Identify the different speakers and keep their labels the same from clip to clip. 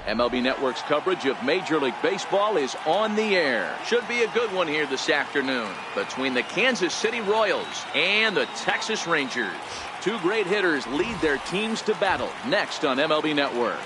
Speaker 1: MLB Network's coverage of Major League Baseball is on the air. Should be a good one here this afternoon between the Kansas City Royals and the Texas Rangers. Two great hitters lead their teams to battle next on MLB Network.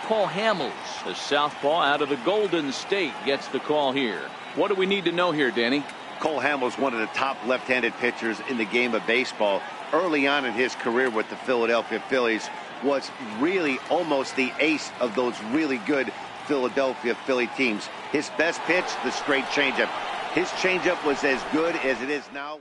Speaker 1: Cole Hamels, the southpaw out of the Golden State, gets the call here. What do we need to know here, Danny?
Speaker 2: Cole Hamels, one of the top left-handed pitchers in the game of baseball. Early on in his career with the Philadelphia Phillies, was really almost the ace of those really good Philadelphia Philly teams. His best pitch, the straight changeup. His changeup was as good as it is now.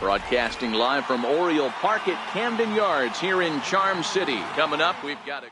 Speaker 1: Broadcasting live from Oriole Park at Camden Yards here in Charm City. Coming up, we've got a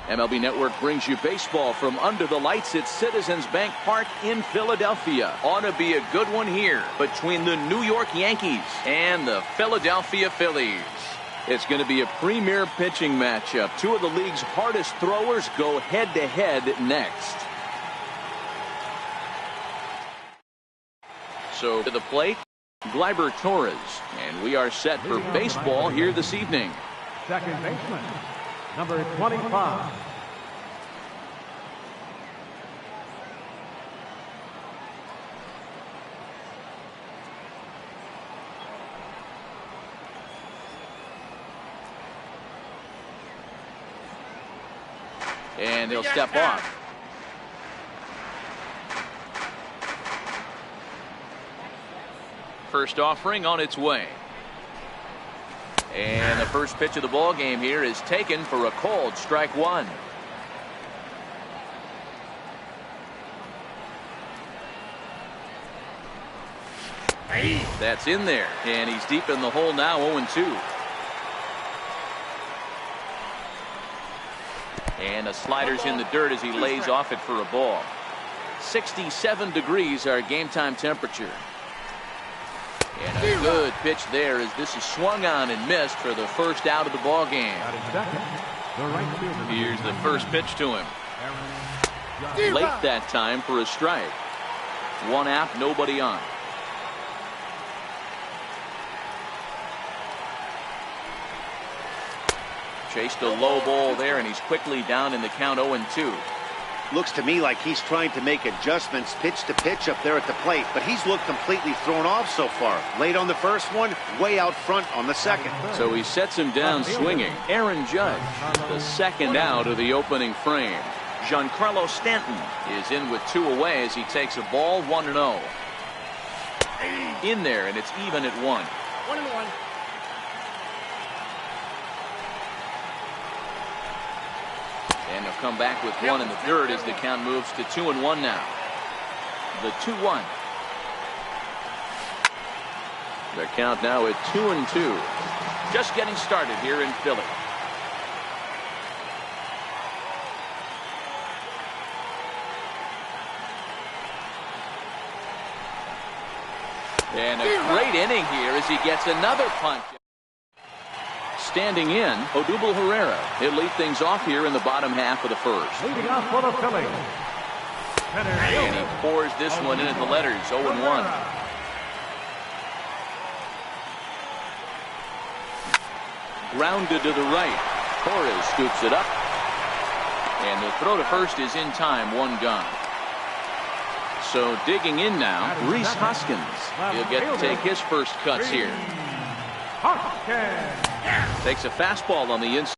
Speaker 1: MLB Network brings you baseball from under the lights at Citizens Bank Park in Philadelphia. Ought to be a good one here between the New York Yankees and the Philadelphia Phillies. It's going to be a premier pitching matchup. Two of the league's hardest throwers go head-to-head next. So to the plate, Gleyber Torres, and we are set for baseball here this evening.
Speaker 3: Second baseman, number 25.
Speaker 1: And he'll step off. First offering on its way. And the first pitch of the ball game here is taken for a called strike one. That's in there, and he's deep in the hole now, 0-2. And the slider's in the dirt as he lays off it for a ball. 67 degrees our game time temperature. And a good pitch there as this is swung on and missed for the first out of the ball game. Here's the first pitch to him. Late that time for a strike. One out, nobody on. Chased a low ball there, and he's quickly down in the count, 0-2.
Speaker 2: Looks to me like he's trying to make adjustments pitch to pitch up there at the plate, but he's looked completely thrown off so far. Late on the first one, way out front on the second.
Speaker 1: So he sets him down swinging. Aaron Judge, the second out of the opening frame. Giancarlo Stanton is in with two away as he takes a ball, 1-0. In there, and it's even at 1.
Speaker 4: 1-1.
Speaker 1: And they'll come back with one in the dirt as the count moves to 2-1 now. The 2-1. Their count now at 2-2. Just getting started here in Philly. And a great inning here as he gets another punch. Standing in, Odubel Herrera. He'll lead things off here in the bottom half of the first.
Speaker 3: Leading off for the Phillies.
Speaker 1: And he pours this one in at the letters, 0-1. Grounded to the right. Torres scoops it up. And the throw to first is in time, one gone. So digging in now, Rhys Hoskins. He'll get to take his first cuts here.
Speaker 3: Hoskins.
Speaker 1: Takes a fastball on the inside.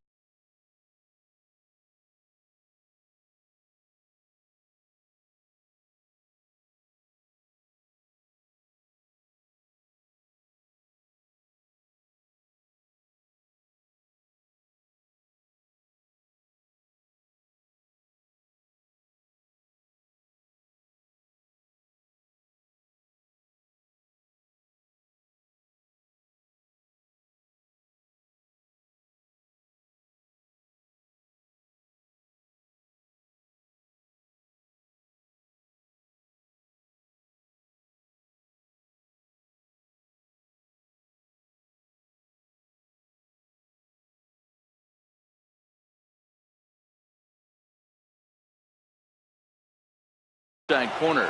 Speaker 1: Side corner.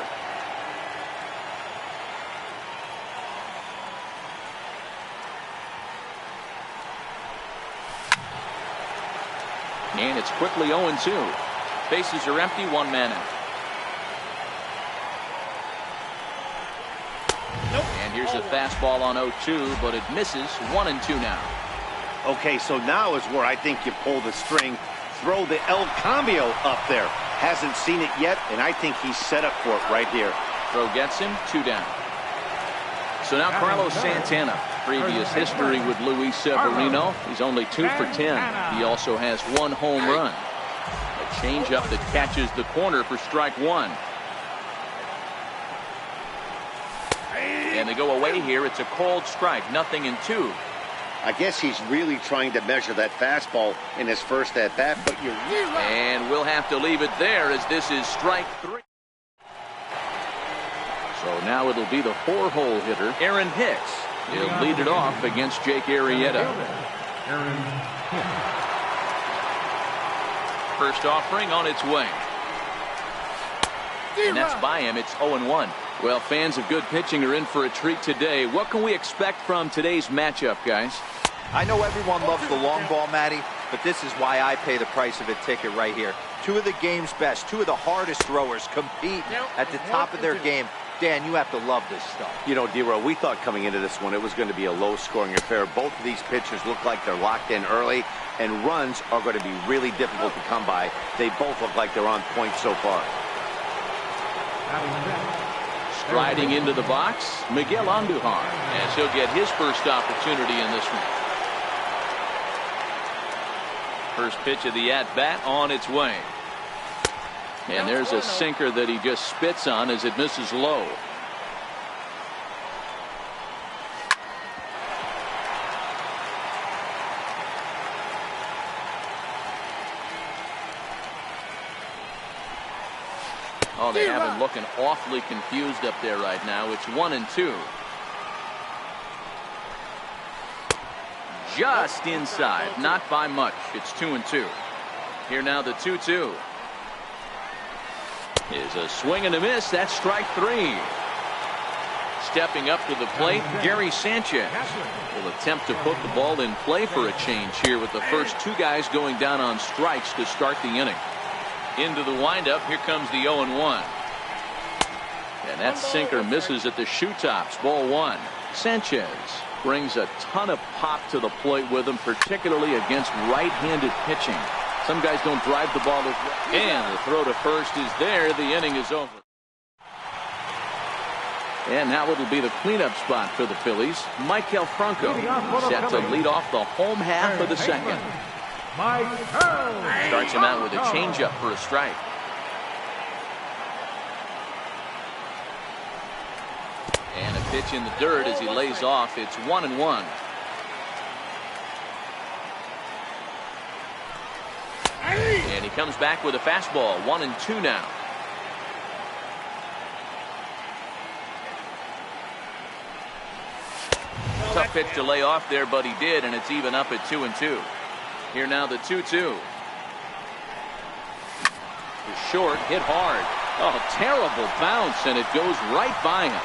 Speaker 1: And it's quickly 0-2. Bases are empty, one man out. And here's a fastball on 0-2, but it misses. 1-2 now.
Speaker 2: Okay, so now is where I think you pull the string. Throw the El Cambio up there. Hasn't seen it yet, and I think he's set up for it right here.
Speaker 1: Throw gets him, 2 down. So now Carlos Santana. Previous history with Luis Severino. He's only 2 for 10. He also has 1 home run. A changeup that catches the corner for strike 1. And they go away here. It's a called strike, 0-2.
Speaker 2: I guess he's really trying to measure that fastball in his first at bat, but you're right.
Speaker 1: And we'll have to leave it there as this is strike 3. So now it'll be the 4-hole hitter, Aaron Hicks. He'll lead it off against Jake Arrieta. First offering on its way. And that's by him. It's 0-1. Well, fans of good pitching are in for a treat today. What can we expect from today's matchup, guys?
Speaker 4: I know everyone loves the long ball, Matty, but this is why I pay the price of a ticket right here. Two of the game's best, two of the hardest throwers compete at the top of their game. Dan, you have to love this stuff.
Speaker 2: You know, D-Row, we thought coming into this one it was going to be a low-scoring affair. Both of these pitchers look like they're locked in early, and runs are going to be really difficult to come by. They both look like they're on point so far.
Speaker 1: Striding into the box, Miguel Andujar, as he'll get his first opportunity in this one. First pitch of the at-bat on its way. And there's a sinker that he just spits on as it misses low. Oh, they have him looking awfully confused up there right now. It's 1-2. Just inside, not by much. It's 2-2. Here now the 2-2. Is a swing and a miss. That's strike 3. Stepping up to the plate, Gary Sanchez will attempt to put the ball in play for a change here with the first two guys going down on strikes to start the inning. Into the windup, here comes the 0-1. And that sinker misses at the shoe tops. Ball 1. Sanchez brings a ton of pop to the plate with him, particularly against right-handed pitching. Some guys don't drive the ball as well. And the throw to first is there. The inning is over. And now it'll be the cleanup spot for the Phillies. Michael Franco set to lead off the home half of the second. Starts him out with a changeup for a strike. And a pitch in the dirt as he lays off. It's 1-1. And he comes back with a fastball. 1-2 now. Tough pitch to lay off there, but he did, and it's even up at 2-2. Here now the 2-2. Short, hit hard. Oh, terrible bounce, and it goes right by him.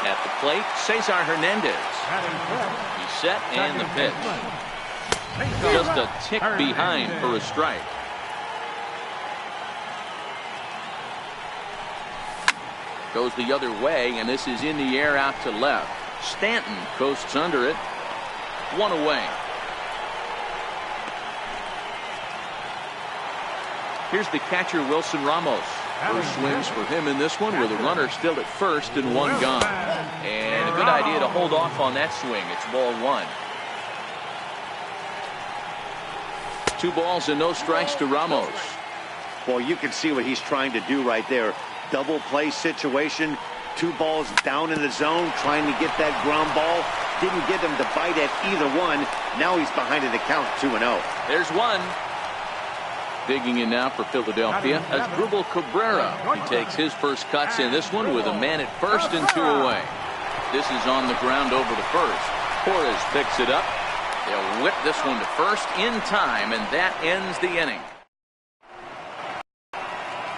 Speaker 1: At the plate, Cesar Hernandez. He's set, and the pitch. Just a tick behind for a strike. Goes the other way, and this is in the air out to left. Stanton coasts under it. 1 away. Here's the catcher, Wilson Ramos. First swings for him in this one with a runner still at first and 1 gone. And a good idea to hold off on that swing. It's ball 1. 2 balls and no strikes to Ramos.
Speaker 2: Well, you can see what he's trying to do right there. Double play situation. 2 balls down in the zone, trying to get that ground ball. Didn't get him to bite at either one. Now he's behind in the count, 2-0.
Speaker 1: There's 1. Digging in now for Philadelphia, Asdrubal Cabrera. He takes his first cuts in this one with a man at first and 2 away. This is on the ground over to first. Torres picks it up. They'll whip this one to first in time, and that ends the inning.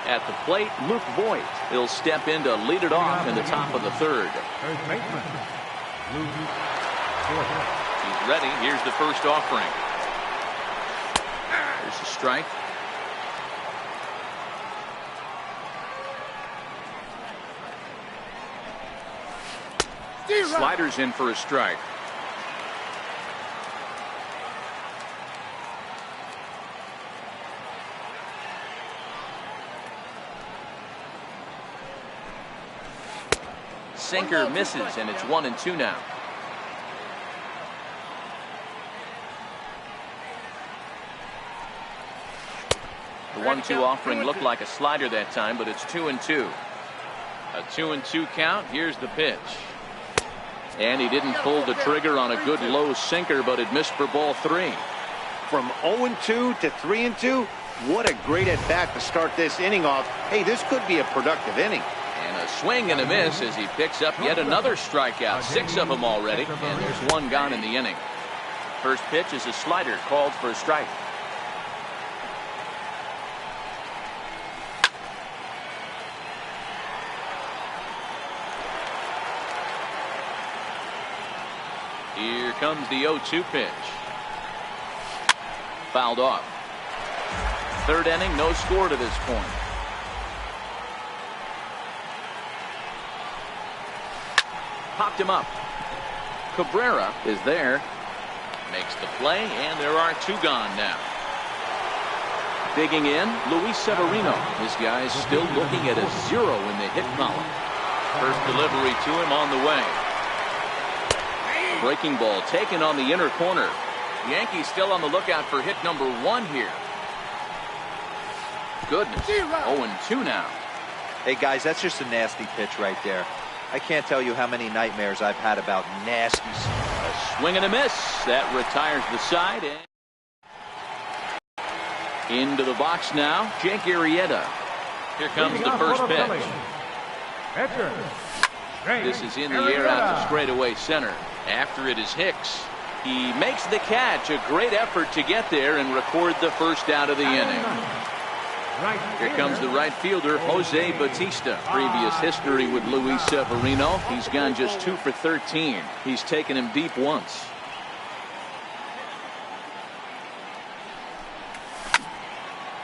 Speaker 1: At the plate, Luke Voigt. He'll step in to lead it off in the top of the 3rd. He's ready. Here's the first offering. There's a strike. Sliders in for a strike. Sinker misses, and it's 1-2 now. The 1-2 offering looked like a slider that time, but it's 2-2. A 2-2 count. Here's the pitch. And he didn't pull the trigger on a good low sinker, but it missed for ball 3.
Speaker 2: From 0-2 to 3-2, what a great at-bat to start this inning off. Hey, this could be a productive inning.
Speaker 1: And a swing and a miss as he picks up yet another strikeout. 6 of them already, and there's 1 gone in the inning. First pitch is a slider called for a strike. Here comes the 0-2 pitch. Fouled off. Third inning, no score to this point. Popped him up. Cabrera is there. Makes the play, and there are 2 gone now. Digging in, Luis Severino. This guy's still looking at a 0 in the hit column. First delivery to him on the way. Breaking ball taken on the inner corner. Yankees still on the lookout for hit number 1 here. Goodness. 0-2 now.
Speaker 4: Hey, guys, that's just a nasty pitch right there. I can't tell you how many nightmares I've had about nasty.
Speaker 1: A swing and a miss. That retires the side. And into the box now, Jake Arrieta. Here comes the first pitch. This is in the air out to straightaway center. After it is Hicks. He makes the catch. A great effort to get there and record the first out of the inning. Here comes the right fielder, Jose Bautista. Previous history with Luis Severino. He's gone just 2 for 13. He's taken him deep once.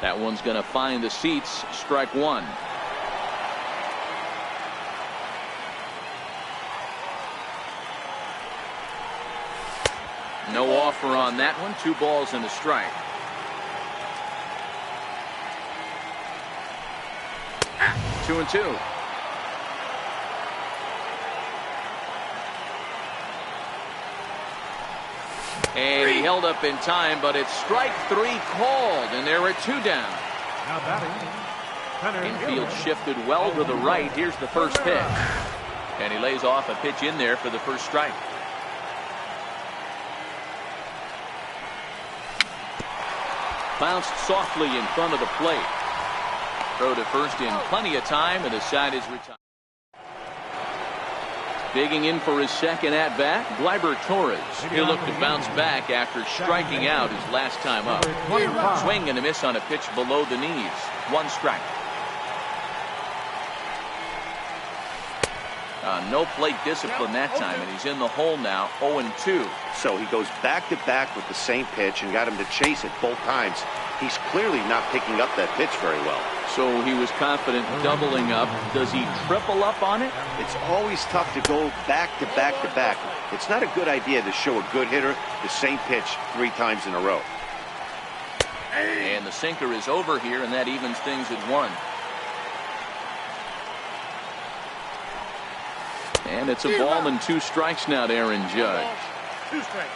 Speaker 1: That one's going to find the seats. Strike 1. No offer on that one. 2 balls and a strike. Two and 2. And he held up in time, but it's strike 3 called, and there are 2 down. Infield shifted well to the right. Here's the first pitch. And he lays off a pitch in there for the first strike. Bounced softly in front of the plate. Throw to first in plenty of time, and the side is retired. Digging in for his second at-bat, Gleyber Torres. He'll look to bounce back after striking out his last time up. Swing and a miss on a pitch below the knees. 1 strike. No plate discipline that time, and he's in the hole now, 0-2.
Speaker 2: So he goes back-to-back with the same pitch and got him to chase it both times. He's clearly not picking up that pitch very well.
Speaker 1: So he was confident doubling up. Does he triple up on it?
Speaker 2: It's always tough to go back-to-back-to-back. It's not a good idea to show a good hitter the same pitch 3 times in a row.
Speaker 1: And the sinker is over here, and that evens things at 1. And it's a ball and 2 strikes now to Aaron Judge.
Speaker 5: 2 strikes.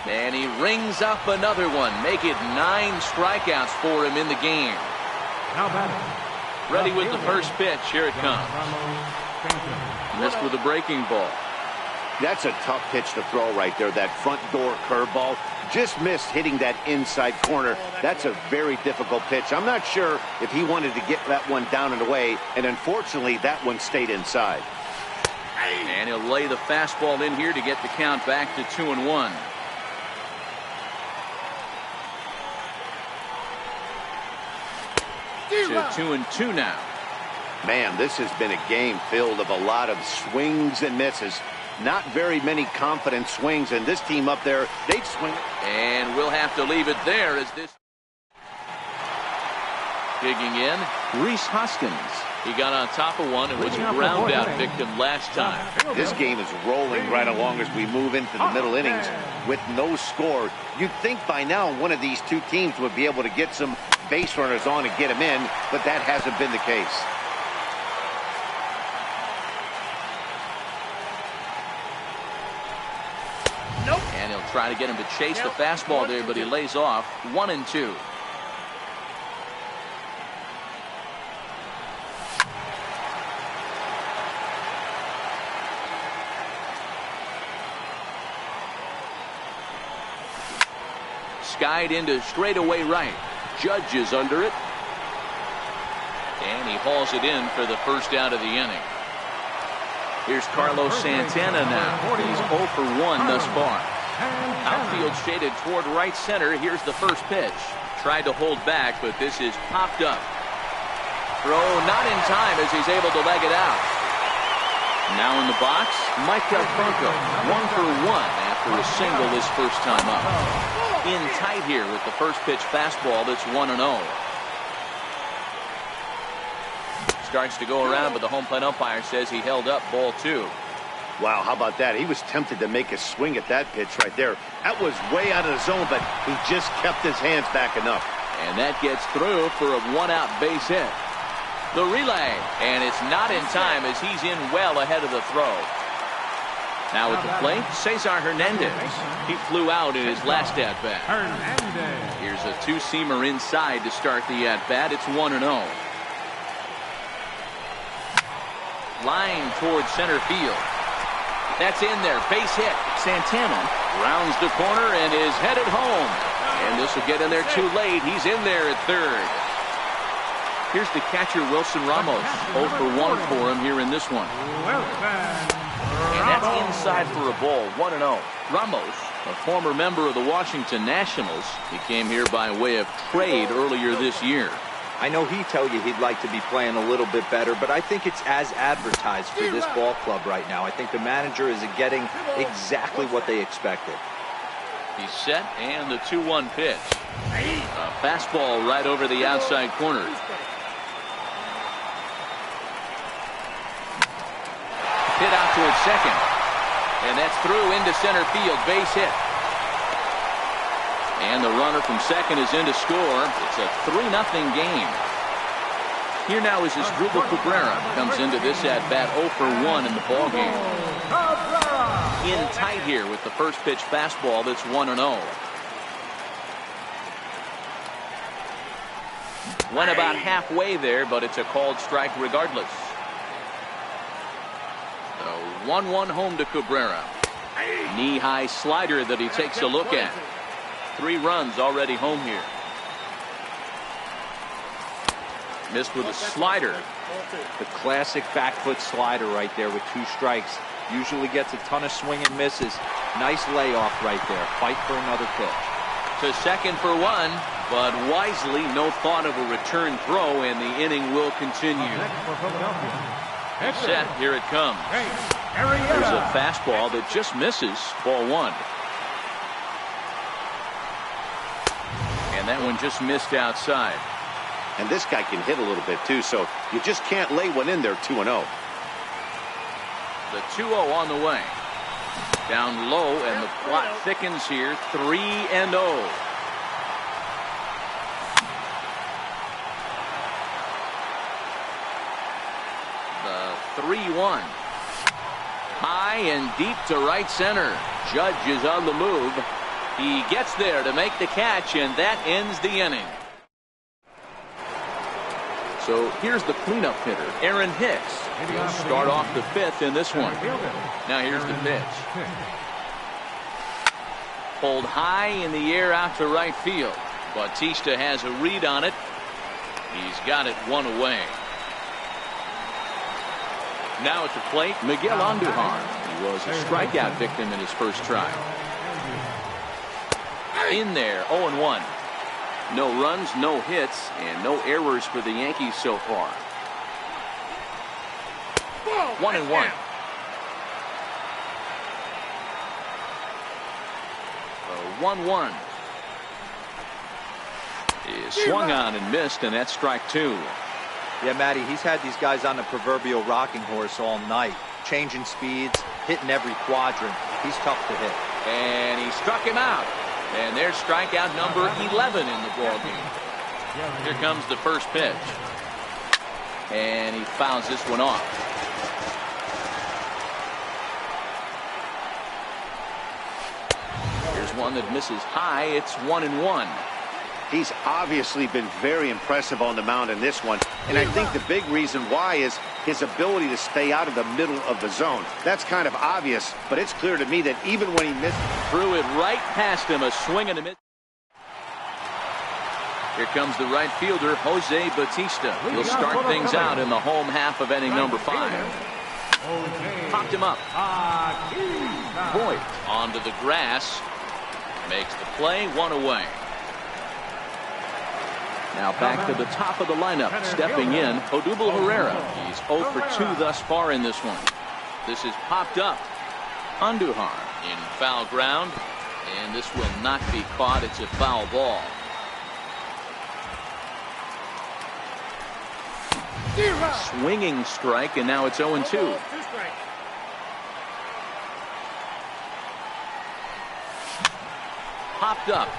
Speaker 1: And he rings up another one. Make it 9 strikeouts for him in the game. Ready with the first pitch. Here it comes. Missed with a breaking ball.
Speaker 2: That's a tough pitch to throw right there. That front door curveball. Just missed hitting that inside corner. That's a very difficult pitch. I'm not sure if he wanted to get that one down and away, and unfortunately that one stayed inside.
Speaker 1: And he'll lay the fastball in here to get the count back to 2-1. To 2-2 now.
Speaker 2: Man, this has been a game filled of a lot of swings and misses. Not very many confident swings, and this team up there, they'd swing.
Speaker 1: And we'll have to leave it there as this. Digging in, Rhys Hoskins. He got on top of one and was a ground out victim last time.
Speaker 2: This game is rolling right along as we move into the middle innings with no score. You'd think by now one of these 2 teams would be able to get some base runners on and get them in, but that hasn't been the case.
Speaker 1: And he'll try to get him to chase the fastball there, but he lays off. 1-2. Skied into straightaway right. Judge is under it. And he hauls it in for the first out of the inning. Here's Carlos Santana now. He's 0 for 1 thus far. Outfield shaded toward right center. Here's the first pitch. Tried to hold back, but this is popped up. Throw not in time as he's able to leg it out. Now in the box, Mike Delfranco. 1 for 1 after a single his first time up. In tight here with the first pitch fastball that's 1-0. Starts to go around, but the home plate umpire says he held up ball 2.
Speaker 2: Wow, how about that? He was tempted to make a swing at that pitch right there. That was way out of the zone, but he just kept his hands back enough.
Speaker 1: And that gets through for a 1-out base hit. The relay, and it's not in time as he's in well ahead of the throw. Now at the plate, Cesar Hernandez. He flew out in his last at-bat. Here's a two-seamer inside to start the at-bat. It's 1-0. Line towards center field. That's in there. Base hit. Santana rounds the corner and is headed home. And this will get in there too late. He's in there at third. Here's the catcher, Wilson Ramos. 0 for 1 for him here in this one. And that's inside for a ball. 1-0. Ramos, a former member of the Washington Nationals, he came here by way of trade earlier this year.
Speaker 4: I know he'd tell you he'd like to be playing a little bit better, but I think it's as advertised for this ball club right now. I think the manager is getting exactly what they expected.
Speaker 1: He's set, and the 2-1 pitch. A fastball right over the outside corner. Hit out towards second. And that's through into center field. Base hit. And the runner from second is in to score. It's a 3-0 game. Here now is Asdrubal Cabrera. Comes into this at-bat 0 for 1 in the ballgame. In tight here with the first pitch fastball that's 1-0. Went about halfway there, but it's a called strike regardless. The 1-1 home to Cabrera. Knee-high slider that he takes a look at. 3 runs already home here. Missed with a slider.
Speaker 4: The classic back foot slider right there with 2 strikes. Usually gets a ton of swing and misses. Nice layoff right there. Fight for another pitch.
Speaker 1: To second for 1, but wisely no thought of a return throw, and the inning will continue. Set, here it comes. There's a fastball that just misses. Ball 1. And that one just missed outside.
Speaker 2: And this guy can hit a little bit too, so you just can't lay one in there. 2-0.
Speaker 1: The 2-0 on the way. Down low, and the plot thickens here. 3-0. The 3-1. High and deep to right center. Judge is on the move. He gets there to make the catch, and that ends the inning. So here's the cleanup hitter, Aaron Hicks. He'll start off the 5th in this one. Now here's the pitch. Pulled high in the air out to right field. Bautista has a read on it. He's got it 1 away. Now at the plate, Miguel Andujar. He was a strikeout victim in his first try. In there, 0-1. No runs, no hits, and no errors for the Yankees so far. 1-1. 1-1 is swung on and missed, and that's strike 2.
Speaker 4: Yeah, Matty, he's had these guys on the proverbial rocking horse all night. Changing speeds, hitting every quadrant. He's tough to hit.
Speaker 1: And he struck him out. And there's strikeout number 11 in the ballgame. Here comes the first pitch. And he fouls this one off. Here's one that misses high. It's 1-1.
Speaker 2: He's obviously been very impressive on the mound in this one. And I think the big reason why is his ability to stay out of the middle of the zone. That's kind of obvious, but it's clear to me that even when he missed,
Speaker 1: threw it right past him, a swing and a miss. Here comes the right fielder, Jose Bautista. He'll start things out in the home half of inning number 5. Popped him up. Voit onto the grass. Makes the play, 1 away. Now back to the top of the lineup. Stepping in, Odubel Herrera. He's 0 for 2 thus far in this one. This is popped up. Andujar in foul ground. And this will not be caught. It's a foul ball. Swinging strike, and now it's 0-2. Popped up.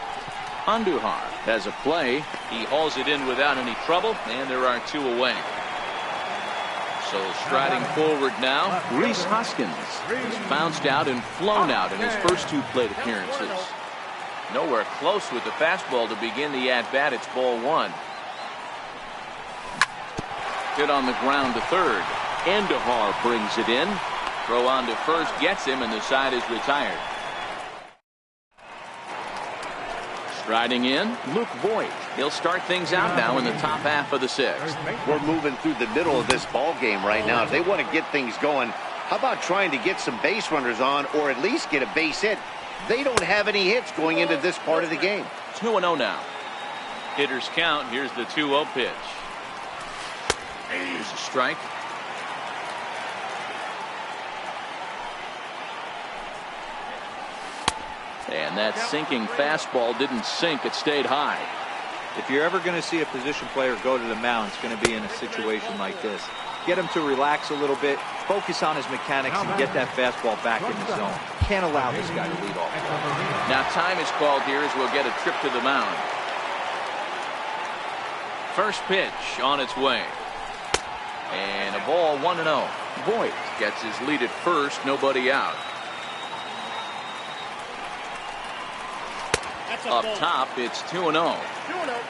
Speaker 1: Andujar has a play. He hauls it in without any trouble, and there are 2 away. So striding forward now, Rhys Hoskins has bounced out and flown out in his first 2 plate appearances. Nowhere close with the fastball to begin the at-bat. It's ball 1. Hit on the ground to third. Andujar brings it in. Throw on to first gets him, and the side is retired. Striding in, Luke Voit. He'll start things out now in the top half of the 6th.
Speaker 2: We're moving through the middle of this ball game right now. If they want to get things going, how about trying to get some base runners on, or at least get a base hit? They don't have any hits going into this part of the game.
Speaker 1: 2-0 now. Hitters count. Here's the 2-0 pitch. Here's a strike. And that sinking fastball didn't sink. It stayed high.
Speaker 4: If you're ever going to see a position player go to the mound, it's going to be in a situation like this. Get him to relax a little bit, focus on his mechanics, and get that fastball back in the zone. Can't allow this guy to lead off.
Speaker 1: Now time is called here as we'll get a trip to the mound. First pitch on its way. And a ball, 1-0. Voit gets his lead at first, nobody out. Up top, it's 2-0.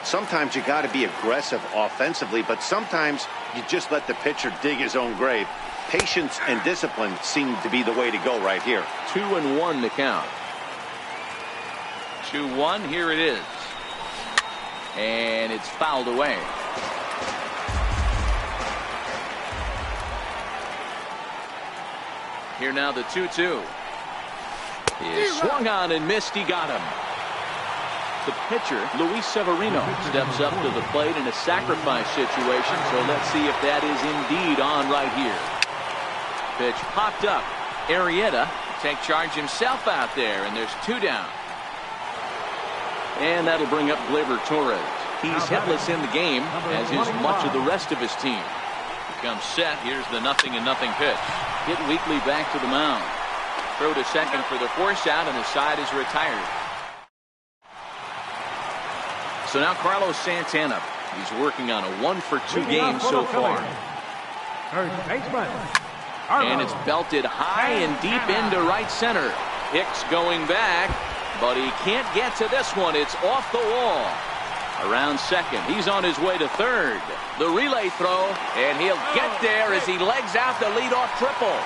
Speaker 2: Sometimes you got to be aggressive offensively, but sometimes you just let the pitcher dig his own grave. Patience and discipline seem to be the way to go right here.
Speaker 1: 2-1 the count. 2-1, here it is. And it's fouled away. Here now the 2-2. Is swung on and missed. He got him. The pitcher, Luis Severino, steps up to the plate in a sacrifice situation. So let's see if that is indeed on right here. Pitch popped up. Arrieta take charge himself out there, and there's 2 down. And that'll bring up Gleyber Torres. He's hitless in the game, as is much of the rest of his team. Becomes set. Here's the 0-0 pitch. Hit weakly back to the mound. Throw to second for the force out, and the side is retired. So now Carlos Santana. He's working on a 1-for-2 game so far. And it's belted high and deep into right center. Hicks going back, but he can't get to this one. It's off the wall. Around second. He's on his way to third. The relay throw, and he'll get there as he legs out the leadoff triple.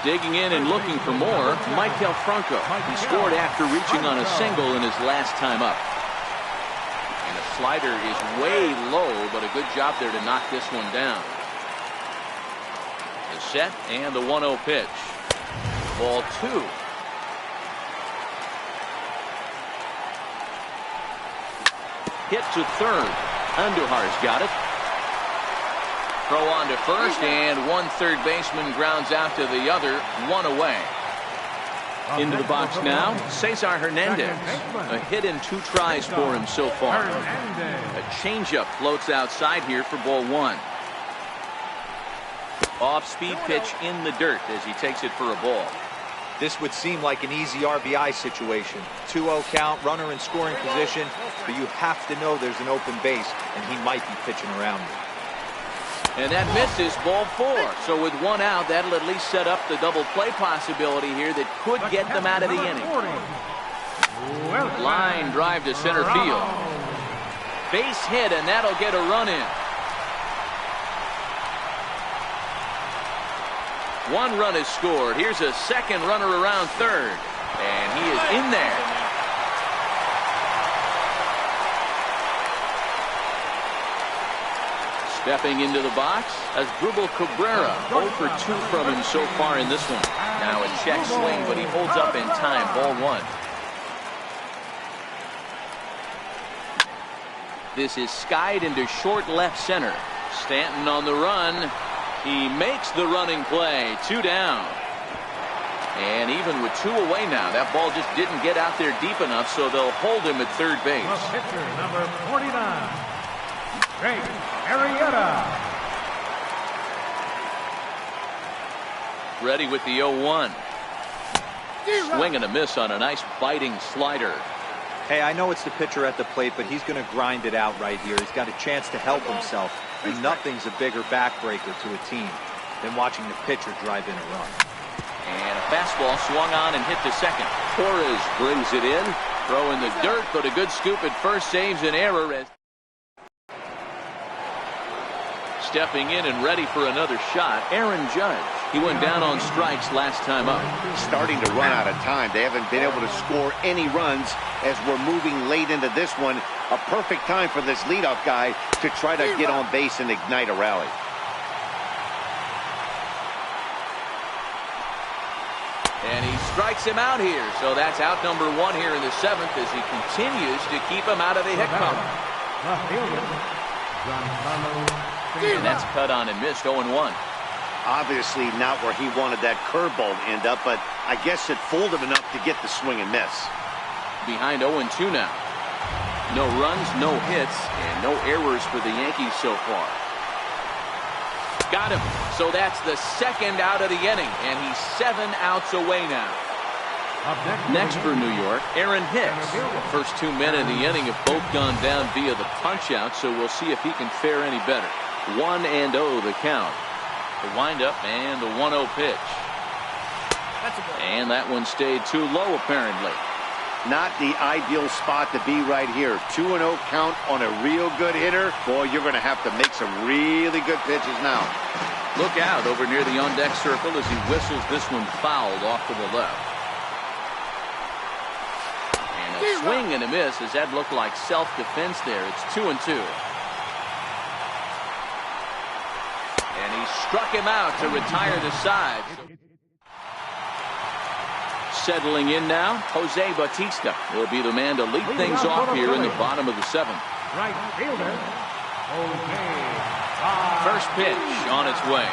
Speaker 1: Digging in and looking for more, Maikel Franco. He scored after reaching on a single in his last time up. And a slider is way low, but a good job there to knock this one down. The set and the 1-0 pitch. Ball 2. Hit to third. Andujar's got it. Throw on to first, and one third baseman grounds out to the other. 1 away. Into the box now, Cesar Hernandez. A hit in 2 tries for him so far. A changeup floats outside here for ball 1. Off-speed pitch in the dirt as he takes it for a ball.
Speaker 4: This would seem like an easy RBI situation. 2-0 count, runner in scoring position, but you have to know there's an open base, and he might be pitching around it.
Speaker 1: And that misses, ball 4. So with 1 out, that'll at least set up the double play possibility here that could get them out of the inning. Line drive to center field. Base hit, and that'll get a run in. 1 run is scored. Here's a second runner around third. And he is in there. Stepping into the box as Dribble Cabrera. 0 for 2 from him so far in this one. Now a check swing, but he holds up in time. Ball 1. This is skied into short left center. Stanton on the run. He makes the running play. 2 down. And even with 2 away now, that ball just didn't get out there deep enough, so they'll hold him at third base.
Speaker 3: The pitcher, number 49, Greg Arrieta.
Speaker 1: Ready with the 0-1. Swing and a miss on a nice biting slider.
Speaker 4: Hey, I know it's the pitcher at the plate, but he's going to grind it out right here. He's got a chance to help himself, and nothing's a bigger backbreaker to a team than watching the pitcher drive in a run.
Speaker 1: And a fastball swung on and hit to second. Torres brings it in. Throw in the dirt, but a good scoop at first saves an error. As stepping in and ready for another shot, Aaron Judge. He went down on strikes last time up.
Speaker 2: Starting to run out of time. They haven't been able to score any runs as we're moving late into this one. A perfect time for this leadoff guy to try to get on base and ignite a rally.
Speaker 1: And he strikes him out here. So that's out number 1 here in the 7th as he continues to keep him out of the hit column. And that's cut on and missed. 0-1.
Speaker 2: Obviously not where he wanted that curveball to end up, but I guess it fooled him enough to get the swing and miss.
Speaker 1: Behind 0-2 now. No runs, no hits, and no errors for the Yankees so far. Got him. So that's the 2nd out of the inning, and he's 7 outs away now. Next for New York, Aaron Hicks. The first 2 men in the inning have both gone down via the punch-out, so we'll see if he can fare any better. 1-0 the count. The windup and the 1-0 pitch. And that one stayed too low apparently.
Speaker 2: Not the ideal spot to be right here. 2-0 count on a real good hitter. Boy, you're going to have to make some really good pitches now.
Speaker 1: Look out over near the on-deck circle as he whistles this one fouled off to the left. And a swing and a miss as that looked like self-defense there. It's 2-2. And he struck him out to retire the side. Settling in now, Jose Bautista will be the man to lead things off here in the bottom of the 7th.
Speaker 3: Right fielder, Jose.
Speaker 1: First pitch on its way.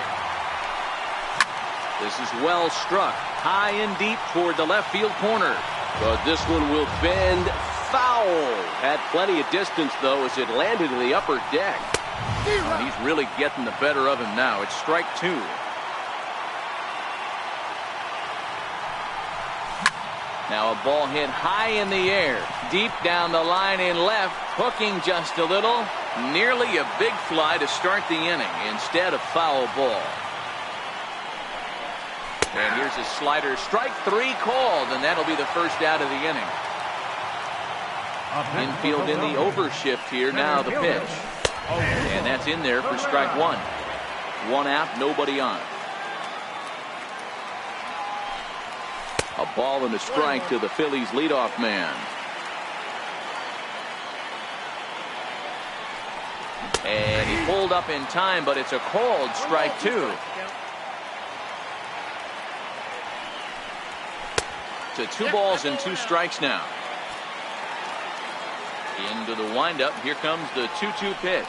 Speaker 1: This is well struck, high and deep toward the left field corner. But this one will bend foul. Had plenty of distance, though, as it landed in the upper deck. And he's really getting the better of him now. It's strike 2. Now a ball hit high in the air, deep down the line in left, hooking just a little. Nearly a big fly to start the inning instead of foul ball. And here's a slider. Strike 3 called, and that'll be the first out of the inning. Infield in the overshift here. Now the pitch. And that's in there for strike 1. 1 out, nobody on. A ball and a strike to the Phillies leadoff man. And he pulled up in time, but it's a called strike 2. To 2 balls and 2 strikes now. Into the windup. Here comes the 2-2 pitch.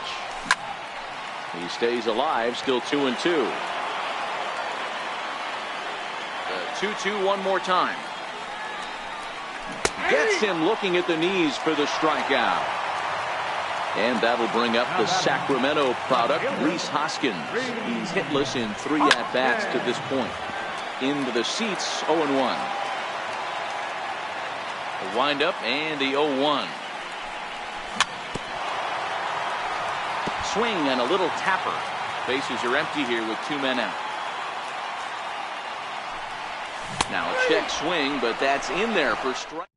Speaker 1: He stays alive, still 2-2. 2-2 one more time. Gets him looking at the knees for the strikeout. And that'll bring up the Sacramento product, Rhys Hoskins. He's hitless in 3 at-bats to this point. Into the seats, 0-1. The windup and the 0-1. Swing and a little tapper. Bases are empty here with 2 men out. Now a check swing, but that's in there for strike.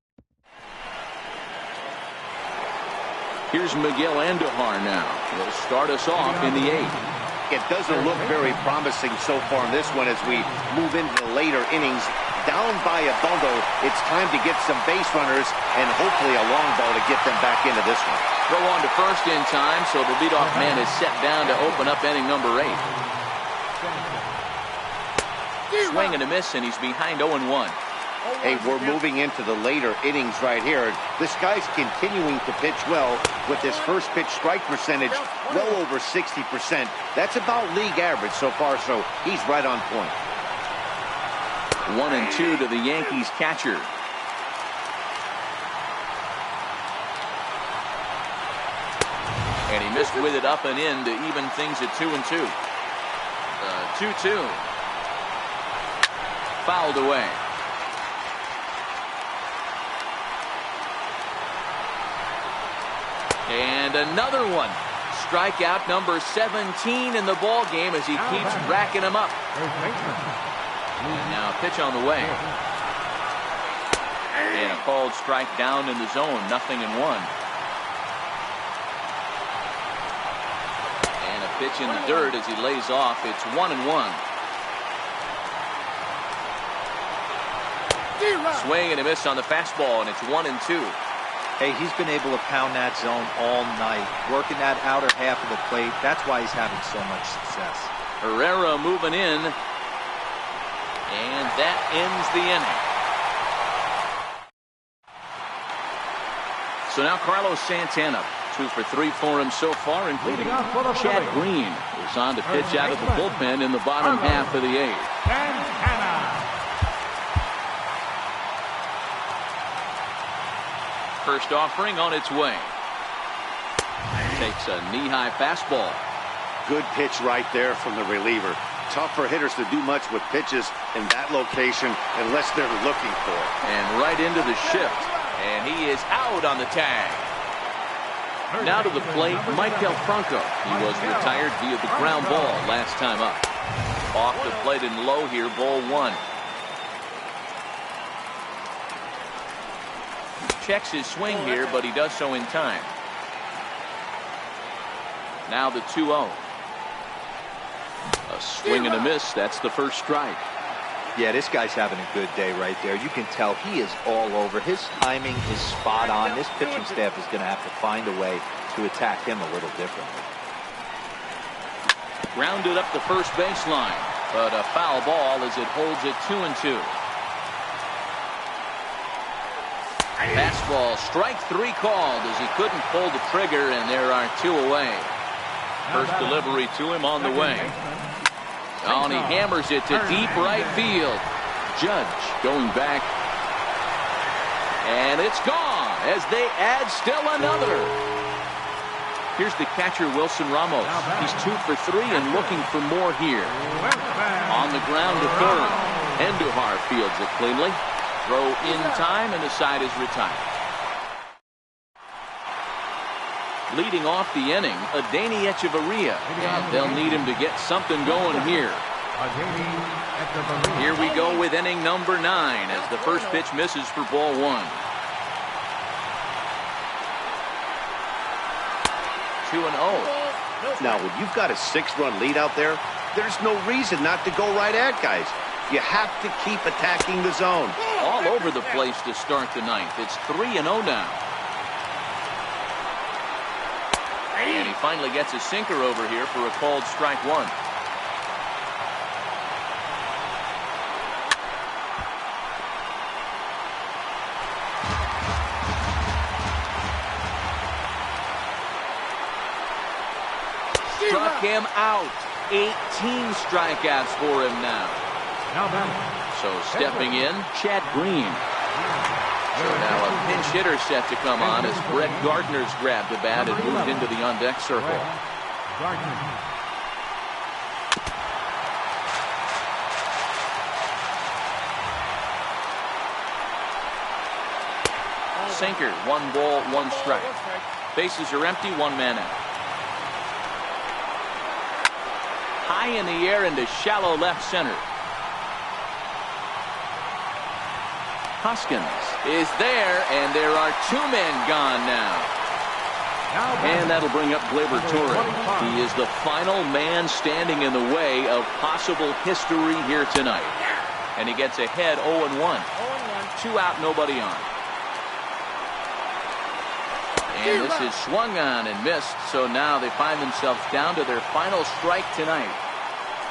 Speaker 1: Here's Miguel Andujar now. He'll start us off in the 8th.
Speaker 2: It doesn't look very promising so far in this one as we move into the later innings. down by a bundle. It's time to get some base runners and hopefully a long ball to get them back into this one.
Speaker 1: Throw on to first in time, so the leadoff man is set down to open up inning number 8. Swing and a miss, and he's behind 0-1.
Speaker 2: Hey, we're moving into the later innings right here. This guy's continuing to pitch well with his first pitch strike percentage well over 60%. That's about league average so far, so he's right on point.
Speaker 1: 1-2 to the Yankees catcher. And he missed with it up and in to even things at 2-2. 2-2. Fouled away. And another one. Strikeout number 17 in the ball game as he keeps racking them up. And now a pitch on the way. And a called strike down in the zone. 0-1. And a pitch in the dirt as he lays off. It's 1-1. Swing and a miss on the fastball, and it's 1-2.
Speaker 4: Hey, he's been able to pound that zone all night, working that outer half of the plate. That's why he's having so much success.
Speaker 1: Herrera moving in, and that ends the inning. So now Carlos Santana, 2 for 3 for him so far, including Chad Green, who's on to pitch out of the bullpen in the bottom half of the 8th. First offering on its way. Takes a knee-high fastball.
Speaker 2: Good pitch right there from the reliever. Tough for hitters to do much with pitches in that location unless they're looking for it.
Speaker 1: And right into the shift. And he is out on the tag. Now to the plate, Mike Del Franco. He was retired via the ground ball last time up. Off the plate and low here, ball 1. Checks his swing here, but he does so in time. Now the 2-0. A swing and a miss. That's the first strike.
Speaker 4: Yeah, this guy's having a good day right there. You can tell he is all over. His timing is spot on. This pitching staff is going to have to find a way to attack him a little differently.
Speaker 1: Grounded up the first baseline, but a foul ball as it holds it 2-2. Fastball, strike 3 called as he couldn't pull the trigger, and there are 2 away. First delivery to him on the way. Oh, and he hammers it to deep right field. Judge going back. And it's gone as they add still another. Here's the catcher, Wilson Ramos. He's 2 for 3 and looking for more here. On the ground to third. Endujar fields it cleanly. Throw in time, and the side is retired. Leading off the inning, Adeiny Echeverria, and they'll need him to get something going here. Here we go with inning number 9 as the first pitch misses for ball 1. 2-0.
Speaker 2: Now, when you've got a 6-run lead out there, there's no reason not to go right at guys. You have to keep attacking the zone.
Speaker 1: All over the place to start the 9th. It's 3-0 now. And he finally gets a sinker over here for a called strike 1. Struck him out. 18 strikeouts for him now. So stepping in, Chad Green. So now a pinch hitter set to come on as Brett Gardner's grabbed the bat and moved into the on-deck circle. Sinker, 1 ball, 1 strike. Bases are empty, 1 man out. High in the air into shallow left center. Hoskins is there, and there are 2 men gone now. And that'll bring up Gleyber Torres. He is the final man standing in the way of possible history here tonight. And he gets ahead 0-1. 2 out, nobody on. And this is swung on and missed, so now they find themselves down to their final strike tonight.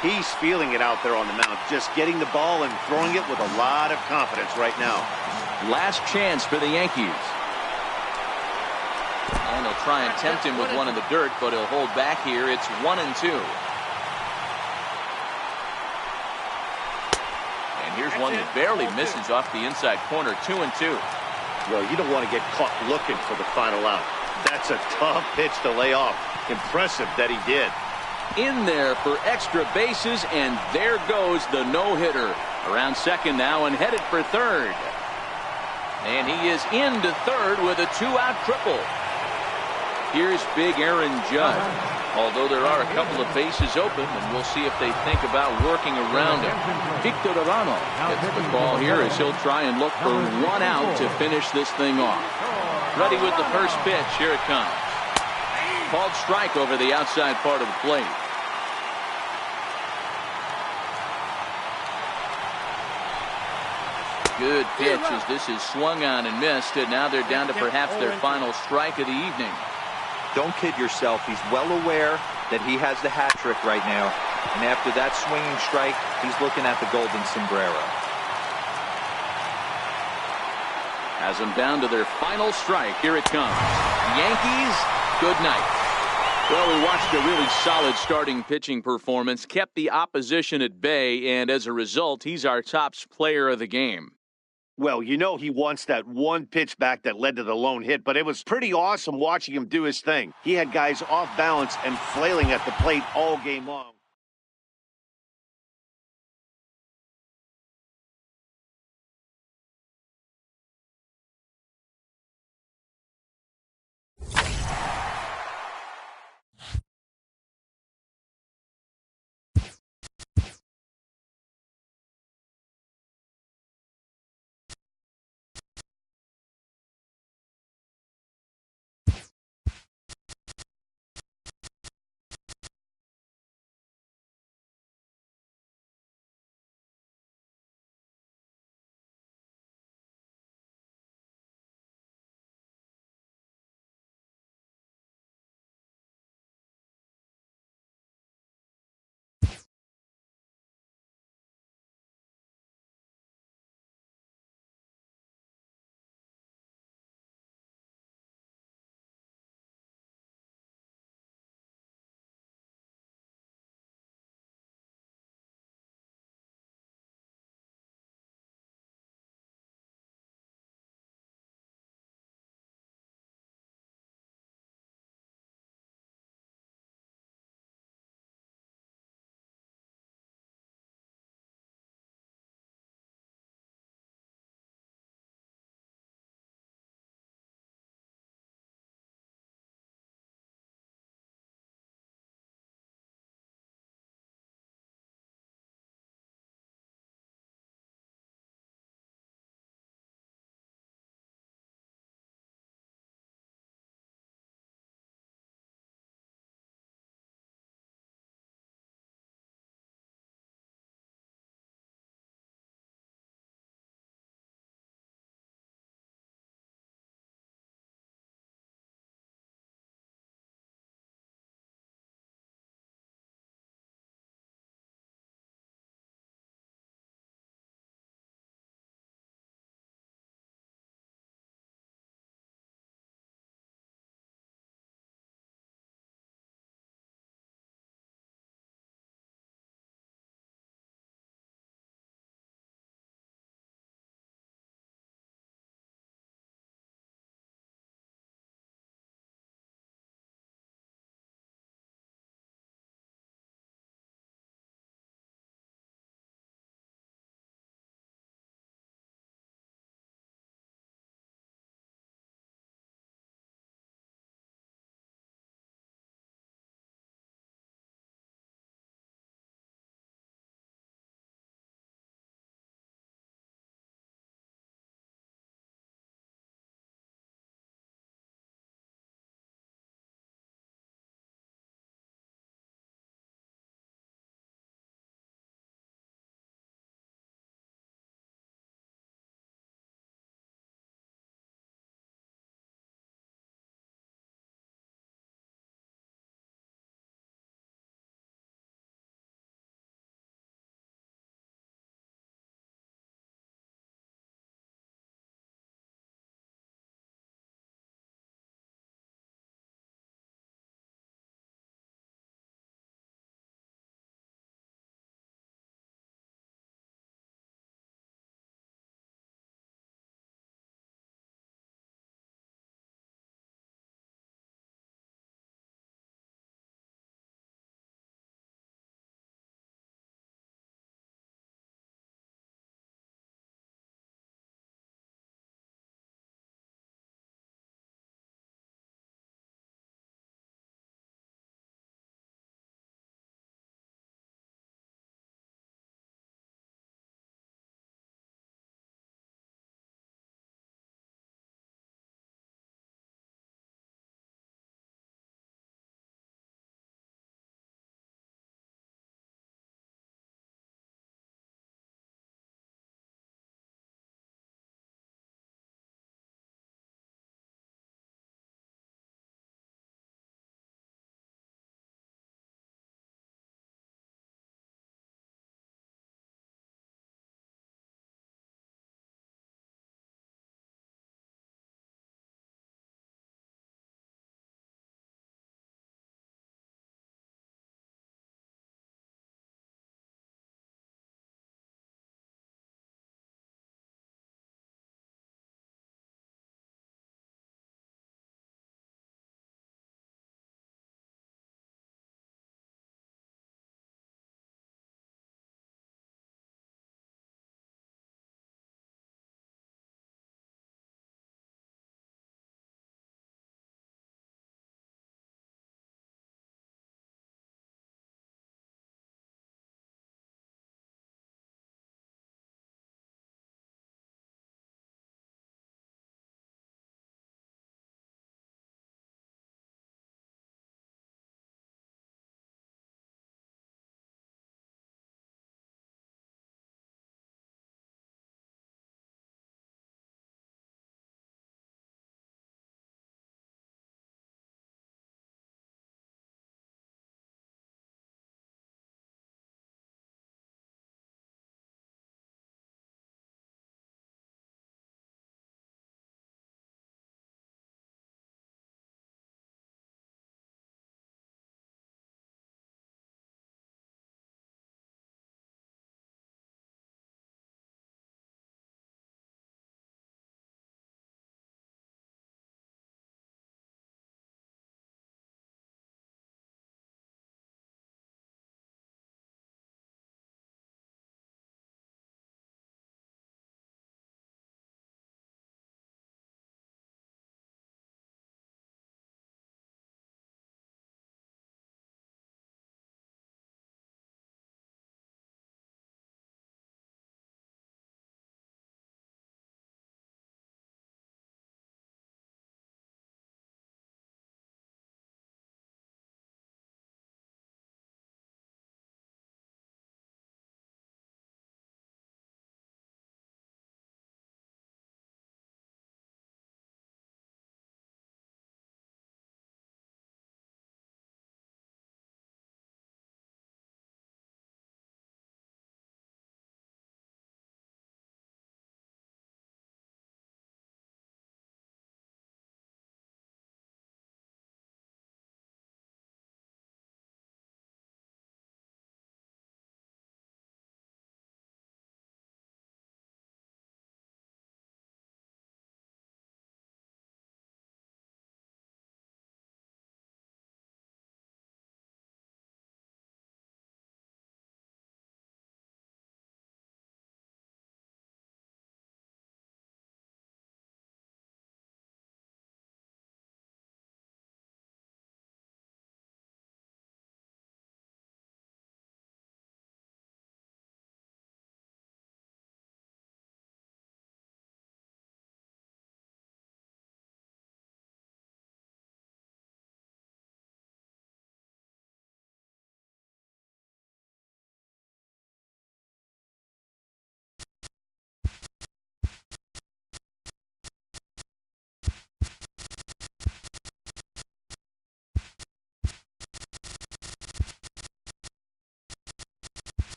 Speaker 2: He's feeling it out there on the mound, just getting the ball and throwing it with a lot of confidence right now.
Speaker 1: Last chance for the Yankees. And they'll try and tempt him with one in the dirt, but he'll hold back here. It's 1-2. And here's one that barely misses off the inside corner. 2-2.
Speaker 2: Well, you don't want to get caught looking for the final out. That's a tough pitch to lay off. Impressive that he did.
Speaker 1: In there for extra bases, and there goes the no-hitter. Around second now and headed for third. And he is into third with a 2-out triple. Here's big Aaron Judge. Although there are a couple of bases open, and we'll see if they think about working around him. Victor Arano gets the call here as he'll try and look for 1 out to finish this thing off. Ready with the first pitch. Here it comes. Called strike over the outside part of the plate. Good pitch as this is swung on and missed, and now they're down to perhaps their final strike of the evening.
Speaker 4: Don't kid yourself. He's well aware that he has the hat trick right now. And after that swinging strike, he's looking at the golden sombrero.
Speaker 1: Has them down to their final strike. Here it comes. Yankees, good night. Well, we watched a really solid starting pitching performance, kept the opposition at bay, and as a result, he's our top player of the game.
Speaker 2: Well, you know he wants that one pitch back that led to the lone hit, but it was pretty awesome watching him do his thing. He had guys off balance and flailing at the plate all game long.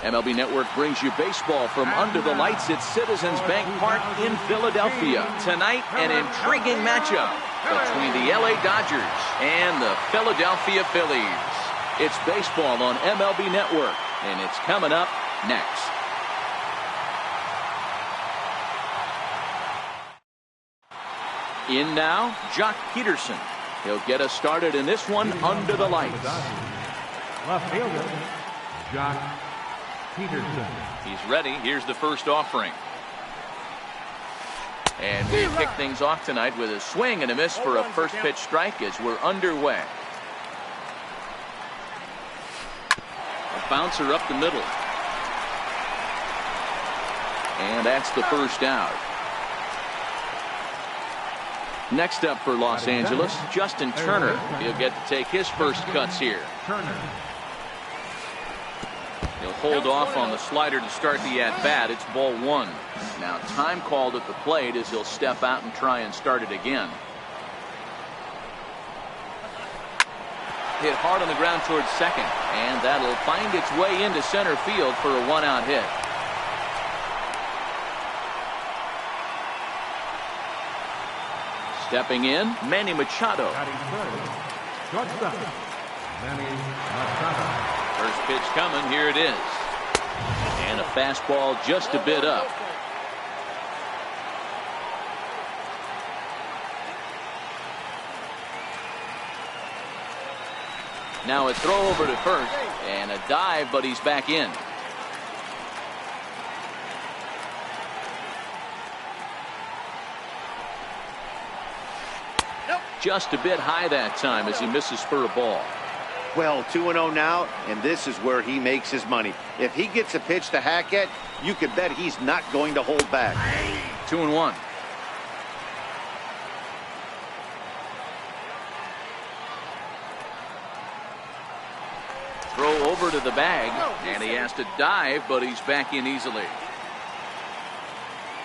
Speaker 1: MLB Network brings you baseball from under the lights at Citizens Bank Park in Philadelphia. Tonight, an intriguing matchup between the LA Dodgers and the Philadelphia Phillies. It's baseball on MLB Network, and it's coming up next. In now, Jock Peterson. He'll get us started in this one under the lights.
Speaker 3: Left fielder, Jock Peterson.
Speaker 1: He's ready. Here's the first offering. And we kick things off tonight with a swing and a miss for a first pitch strike as we're underway. A bouncer up the middle. And that's the first out. Next up for Los Angeles, Justin Turner. He'll get to take his first cuts here.
Speaker 3: Turner.
Speaker 1: He'll hold off on the slider to start the at-bat. It's ball one. Now time called at the plate as he'll step out and try and start it again. Hit hard on the ground towards second, and that'll find its way into center field for a one-out hit. Stepping in, Manny Machado.
Speaker 3: Batting third, shortstop, Manny Machado.
Speaker 1: First pitch coming, here it is. And a fastball just a bit up. Now a throw over to first, and a dive, but he's back in. Just a bit high that time as he misses for a ball.
Speaker 2: Well, 2-0 now, and this is where he makes his money. If he gets a pitch to hack at, you can bet he's not going to hold back.
Speaker 1: 2-1. Throw over to the bag, and he has to dive, but he's back in easily.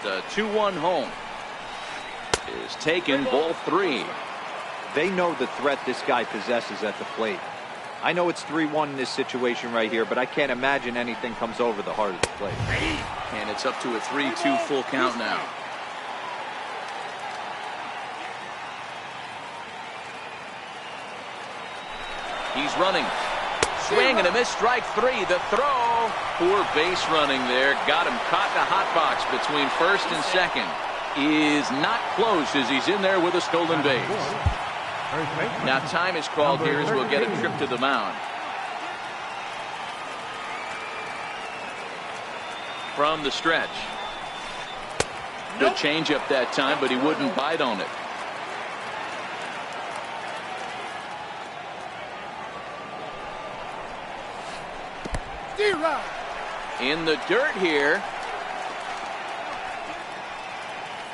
Speaker 1: The 2-1 home is taken, ball three.
Speaker 4: They know the threat this guy possesses at the plate. I know it's 3-1 in this situation right here, but I can't imagine anything comes over the heart of the plate.
Speaker 1: And it's up to a 3-2 full count now. He's running. Swing and a miss, strike three. The throw. Poor base running there. Got him caught in a hot box between first and second. Is not close as he's in there with a stolen base. Now time is called here as we'll get a trip to the mound. From the stretch. Good changeup that time, but he wouldn't bite on it. In the dirt here.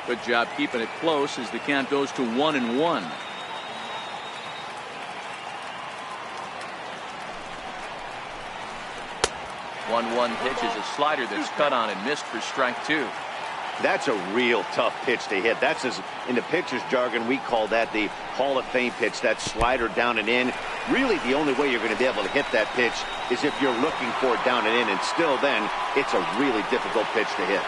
Speaker 1: Good job keeping it close as the count goes to 1-1. 1-1 pitch is a slider that's cut on and missed for strike two.
Speaker 2: That's a real tough pitch to hit. That's in the pitcher's jargon, we call that the Hall of Fame pitch. That slider down and in. Really, the only way you're going to be able to hit that pitch is if you're looking for it down and in. And still then, it's a really difficult pitch to hit.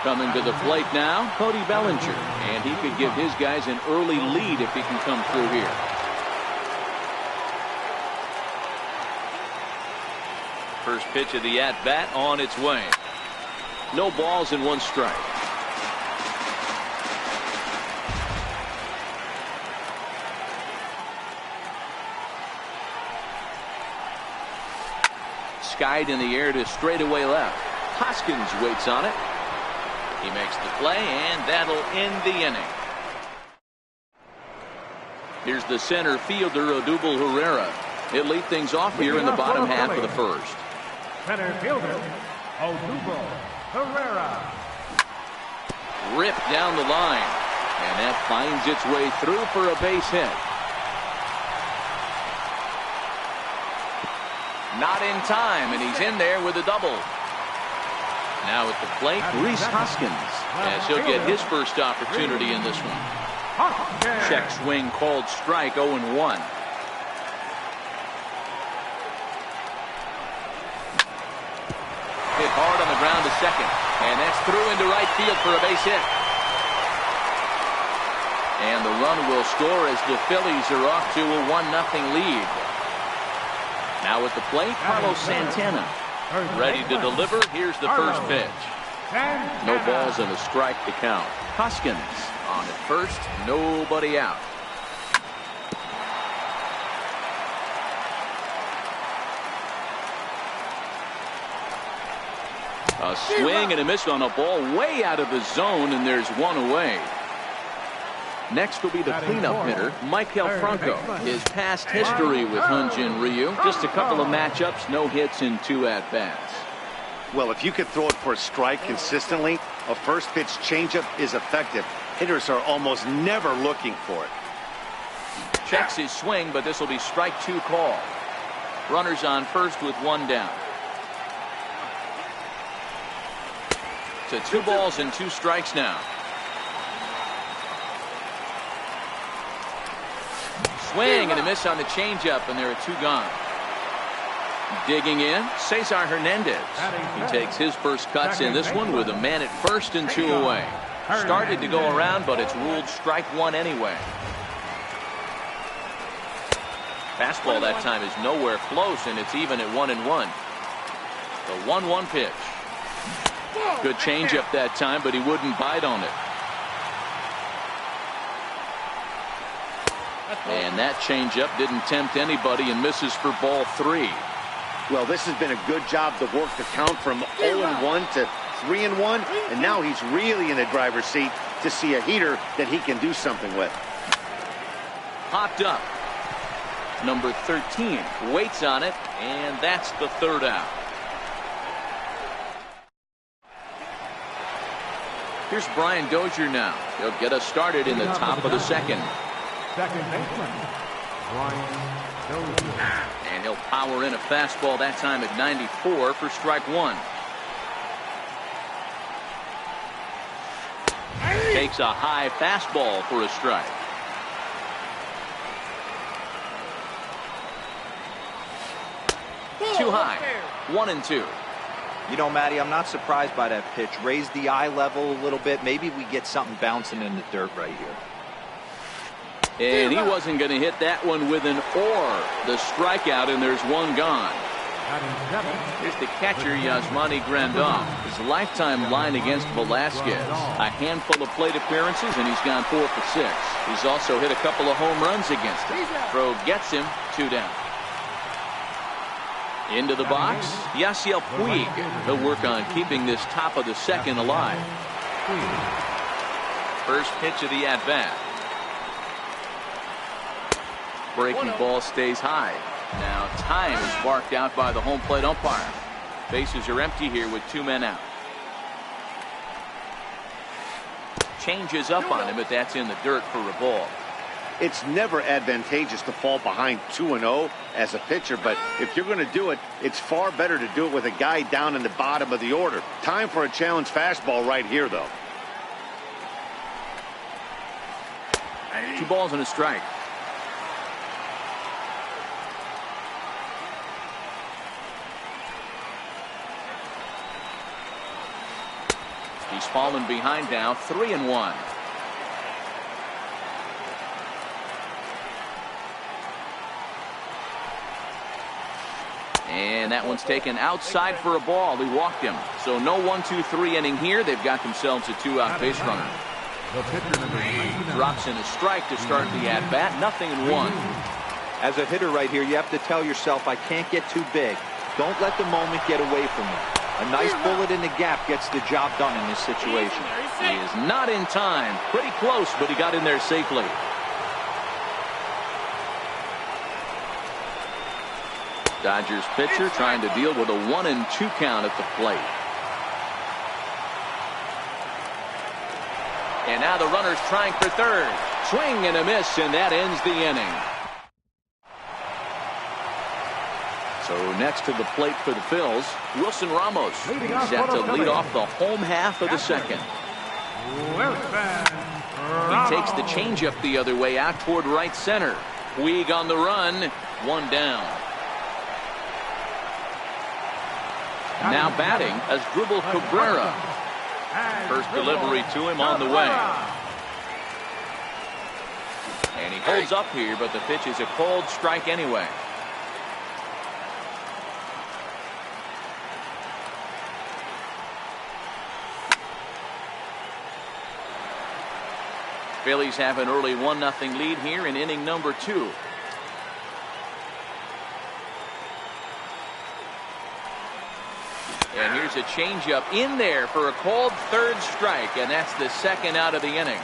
Speaker 1: Coming to the plate now, Cody Bellinger. And he could give his guys an early lead if he can come through here. First pitch of the at-bat on its way. No balls and one strike. Skied in the air to straightaway left. Hoskins waits on it. He makes the play, and that'll end the inning. Here's the center fielder, Odubel Herrera. He'll lead things off here in the bottom half of the first.
Speaker 3: Center fielder, Odubel Herrera.
Speaker 1: Ripped down the line, and that finds its way through for a base hit. Not in time, and he's in there with a double. Now at the plate, Rhys Hoskins, as he'll get his first opportunity in this one. Check swing called strike, 0-1. hit hard on the ground to second. And that's through into right field for a base hit. And the run will score as the Phillies are off to a 1-0 lead. Now at the plate, Carlos Santana. Ready to deliver. Here's the first pitch. No balls and a strike to count. Hoskins on at first, nobody out. A swing and a miss on a ball way out of the zone, and there's one away. Next will be the cleanup hitter, Michael Franco. His past history with Hyun-Jin Ryu, just a couple of matchups, no hits in 2 at-bats.
Speaker 2: Well, if you could throw it for a strike consistently, a first pitch changeup is effective. Hitters are almost never looking for it.
Speaker 1: Checks his swing, but this will be strike 2 call. Runners on first with 1 down. To 2 balls and 2 strikes now. Swing and a miss on the changeup, and there are 2 gone. Digging in, Cesar Hernandez. He takes his first cuts in this one with a man at first and 2 away. Started to go around, but it's ruled strike 1 anyway. Fastball that time is nowhere close, and it's even at 1-1. The 1-1 pitch. Good changeup that time, but he wouldn't bite on it. And that changeup didn't tempt anybody and misses for ball 3.
Speaker 2: Well, this has been a good job to work the count from 0-1 to 3-1, and now he's really in the driver's seat to see a heater that he can do something with.
Speaker 1: Popped up. Number 13 waits on it, and that's the 3rd out. Here's Brian Dozier now. He'll get us started in the top of the 2nd.
Speaker 3: Second baseman, Brian Dozier.
Speaker 1: And he'll power in a fastball that time at 94 for strike 1. Takes a high fastball for a strike. Too high. 1-2.
Speaker 4: You know, Matty, I'm not surprised by that pitch. Raise the eye level a little bit. Maybe we get something bouncing in the dirt right here.
Speaker 1: And he wasn't going to hit that one with an or. The strikeout, and there's 1 gone. Here's the catcher, Yasmani Grandal. His lifetime line against Velasquez. A handful of plate appearances, and he's gone 4 for 6. He's also hit a couple of home runs against him. Throw gets him, 2 down. Into the box, Yasiel Puig. He'll work on keeping this top of the 2nd alive. First pitch of the at-bat. Breaking ball stays high. Now time is marked out by the home plate umpire. Bases are empty here with 2 men out. Changes up on him, but that's in the dirt for a ball.
Speaker 2: It's never advantageous to fall behind 2-0 as a pitcher, but if you're going to do it, it's far better to do it with a guy down in the bottom of the order. Time for a challenge fastball right here, though.
Speaker 1: 2 balls and a strike. He's fallen behind now, 3-1. And that one's taken outside for a ball. He walked him. So no 1-2-3 inning here. They've got themselves a 2-out base runner. Drops in a strike to start the at-bat. 0-1.
Speaker 4: As a hitter right here, you have to tell yourself, I can't get too big. Don't let the moment get away from me. A nice bullet in the gap gets the job done in this situation.
Speaker 1: He is not in time. Pretty close, but he got in there safely. Dodgers pitcher trying to deal with a 1-2 count at the plate. And now the runner's trying for 3rd. Swing and a miss, and that ends the inning. So next to the plate for the Phils, Wilson Ramos. He's set to lead off the home half of the 2nd. He takes the changeup the other way out toward right center. Puig on the run. 1 down. Now batting as Dribble Cabrera. First delivery to him on the way. And he holds up here, but the pitch is a called strike anyway. Phillies have an early 1-0 lead here in inning number 2. And here's a changeup in there for a called third strike, and that's the second out of the inning.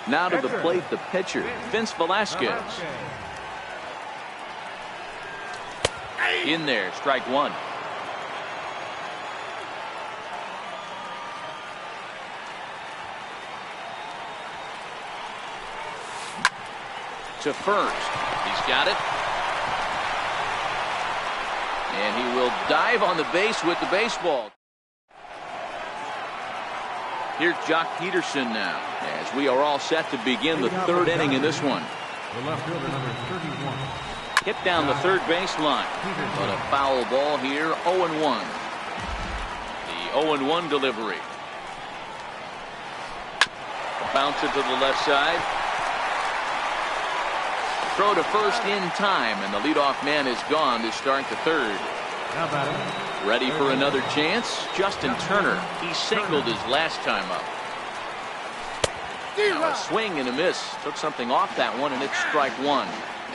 Speaker 1: Now to the plate, the pitcher, Vince Velasquez. In there, strike one. To first. He's got it. And he will dive on the base with the baseball. Here's Jock Peterson now, as we are all set to begin the third inning in this one.
Speaker 3: The left fielder, number 31.
Speaker 1: Hit down the third base line, but a foul ball here, 0-1. The 0-1 delivery. Bounce it to the left side. Throw to first in time, and the leadoff man is gone to start the third. Ready for another chance? Justin Turner. He singled his last time up. Now a swing and a miss. Took something off that one, and it's strike one.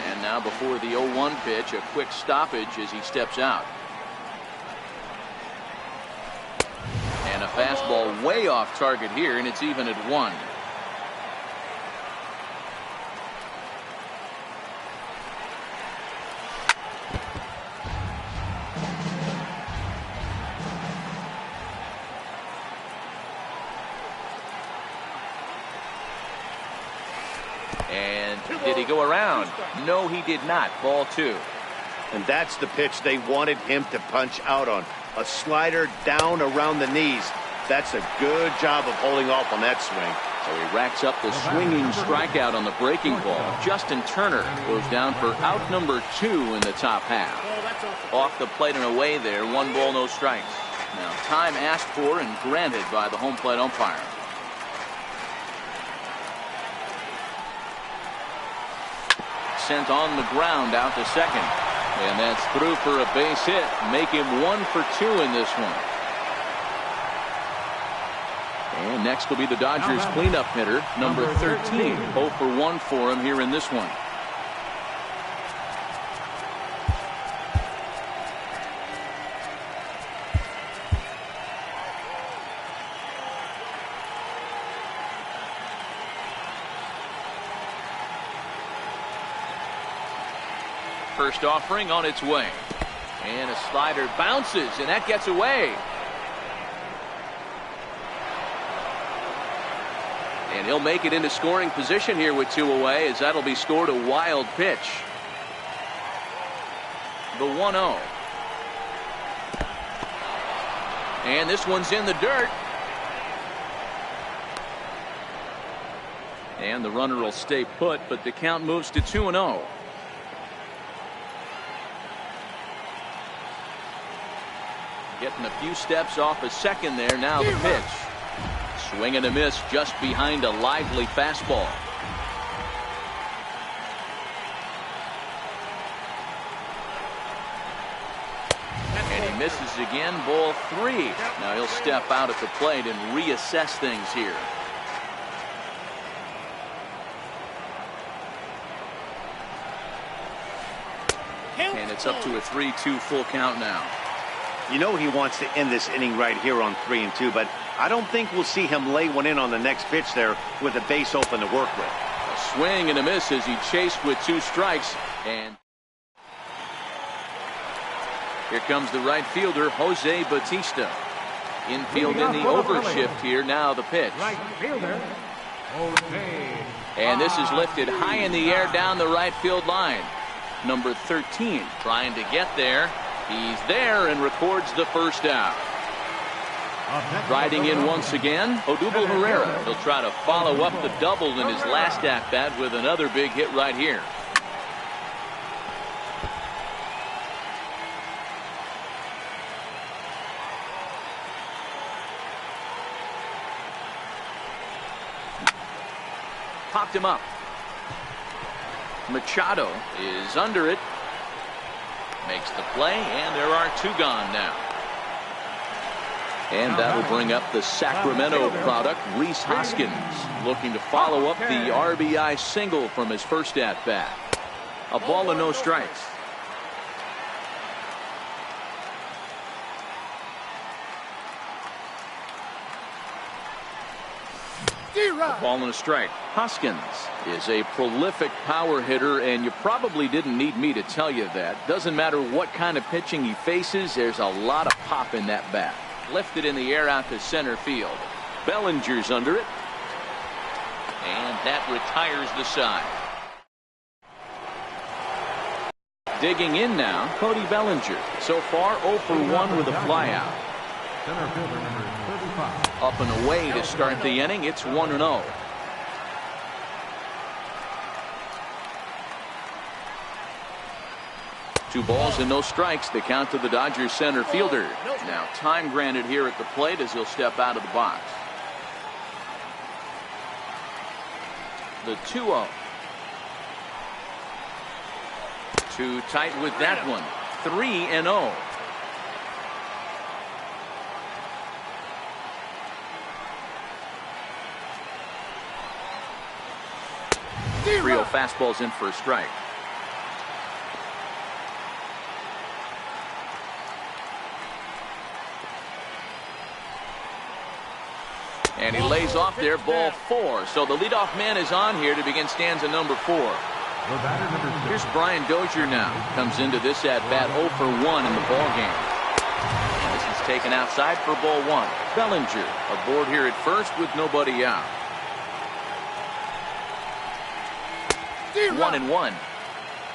Speaker 1: And now before the 0-1 pitch, a quick stoppage as he steps out. And a fastball way off target here, and it's even at 1. And did he go around? No, he did not. Ball 2.
Speaker 2: And that's the pitch they wanted him to punch out on. A slider down around the knees. That's a good job of holding off on that swing.
Speaker 1: So he racks up the swinging strikeout on the breaking ball. Justin Turner goes down for out number 2 in the top half. Off the plate and away there. 1 ball, no strikes. Now time asked for and granted by the home plate umpire. Sent on the ground out to second. And that's through for a base hit. Make him 1 for 2 in this one. And next will be the Dodgers cleanup hitter, number 13. 0 for 1 for him here in this one. First offering on its way. And a slider bounces, and that gets away. And he'll make it into scoring position here with 2 away, as that'll be scored a wild pitch. The 1-0. And this one's in the dirt. And the runner will stay put, but the count moves to 2-0. Getting a few steps off a second there. Now the pitch. Swing and a miss just behind a lively fastball. And he misses again. Ball 3. Now he'll step out at the plate and reassess things here. And it's up to a 3-2 full count now.
Speaker 2: You know he wants to end this inning right here on 3-2, but I don't think we'll see him lay one in on the next pitch there with a base open to work with.
Speaker 1: A swing and a miss as he chased with 2 strikes. And here comes the right fielder, Jose Bautista. Infield in the overshift here. Now the pitch.
Speaker 3: Right fielder, Jose.
Speaker 1: And this is lifted high in the air down the right field line. Number 13 trying to get there. He's there and records the first out. Riding in once again, Odubel Herrera. He'll try to follow up the double in his last at-bat with another big hit right here. popped him up. Machado is under it. Makes the play, and there are two gone now. And that'll bring up the Sacramento product, Rhys Hoskins, looking to follow up the RBI single from his first at-bat. A ball and no strikes. A ball and a strike. Hoskins is a prolific power hitter, and you probably didn't need me to tell you that. Doesn't matter what kind of pitching he faces, there's a lot of pop in that bat. Lifted in the air out to center field. Bellinger's under it. And that retires the side. Digging in now, Cody Bellinger. So far 0 for 1 with a flyout.
Speaker 3: Center fielder number 35.
Speaker 1: Up and away to start the inning. It's 1-0. Two balls and no strikes. The count to the Dodgers center fielder. Now time granted here at the plate as he'll step out of the box. The 2-0. Too tight with that one. 3-0. Real fastballs in for a strike. And he lays off there, ball 4. So the leadoff man is on here to begin stanza number 4. Here's Brian Dozier now. Comes into this at-bat 0 for 1 in the ballgame. This is taken outside for ball 1. Bellinger aboard here at first with nobody out. 1-1.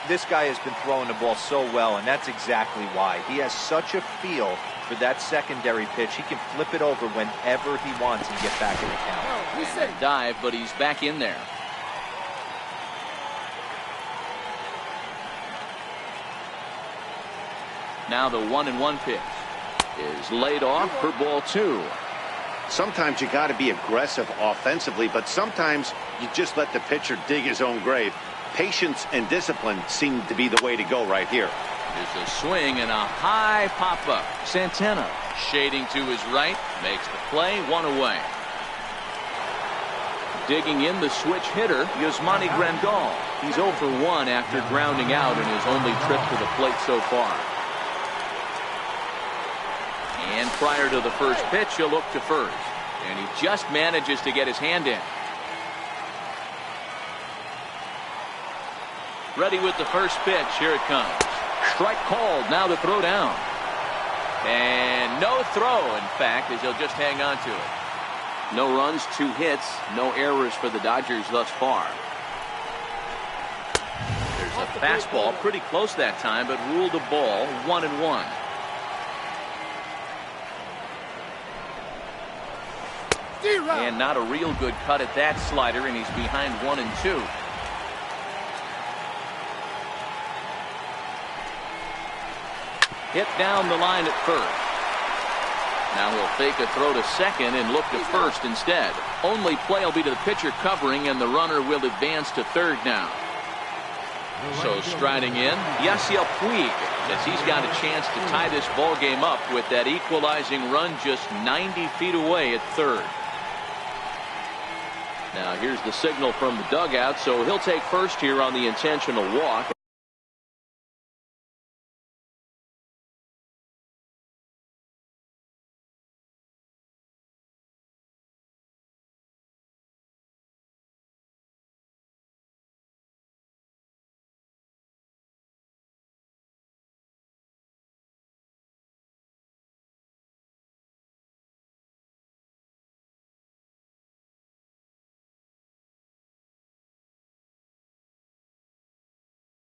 Speaker 4: This guy has been throwing the ball so well, and that's exactly why. He has such a feel for that secondary pitch. He can flip it over whenever he wants and get back in the count.
Speaker 1: And a dive, but he's back in there. Now the 1-1 pitch is laid off for ball 2.
Speaker 2: Sometimes you got to be aggressive offensively, but sometimes you just let the pitcher dig his own grave. Patience and discipline seem to be the way to go right here.
Speaker 1: There's a swing and a high pop-up. Santana shading to his right, makes the play, 1 away. Digging in the switch hitter, Yasmani Grandal. He's 0 for 1 after grounding out in his only trip to the plate so far. And prior to the first pitch, he'll look to first. And he just manages to get his hand in. Ready with the first pitch. Here it comes. Strike called. Now the throw down. And no throw, in fact, as he'll just hang on to it. No runs, 2 hits, no errors for the Dodgers thus far. There's a fastball pretty close that time, but ruled a ball. 1-1. And not a real good cut at that slider, and he's behind 1-2. Hit down the line at first. Now he'll fake a throw to second and look to first instead. Only play will be to the pitcher covering, and the runner will advance to third now. So striding in, Yasiel Puig, as he's got a chance to tie this ball game up with that equalizing run just 90 feet away at third. Now here's the signal from the dugout, so he'll take first here on the intentional walk.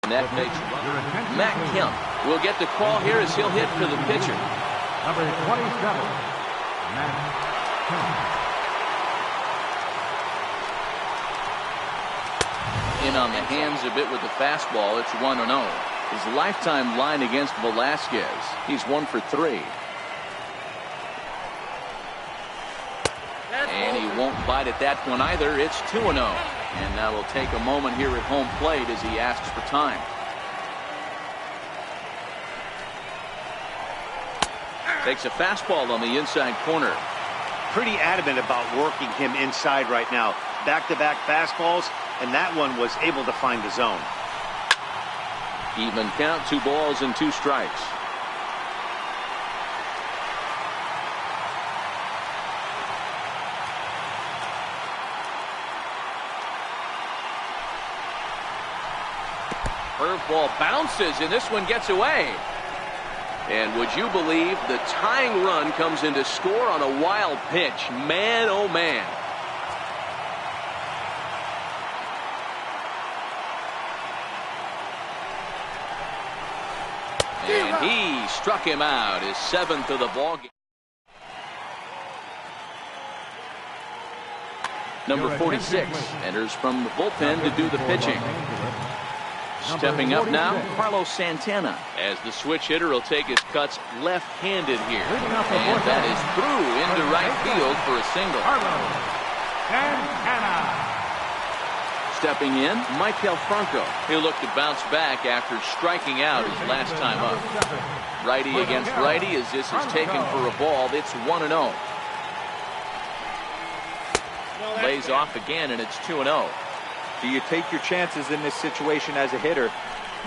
Speaker 1: That makes Matt Kemp will get the call here as he'll hit for the pitcher.
Speaker 3: Number 27, Matt Kemp.
Speaker 1: In on the hands a bit with the fastball. It's 1-0. His lifetime line against Velasquez. He's 1 for 3. And he won't bite at that one either. It's 2-0. And now we'll take a moment here at home plate as he asks for time. Takes a fastball on the inside corner.
Speaker 2: Pretty adamant about working him inside right now. Back-to-back fastballs, and that one was able to find the zone.
Speaker 1: Even count, 2 balls and 2 strikes. Curveball bounces, and this one gets away. And would you believe the tying run comes in to score on a wild pitch? Man, oh man. And he struck him out, his 7th of the ball game. Number 46 enters from the bullpen to do the pitching. Stepping up now, Carlos Santana, as the switch hitter will take his cuts left-handed here. And that is through into right field for a single. Stepping in, Maikel Franco. He'll look to bounce back after striking out his last time up. Righty against righty as this is taken for a ball. It's 1-0. Lays off again, and it's 2-0.
Speaker 4: Do you take your chances in this situation as a hitter,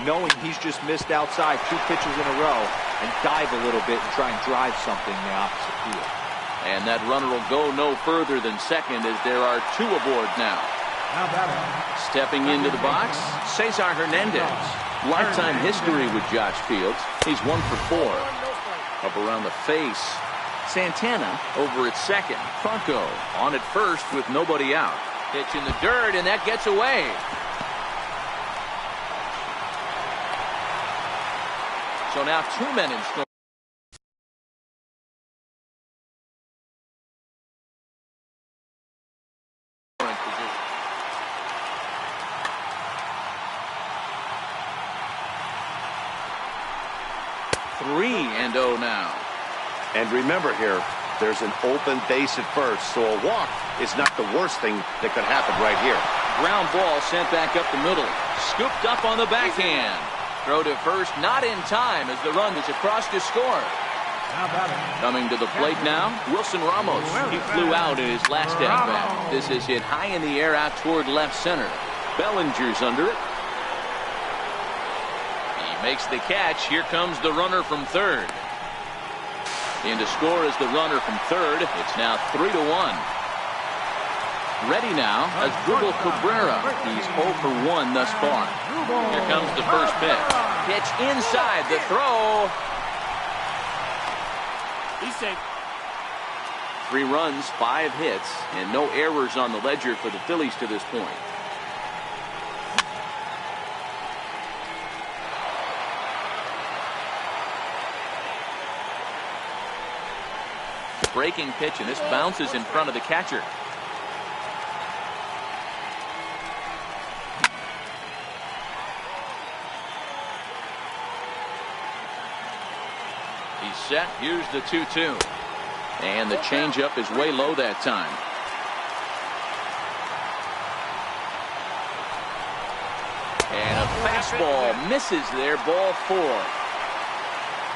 Speaker 4: knowing he's just missed outside 2 pitches in a row, and dive a little bit and try and drive something in the opposite field?
Speaker 1: And that runner will go no further than second as there are 2 aboard now. Stepping into the box, Cesar Hernandez. Lifetime history with Josh Fields. He's 1 for 4. Up around the face. Santana over at second. Franco on at first with nobody out. Pitch in the dirt, and that gets away. So now 2 men in scoring. Position. 3-0 now.
Speaker 2: And remember here, there's an open base at first, so a walk is not the worst thing that could happen right here.
Speaker 1: Ground ball sent back up the middle. Scooped up on the backhand. Throw to first, not in time as the run is across to score. Coming to the plate now, Wilson Ramos. He flew out in his last at-bat. This is hit high in the air out toward left center. Bellinger's under it. He makes the catch. Here comes the runner from third. In to score is the runner from third. It's now 3-1. Ready now as Google Cabrera. He's 0 for 1 thus far. Here comes the first pitch. Pitch inside the throw. He's safe. 3 runs, 5 hits, and no errors on the ledger for the Phillies to this point. Breaking pitch, and this bounces in front of the catcher. He's set. Here's the 2-2. And the changeup is way low that time. And a fastball misses there, ball 4.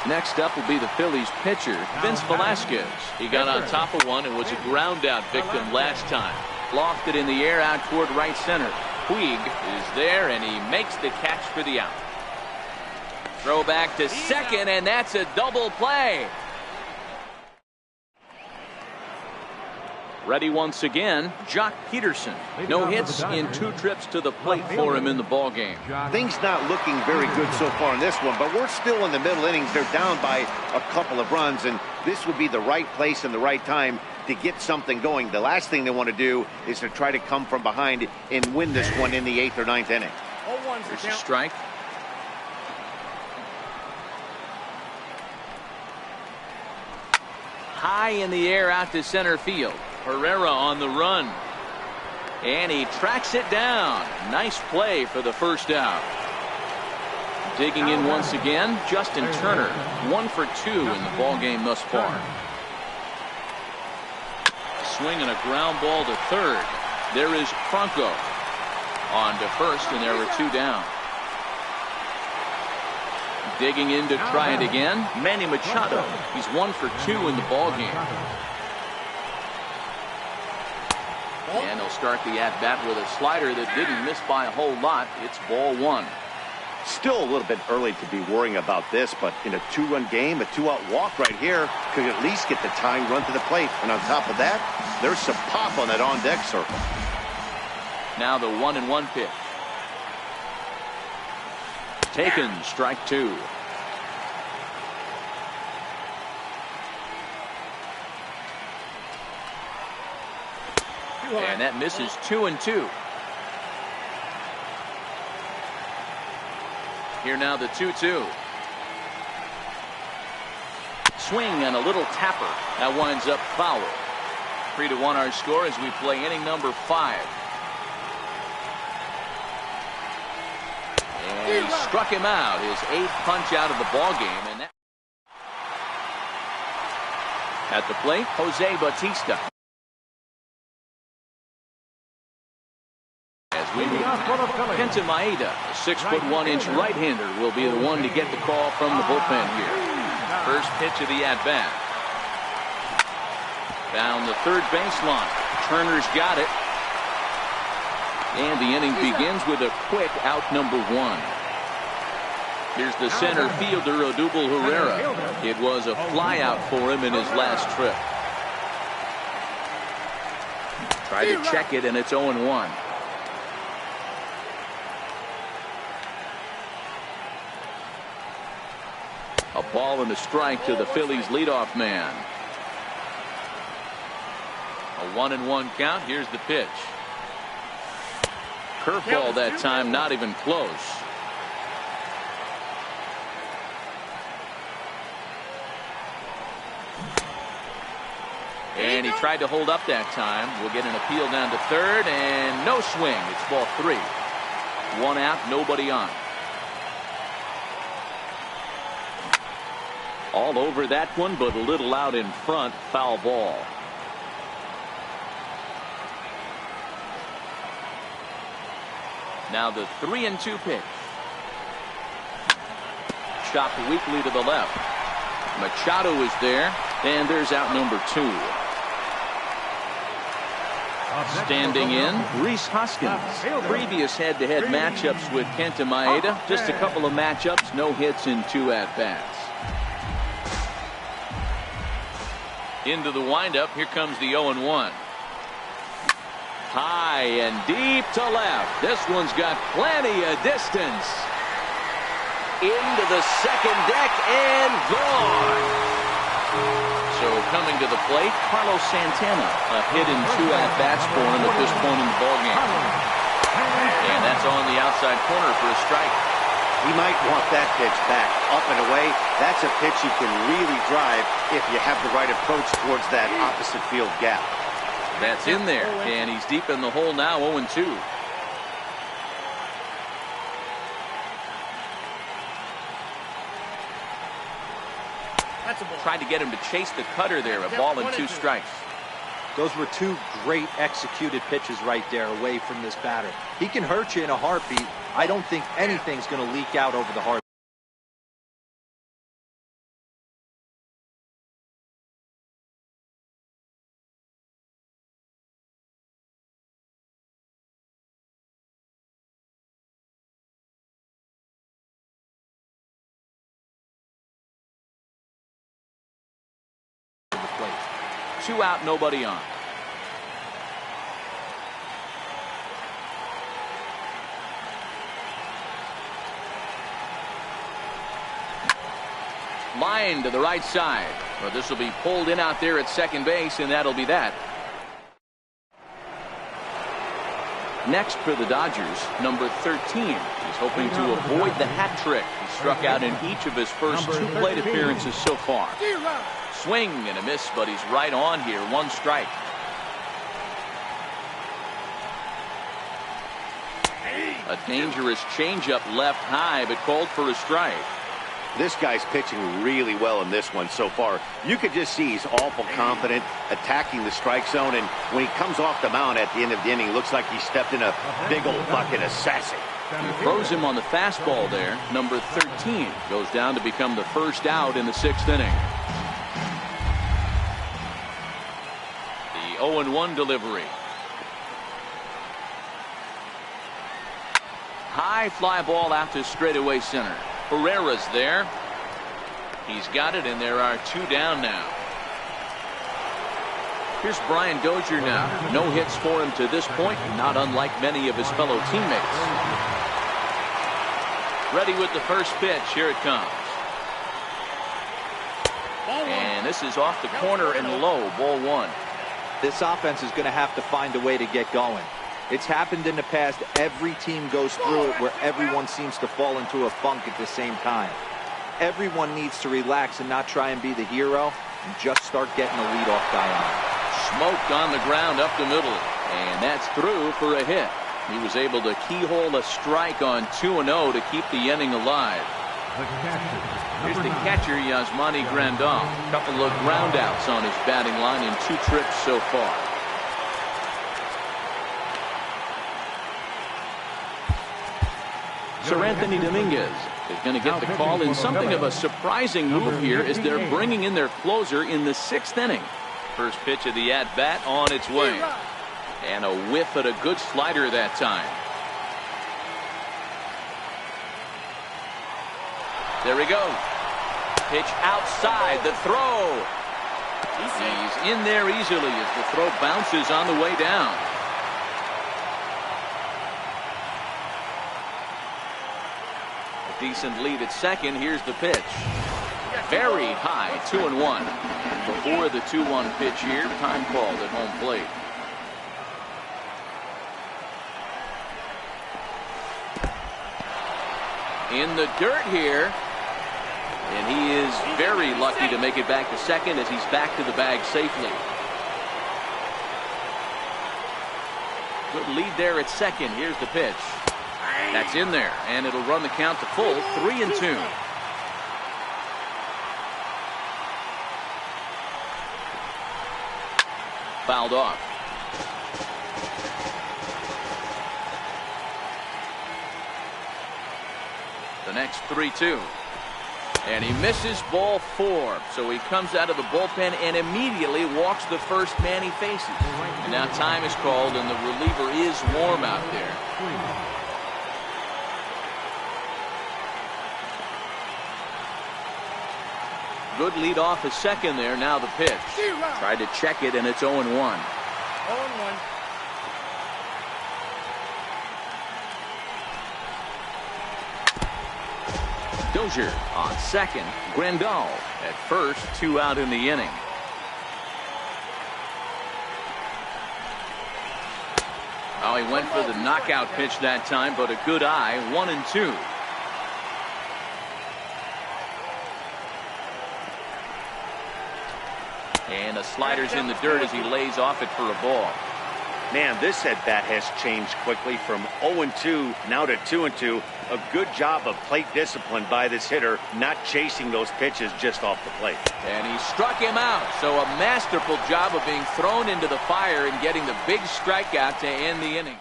Speaker 1: Next up will be the Phillies pitcher, Vince Velasquez. He got on top of one and was a ground out victim last time. Lofted in the air out toward right center. Puig is there, and he makes the catch for the out. Throw back to second, and that's a double play. Ready once again, Jock Peterson. No hits in 2 trips to the plate for him in the ball game.
Speaker 2: Things not looking very good so far in this one, but we're still in the middle innings. They're down by a couple of runs, and this would be the right place and the right time to get something going. The last thing they want to do is to try to come from behind and win this one in the 8th or 9th inning.
Speaker 1: There's a strike. High in the air out to center field. Herrera on the run. And he tracks it down. Nice play for the first out. Digging in once again, Justin Turner. 1 for 2 in the ball game thus far. Swing and a ground ball to third. There is Franco. On to first, and there were 2 down. Digging in to try it again, Manny Machado. He's 1 for 2 in the ballgame. And he'll start the at-bat with a slider that didn't miss by a whole lot. It's ball 1.
Speaker 2: Still a little bit early to be worrying about this, but in a 2-run game, a 2-out walk right here could at least get the tying run to the plate. And on top of that, there's some pop on that on-deck circle.
Speaker 1: Now the 1-1 pitch. Taken, strike 2. And that misses 2-2. Here now the 2-2. Swing and a little tapper. That winds up foul. 3-1 our score as we play inning number 5. And he struck him out. His 8th punch out of the ball game. And that... At the plate, Jose Bautista. As we move, Kenta Maeda, a 6'1" right-hander, will be the one to get the call from the bullpen here. First pitch of the at-bat. Down the third baseline. Turner's got it. And the inning begins with a quick out number 1. Here's the center fielder, Odubel Herrera. It was a fly out for him in his last trip. Try to check it, and it's 0-1. A ball and a strike to the Phillies leadoff man. A 1-1 count. Here's the pitch. Curveball that time, not even close. And he tried to hold up that time. We'll get an appeal down to third, and no swing. It's ball 3. 1 out, nobody on. All over that one, but a little out in front. Foul ball. Now the 3-2 pitch. Chopped weakly to the left. Machado is there, and there's out number 2. Standing in, Rhys Hoskins. Previous head-to-head matchups with Kenta Maeda. Just a couple of matchups, no hits in 2 at-bats. Into the windup, here comes the 0-1. High and deep to left. This one's got plenty of distance. Into the second deck and gone. So coming to the plate, Carlos Santana. A hit in 2 at-bats for him at this point in the ballgame. And that's on the outside corner for a strike.
Speaker 2: He might want that pitch back, up and away. That's a pitch he can really drive if you have the right approach towards that opposite field gap.
Speaker 1: That's in there, and he's deep in the hole now, 0-2. Tried to get him to chase the cutter there, a ball and 2 strikes.
Speaker 4: Those were 2 great executed pitches right there away from this batter. He can hurt you in a heartbeat. I don't think anything's going to leak out over the heart.
Speaker 1: Plate. 2 out, nobody on. Line to the right side. Well, this will be pulled in out there at second base, and that'll be that. Next for the Dodgers, number 13. He's hoping to avoid the hat trick. He struck out in each of his first 2 plate appearances so far. Swing and a miss, but he's right on here. 1 strike. A dangerous changeup left high, but called for a strike.
Speaker 2: This guy's pitching really well in this one so far. You could just see he's awful confident attacking the strike zone, and when he comes off the mound at the end of the inning, looks like he stepped in a big old bucket of sassy.
Speaker 1: He throws him on the fastball there. Number 13 goes down to become the first out in the 6th inning. The 0-1 delivery. High fly ball out to straightaway center. Herrera's there. He's got it, and there are 2 down now. Here's Brian Dozier now. No hits for him to this point, not unlike many of his fellow teammates. Ready with the first pitch. Here it comes. And this is off the corner and low. Ball 1.
Speaker 4: This offense is going to have to find a way to get going. It's happened in the past. Every team goes through it where everyone seems to fall into a funk at the same time. Everyone needs to relax and not try and be the hero and just start getting the leadoff guy on.
Speaker 1: Smoked on the ground up the middle, and that's through for a hit. He was able to keyhole a strike on 2-0 to keep the inning alive. Here's the catcher, Yasmani Grandal. Couple of ground outs on his batting line in 2 trips so far. Sir Anthony Dominguez is going to get the call in something of a surprising move here as they're bringing in their closer in the 6th inning. First pitch of the at-bat on its way. And a whiff at a good slider that time. There he goes. Pitch outside, the throw. He's in there easily as the throw bounces on the way down. Decent lead at second. Here's the pitch. Very high, 2-1. Before the 2-1 pitch here, time called at home plate. In the dirt here. And he is very lucky to make it back to second as he's back to the bag safely. Good lead there at second. Here's the pitch. That's in there, and it'll run the count to full, 3-2. Fouled off. The next 3-2. And he misses ball 4. So he comes out of the bullpen and immediately walks the first man he faces. And now time is called, and the reliever is warm out there. Good lead off at second there. Now the pitch. Tried to check it, and it's 0-1. 0-1. Dozier on second. Grandal at first. 2 out in the inning. Oh, he went for the knockout pitch that time, but a good eye. 1-2. And the slider's in the dirt as he lays off it for a ball.
Speaker 2: Man, this at-bat has changed quickly from 0-2 now to 2-2. A good job of plate discipline by this hitter, not chasing those pitches just off the plate.
Speaker 1: And he struck him out. So a masterful job of being thrown into the fire and getting the big strikeout to end the inning.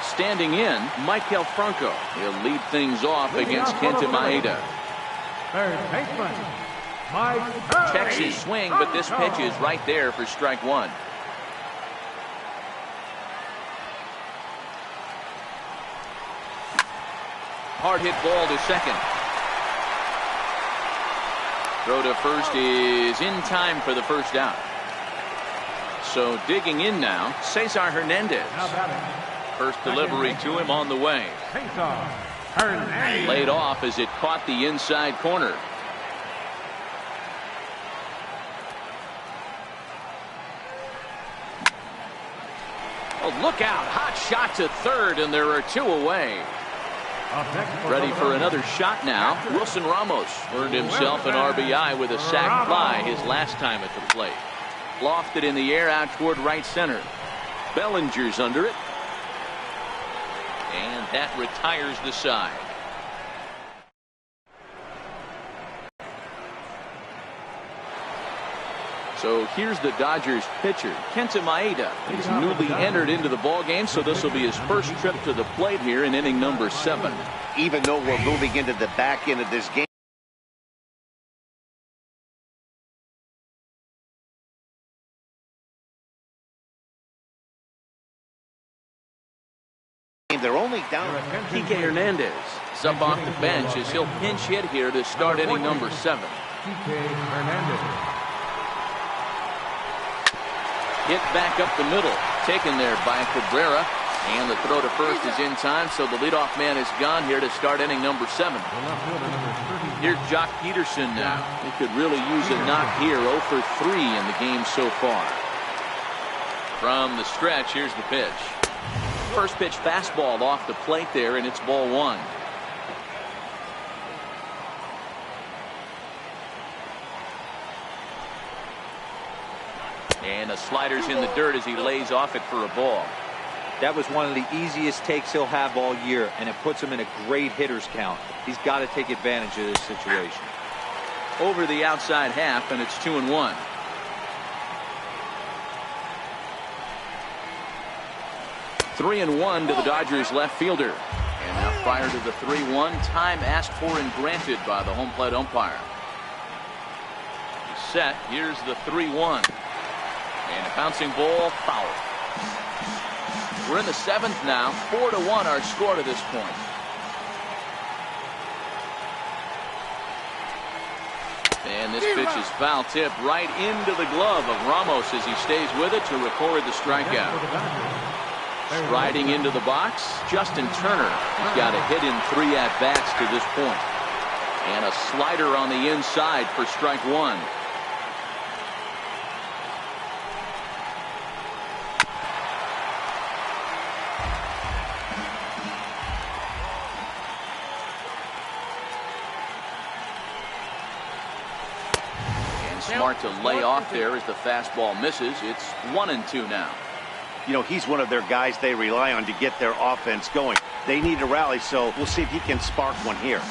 Speaker 1: Standing in, Michael Franco. He'll lead things off against Kenta Maeda.
Speaker 3: Third baseman,
Speaker 1: Checks his swing, but this pitch is right there for strike 1. Hard hit ball to second. Throw to first is in time for the first out. So digging in now, Cesar Hernandez. First delivery to him on the way. Laid off as it caught the inside corner. Oh, look out. Hot shot to third, and there are 2 away. Ready for another shot now. Wilson Ramos earned himself an RBI with a sac fly his last time at the plate. Lofted in the air out toward right center. Bellinger's under it. And that retires the side. So here's the Dodgers pitcher, Kenta Maeda. He's newly entered into the ball game, so this will be his first trip to the plate here in inning number 7.
Speaker 2: Even though we're moving into the back end of this game, they're only down.
Speaker 1: Kike Hernandez is up off the bench as he'll pinch hit here to start inning number 7.
Speaker 3: Kike Hernandez.
Speaker 1: Hit back up the middle, taken there by Cabrera, and the throw to first is in time, so the leadoff man is gone here to start inning number 7. Here's Jock Peterson now. He could really use a knock here. 0 for 3 in the game so far. From the stretch, here's the pitch. First pitch fastball off the plate there, and it's ball 1. And the slider's in the dirt as he lays off it for a ball.
Speaker 4: That was one of the easiest takes he'll have all year, and it puts him in a great hitter's count. He's got to take advantage of this situation.
Speaker 1: Over the outside half, and it's 2-1. Three and 1 to the Dodgers left fielder. And now fire to the 3-1. Time asked for and granted by the home plate umpire. He's set. Here's the 3-1. And a bouncing ball, foul. We're in the 7th now. 4-1 our score to this point. And this pitch is foul tip right into the glove of Ramos as he stays with it to record the strikeout. Striding into the box, Justin Turner. He's got a hit in 3 at-bats to this point. And a slider on the inside for strike 1. Smart to lay off there as the fastball misses. It's 1-2 now.
Speaker 2: You know, he's one of their guys they rely on to get their offense going. They need a rally, so we'll see if he can spark one here.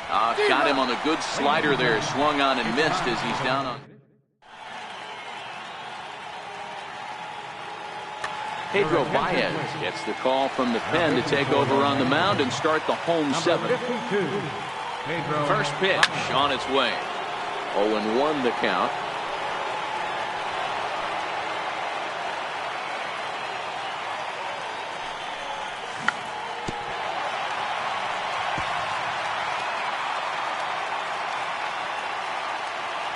Speaker 1: Got him on a good slider there. Swung on and missed as he's down on. Pedro Baez gets the call from the pen to take over on the mound and start the home 7. First pitch on its way. 0-1 the count.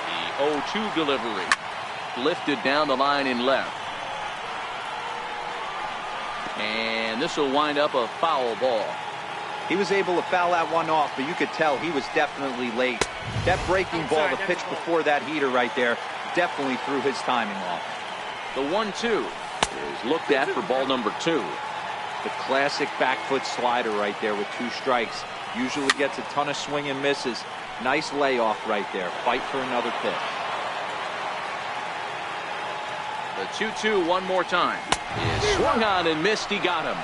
Speaker 1: The 0-2 delivery. Lifted down the line in left. And this will wind up a foul ball.
Speaker 4: He was able to foul that one off, but you could tell he was definitely late. That breaking ball, the pitch before that heater right there, definitely threw his timing off.
Speaker 1: The 1-2 is looked at for ball number 2.
Speaker 4: The classic back foot slider right there with 2 strikes. Usually gets a ton of swing and misses. Nice layoff right there. Fight for another pitch.
Speaker 1: The 2-2 one more time. Is swung on and missed. He got him.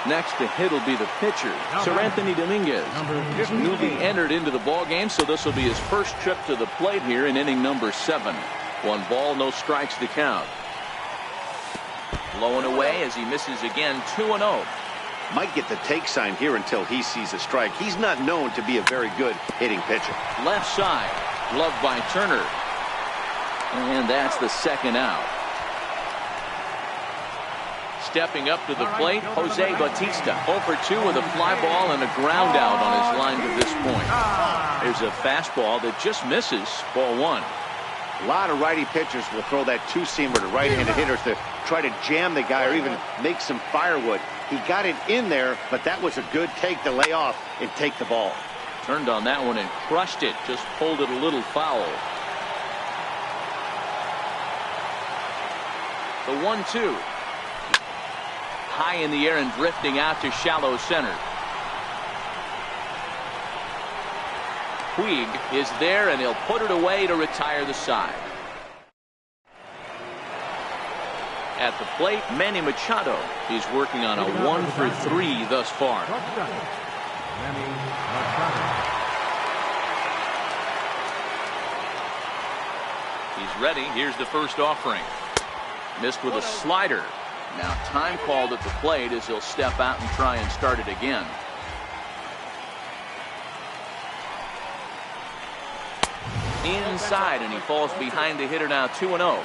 Speaker 1: Next to hit will be the pitcher, Sir Anthony Dominguez. He's newly entered into the ball game, so this will be his first trip to the plate here in inning number 7. 1 ball, no strikes to count. Blowing away as he misses again. 2-0.
Speaker 2: Might get the take sign here until he sees a strike. He's not known to be a very good hitting pitcher.
Speaker 1: Left side, gloved by Turner. And that's the 2nd out. Stepping up to the plate, Jose Bautista. 0 for 2 with a fly ball and a ground out on his line to this point. There's a fastball that just misses. Ball 1.
Speaker 2: A lot of righty pitchers will throw that 2-seamer to right-handed hitters to try to jam the guy or even make some firewood. He got it in there, but that was a good take to lay off and take the ball.
Speaker 1: Turned on that one and crushed it. Just pulled it a little foul. The 1-2. High in the air and drifting out to shallow center. Puig is there, and he'll put it away to retire the side. At the plate, Manny Machado. He's working on a 1 for 3 thus far.
Speaker 3: Manny Machado.
Speaker 1: He's ready. Here's the first offering. Missed with a slider. Now time called at the plate as he'll step out and try and start it again. Inside, and he falls behind the hitter now 2-0.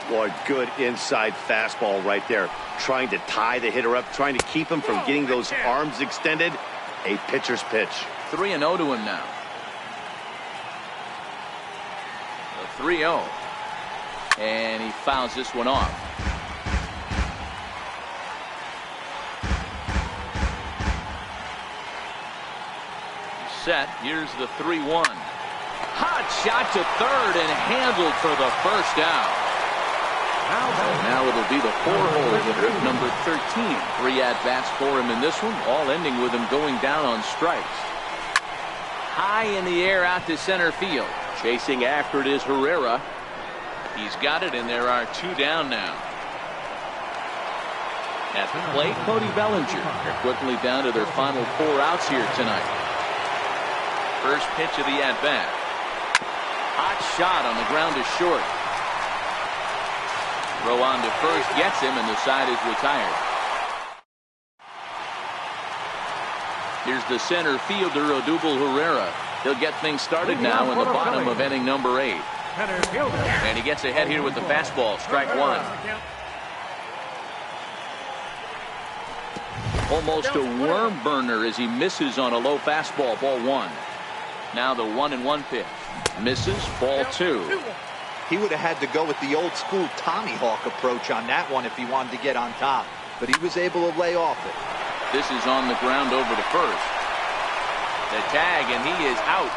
Speaker 2: Boy, good inside fastball right there. Trying to tie the hitter up, trying to keep him from getting those arms extended. A pitcher's pitch.
Speaker 1: 3-0 to him now. The 3-0. And he fouls this one off. Set. Here's the 3-1. Hot shot to third and handled for the first out. Now it'll be the 4-hole hitter, number 13. 3 at-bats for him in this one, all ending with him going down on strikes. High in the air out to center field. Chasing after it is Herrera. He's got it, and there are 2 down now. At the plate, Cody Bellinger. They're quickly down to their final 4 outs here tonight. First pitch of the at-bat. Hot shot on the ground to short. Throw on to first, gets him, and the side is retired. Here's the center fielder, Odubel Herrera. He'll get things started now in the bottom of inning number 8. And he gets ahead here with the fastball, strike 1. Almost a worm burner as he misses on a low fastball, ball 1. Now the 1-1 pitch. Misses, ball 2.
Speaker 4: He would have had to go with the old school Tommy Hawk approach on that one if he wanted to get on top. But he was able to lay off it.
Speaker 1: This is on the ground over to first. The tag, and he is out.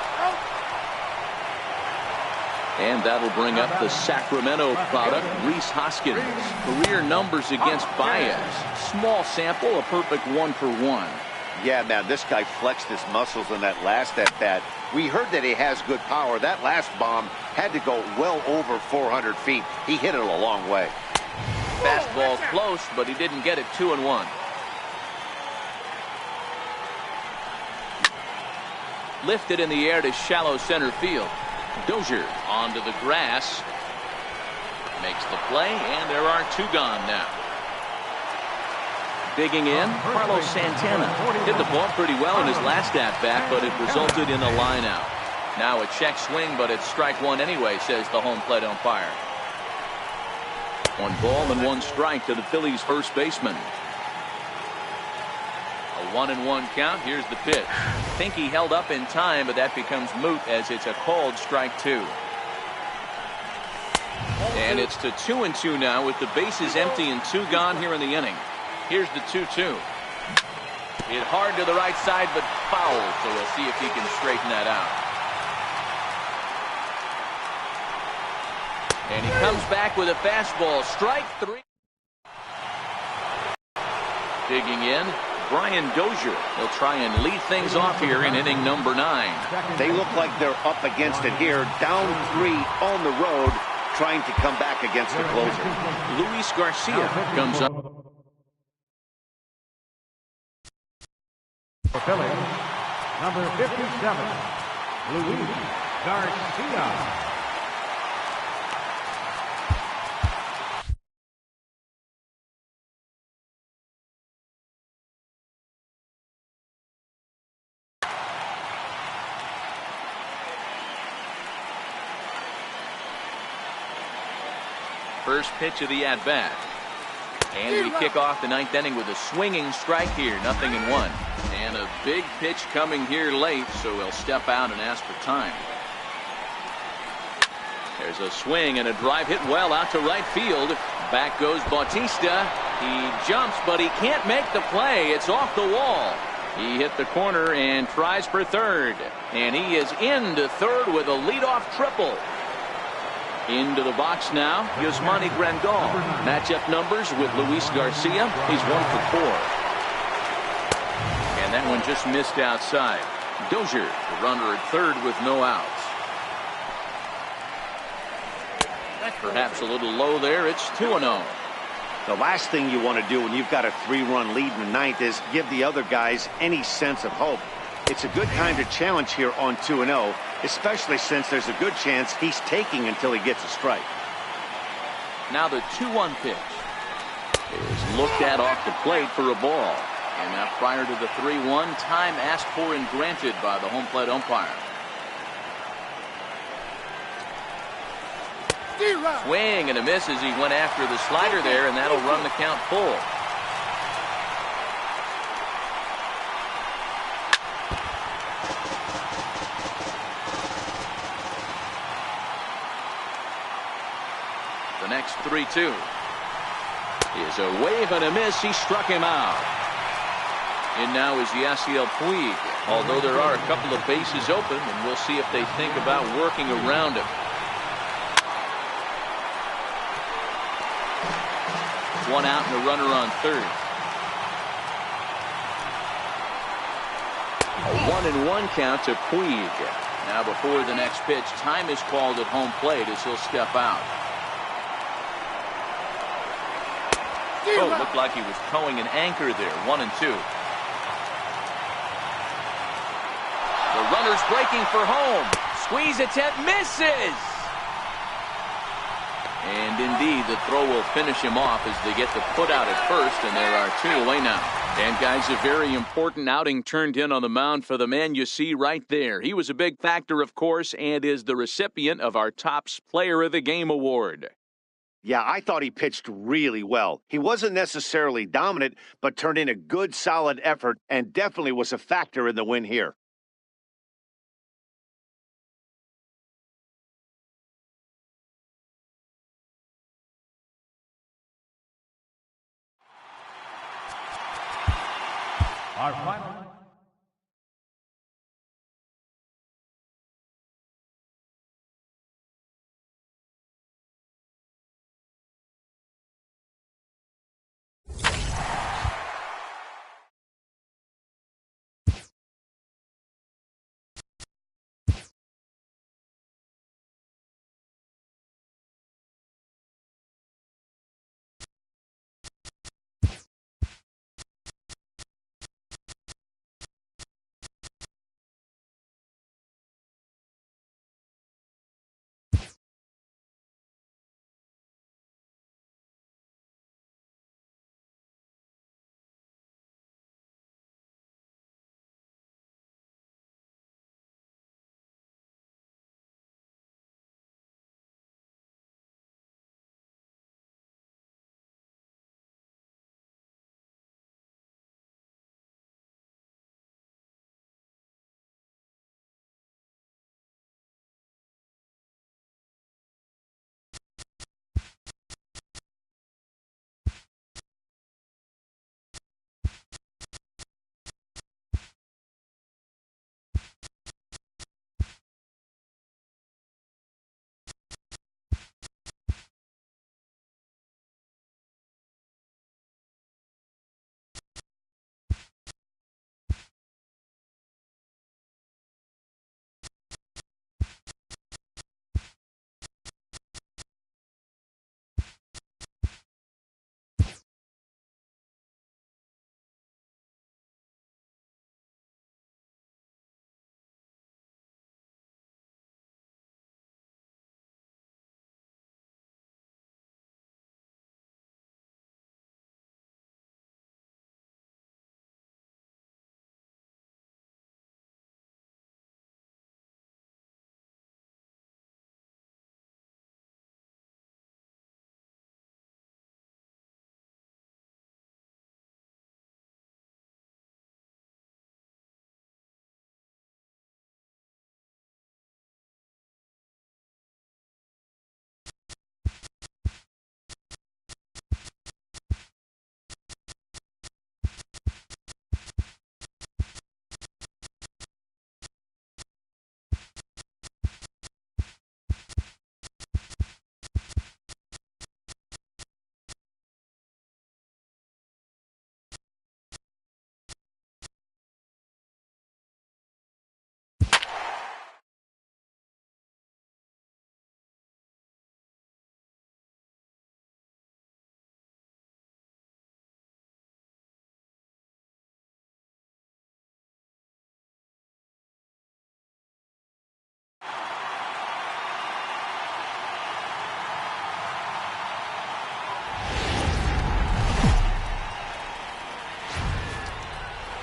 Speaker 1: And that'll bring up the Sacramento product, Rhys Hoskins. Career numbers against Baez. Small sample, a perfect 1-for-1.
Speaker 2: Yeah, man, this guy flexed his muscles in that last at-bat. We heard that he has good power. That last bomb had to go well over 400 feet. He hit it a long way.
Speaker 1: Fastball close, but he didn't get it. 2-1. Lifted in the air to shallow center field. Dozier onto the grass. Makes the play, and there are 2 gone now. Digging in, Carlos Santana. Hit the ball pretty well in his last at-bat, but it resulted in a line out. Now a check swing, but it's strike 1 anyway, says the home plate umpire. 1 ball and 1 strike to the Phillies' first baseman. A 1-1 count. Here's the pitch. Think he held up in time, but that becomes moot as it's a called strike 2. And it's to 2-2 now with the bases empty and 2 gone here in the inning. Here's the 2-2. Hit hard to the right side, but foul, so we'll see if he can straighten that out. And he comes back with a fastball. Strike 3. Digging in, Brian Dozier. He'll try and lead things off here in inning number 9.
Speaker 2: They look like they're up against it here. Down 3 on the road, trying to come back against the closer.
Speaker 1: Luis Garcia comes up.
Speaker 3: For Philly, number 57, Luis Garcia.
Speaker 1: First pitch of the at-bat. And we kick off the 9th inning with a swinging strike here, 0-1. And a big pitch coming here late, so he'll step out and ask for time. There's a swing and a drive hit well out to right field. Back goes Bautista. He jumps, but he can't make the play. It's off the wall. He hit the corner and tries for third. And he is into third with a leadoff triple. Into the box now, Yasmani Grandal. Matchup numbers with Luis Garcia. He's 1 for 4. And that one just missed outside. Dozier, the runner at third with no outs. Perhaps a little low there. It's 2-0.
Speaker 2: The last thing you want to do when you've got a 3-run lead in the 9th is give the other guys any sense of hope. It's a good time to challenge here on 2-0, especially since there's a good chance he's taking until he gets a strike.
Speaker 1: Now the 2-1 pitch is looked at off the plate for a ball. And now prior to the 3-1, time asked for and granted by the home plate umpire. Swing and a miss as he went after the slider there, and that'll run the count full. The next 3-2 is a wave and a miss. He struck him out. And now is Yasiel Puig. Although there are a couple of bases open, and we'll see if they think about working around him. One out and a runner on third. A 1-1 count to Puig. Now before the next pitch, time is called at home plate as he'll step out. Oh, looked like he was towing an anchor there. 1-2. The runner's breaking for home. Squeeze attempt misses. And indeed, the throw will finish him off as they get the put out at first, and there are 2 away now. And guys, a very important outing turned in on the mound for the man you see right there. He was a big factor, of course, and is the recipient of our Topps Player of the Game award.
Speaker 2: Yeah, I thought he pitched really well. He wasn't necessarily dominant, but turned in a good, solid effort and definitely was a factor in the win here.
Speaker 3: Our final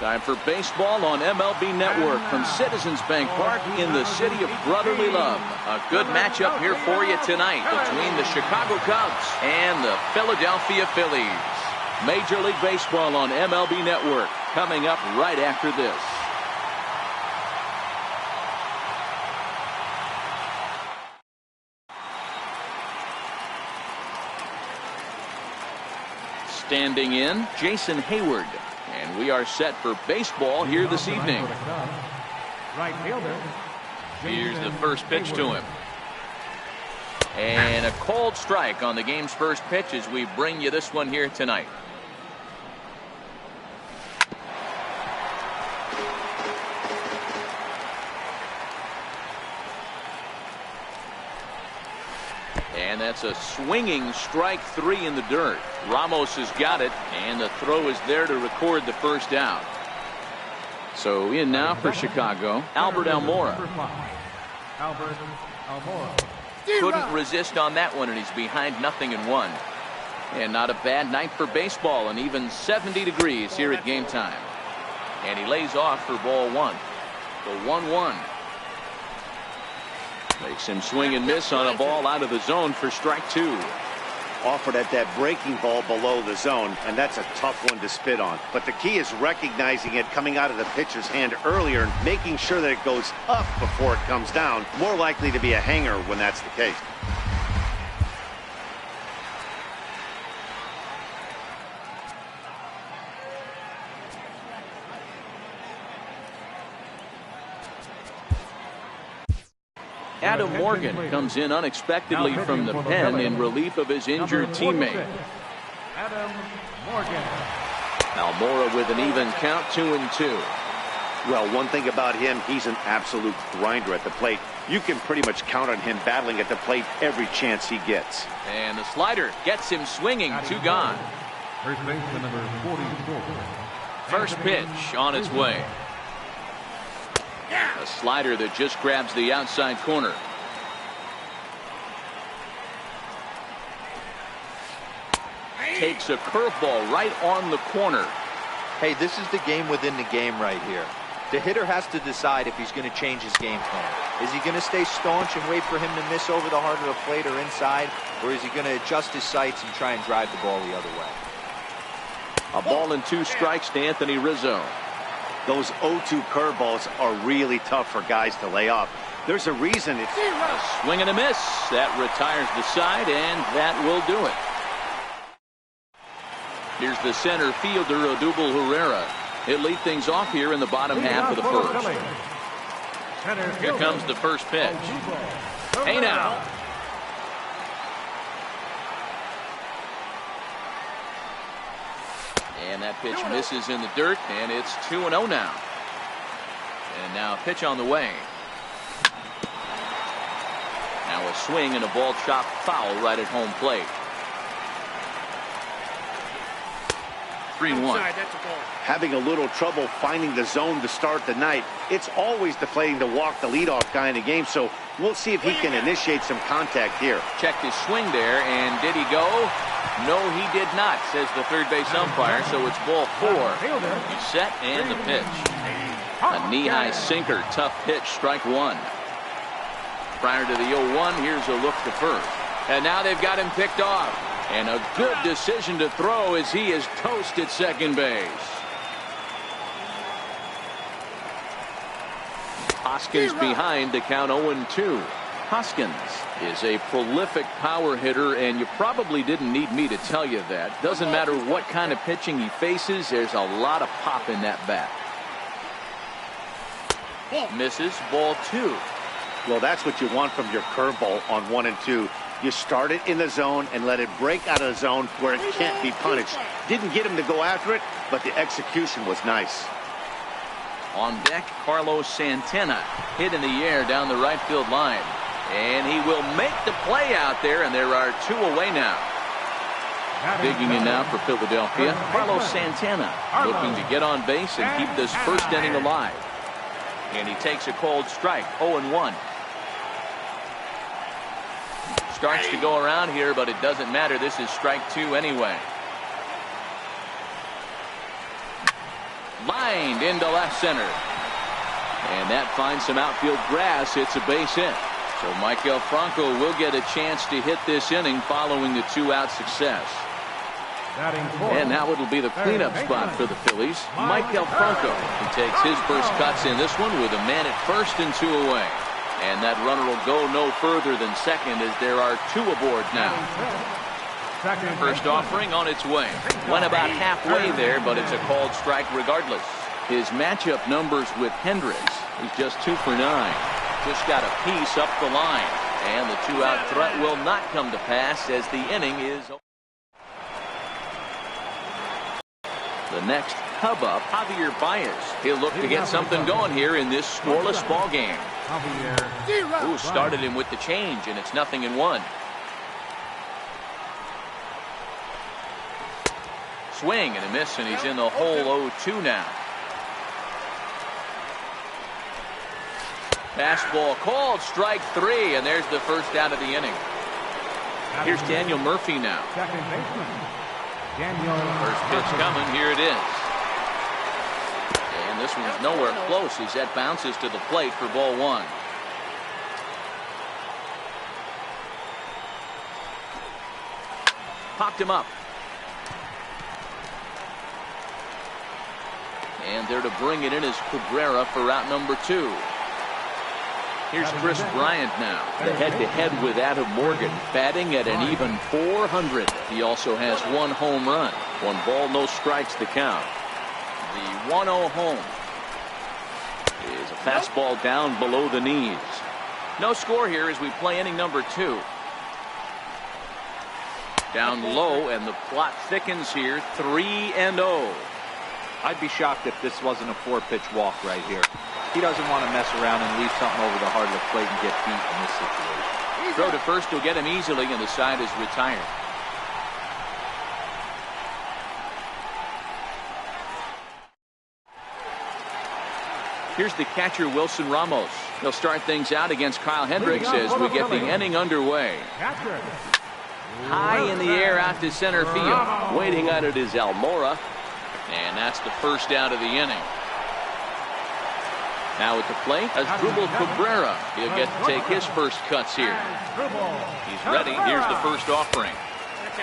Speaker 1: Time for baseball on MLB Network from Citizens Bank Park in the city of brotherly love. A good matchup here for you tonight between the Chicago Cubs and the Philadelphia Phillies. Major League Baseball on MLB Network coming up right after this. Standing in, Jason Hayward. And we are set for baseball here this evening.
Speaker 3: Right fielder.
Speaker 1: Here's the first pitch to him. And a cold strike on the game's first pitch as we bring you this one here tonight. And that's a swinging strike 3 in the dirt. Ramos has got it, and the throw is there to record the first out. So in now for Chicago, Albert Almora.
Speaker 3: Albert Almora.
Speaker 1: Couldn't resist on that one, and he's behind 0-1. And not a bad night for baseball, and even 70 degrees here at game time. And he lays off for ball 1. The 1-1. Makes him swing and miss on a ball out of the zone for strike 2.
Speaker 2: Offered at that breaking ball below the zone, and that's a tough one to spit on. But the key is recognizing it coming out of the pitcher's hand earlier and making sure that it goes up before it comes down. More likely to be a hanger when that's the case.
Speaker 1: Adam Morgan comes in unexpectedly from the pen in relief of his injured teammate.
Speaker 3: Adam Morgan.
Speaker 1: Almora with an even count, 2-2.
Speaker 2: Well, one thing about him, he's an absolute grinder at the plate. You can pretty much count on him battling at the plate every chance he gets.
Speaker 1: And the slider gets him swinging, 2 gone.
Speaker 3: First baseman number 44.
Speaker 1: First pitch on its way. A slider that just grabs the outside corner. Takes a curveball right on the corner.
Speaker 4: Hey, this is the game within the game right here. The hitter has to decide if he's going to change his game plan. Is he going to stay staunch and wait for him to miss over the heart of the plate or inside? Or is he going to adjust his sights and try and drive the ball the other way?
Speaker 1: A ball and 2 strikes to Anthony Rizzo.
Speaker 2: Those 0-2 curveballs are really tough for guys to lay off. There's a reason it's
Speaker 1: a swing and a miss. That retires the side, and that will do it. Here's the center fielder, Odubel Herrera. He'll lead things off here in the bottom half of the first. Here comes the first pitch. Hey now. And that pitch misses in the dirt, and it's 2-0 now. And now a pitch on the way. Now a swing and a ball chopped foul right at home plate. 3-1.
Speaker 2: Having a little trouble finding the zone to start the night. It's always deflating to walk the leadoff guy in the game, so we'll see if he can initiate some contact here.
Speaker 1: Checked his swing there, and did he go? No, he did not, says the third base umpire, so it's ball 4. He's set, and the pitch. A knee-high sinker, tough pitch, strike 1. Prior to the 0-1, here's a look to first. And now they've got him picked off. And a good decision to throw as he is toast at second base. Hoskins behind to count 0-2. Hoskins is a prolific power hitter, and you probably didn't need me to tell you that. Doesn't matter what kind of pitching he faces, there's a lot of pop in that bat. Misses, ball 2.
Speaker 2: Well, that's what you want from your curveball on 1 and 2. You start it in the zone and let it break out of the zone where it can't be punished. Didn't get him to go after it, but the execution was nice.
Speaker 1: On deck, Carlos Santana hit in the air down the right field line. And he will make the play out there, and there are 2 away now. Digging in now for Philadelphia, Carlos Santana looking to get on base and keep this first inning alive. And he takes a cold strike, 0-1. Starts to go around here, but it doesn't matter. This is strike 2 anyway. Lined into left center. And that finds some outfield grass. It's a base hit. So Maikel Franco will get a chance to hit this inning following the 2-out success. And now it'll be the cleanup spot for the Phillies. Maikel Franco. He takes his first cuts in this one with a man at first and 2 away. And that runner will go no further than second as there are 2 aboard now. First offering on its way. Went about halfway there, but it's a called strike regardless. His matchup numbers with Hendricks. He's just 2 for 9. Just got a piece up the line. And the 2-out threat will not come to pass as the inning is over. The next hub up, Javier Baez. He'll look to get something going here in this scoreless ball game. Who started him with the change, and it's 0-1. Swing and a miss, and he's in the hole 0-2 now. Fastball called, strike 3, and there's the first out of the inning. Here's Daniel Murphy now.
Speaker 3: Second baseman.
Speaker 1: First pitch coming, here it is. And this one's nowhere close as that bounces to the plate for ball 1. Popped him up. And there to bring it in is Cabrera for out number 2. Here's Chris Bryant now. The head-to-head with Adam Morgan, batting at an even .400. He also has 1 home run. 1 ball, no strikes to count. The 1-0 home is a fastball down below the knees. No score here as we play inning number 2. Down low, and the plot thickens here. 3-0.
Speaker 4: I'd be shocked if this wasn't a 4-pitch walk right here. He doesn't want to mess around and leave something over the heart of the plate and get beat in this situation.
Speaker 1: Throw to first will get him easily, and the side is retired. Here's the catcher, Wilson Ramos. He'll start things out against Kyle Hendricks as we get the inning underway. High in the air out to center field. Waiting on it is Almora. And that's the first out of the inning. Now at the plate, Asdrubal Cabrera. He'll get to take his first cuts here. He's ready. Here's the first offering.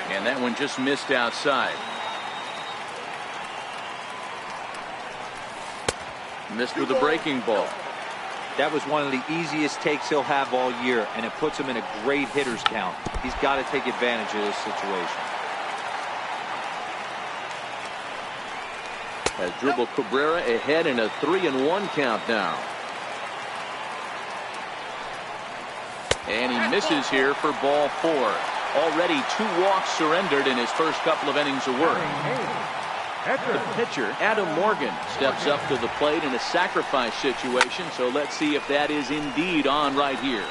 Speaker 1: And that one just missed outside. Missed with a breaking ball.
Speaker 4: That was one of the easiest takes he'll have all year, and it puts him in a great hitter's count. He's got to take advantage of this situation.
Speaker 1: Asdrubal Cabrera ahead in a 3-1 count now. And he misses here for ball 4. Already 2 walks surrendered in his first couple of innings of work. The pitcher, Adam Morgan, steps up to the plate in a sacrifice situation, so let's see if that is indeed on right here.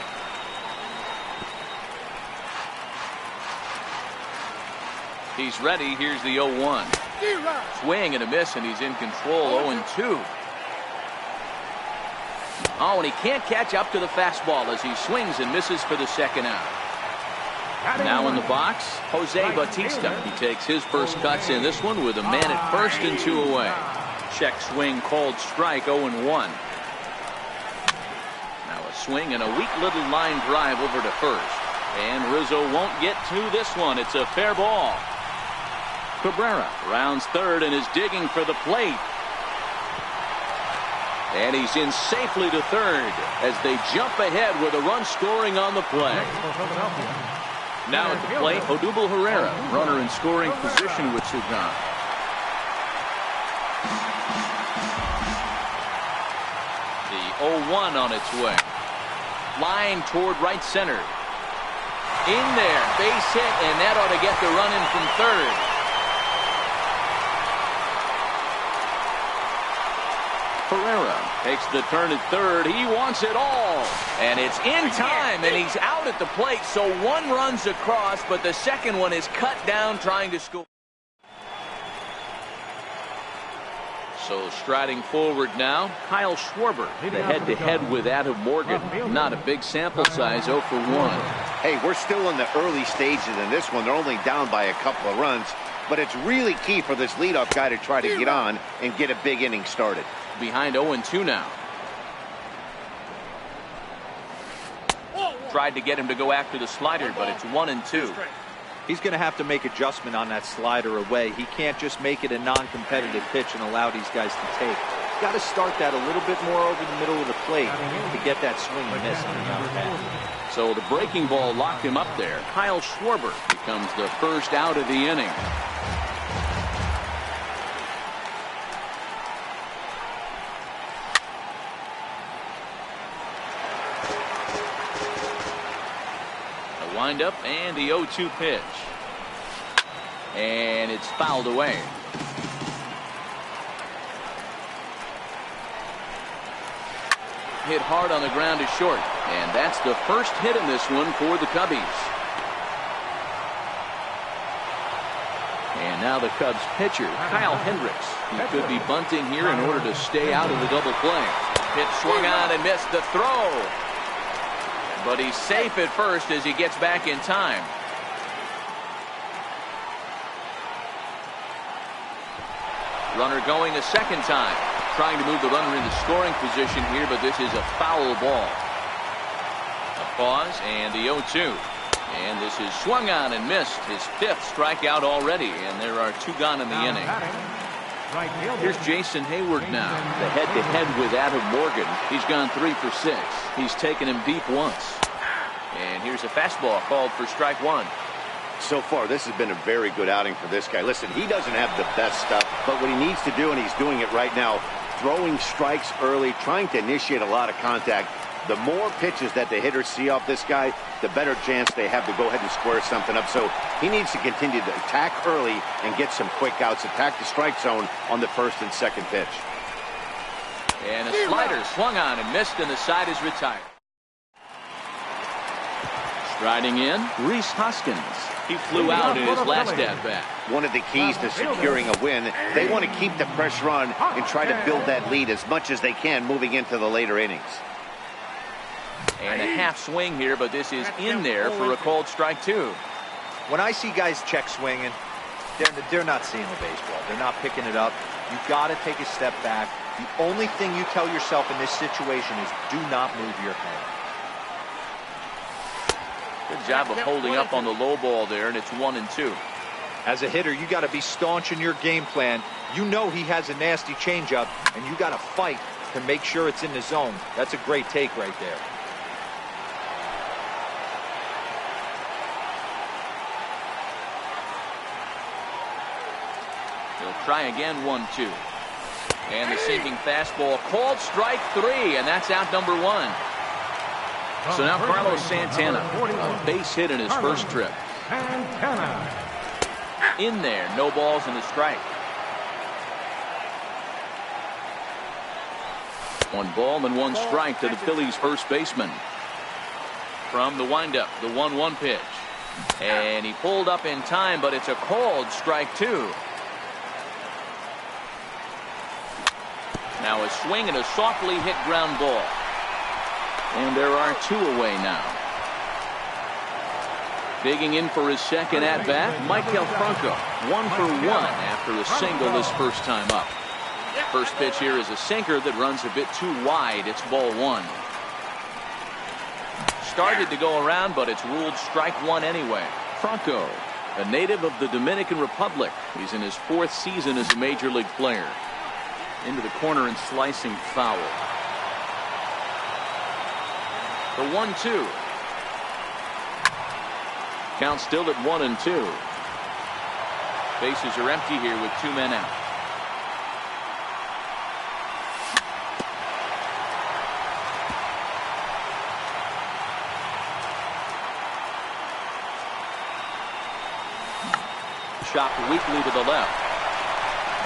Speaker 1: He's ready. Here's the 0-1. Swing and a miss, and he's in control. 0-2. Oh, and he can't catch up to the fastball as he swings and misses for the second out. Now in the box, Jose Bautista. He takes his first cuts in this one with a man at first and 2 away. Check swing called strike. 0-1. Now a swing and a weak little line drive over to first. And Rizzo won't get to this one. It's a fair ball. Cabrera rounds third and is digging for the plate. And he's in safely to third as they jump ahead with a run scoring on the play. Now at the plate, Odubel Herrera, runner in scoring position with Sugan. The 0-1 on its way. Line toward right center. In there, base hit, and that ought to get the run in from third. Herrera takes the turn at third. He wants it all. And it's in time, and he's out at the plate. So 1 runs across, but the second one is cut down trying to score. So striding forward now, Kyle Schwarber, the head-to-head with Adam Morgan. Not a big sample size, 0 for 1.
Speaker 2: Hey, we're still in the early stages in this one. They're only down by a couple of runs. but it's really key for this leadoff guy to try to get on and get a big inning started.
Speaker 1: Behind 0-2 now. Tried to get him to go after the slider, but it's 1-2.
Speaker 4: He's going to have to make adjustment on that slider away. He can't just make it a non-competitive pitch and allow these guys to take. He's got to start that a little bit more over the middle of the plate to get that swing and miss on the out.
Speaker 1: So the breaking ball locked him up there. Kyle Schwarber becomes the first out of the inning. Wind up and the 0-2 pitch, and it's fouled away. Hit hard on the ground to short, and that's the first hit in this one for the Cubbies. And now the Cubs pitcher, Kyle Hendricks. He could be bunting here in order to stay out of the double play. Hit swung on and missed the throw. But he's safe at first as he gets back in time. Runner going a second time. Trying to move the runner into scoring position here, but this is a foul ball. A pause and the 0-2. And this is swung on and missed. His fifth strikeout already, and there are two gone in the inning. Here's Jason Hayward now. The head-to-head with Adam Morgan. He's gone 3 for 6. He's taken him deep once. And here's a fastball called for strike one.
Speaker 2: So far, this has been a very good outing for this guy. Listen, he doesn't have the best stuff, but what he needs to do, and he's doing it right now, throwing strikes early, trying to initiate a lot of contact. The more pitches that the hitters see off this guy, the better chance they have to go ahead and square something up. So he needs to continue to attack early and get some quick outs, attack the strike zone on the first and second pitch.
Speaker 1: And a slider swung on and missed, and the side is retired. Striding in, Rhys Hoskins. He flew out in his last at-bat.
Speaker 2: One of the keys to securing a win, they want to keep the pressure on and try to build that lead as much as they can moving into the later innings.
Speaker 1: And a half swing here, but this is in there for a called strike two.
Speaker 4: When I see guys check swinging, they're not seeing the baseball. They're not picking it up. You've got to take a step back. The only thing you tell yourself in this situation is do not move your hand.
Speaker 1: Good job of holding up on the low ball there, and it's 1-2.
Speaker 4: As a hitter, you got to be staunch in your game plan. You know he has a nasty changeup, and you got to fight to make sure it's in the zone. That's a great take right there.
Speaker 1: He'll try again, 1-2. And the sinking fastball called strike three, and that's out number one. So now Carlos Santana, a base hit in his first trip. In there, no balls and a strike. 1 ball and 1 strike to the Phillies' first baseman. From the windup, the 1-1 pitch. And he pulled up in time, but it's a called strike two. Now a swing and a softly hit ground ball. And there are 2 away now. Digging in for his second at-bat, Maikel Franco. 1 for 1 after a single his first time up. First pitch here is a sinker that runs a bit too wide. It's ball 1. Started to go around, but it's ruled strike one anyway. Franco, a native of the Dominican Republic. He's in his 4th season as a major league player. Into the corner and slicing foul. The 1-2. Count still at 1-2. Bases are empty here with 2 men out. Chopped weakly to the left.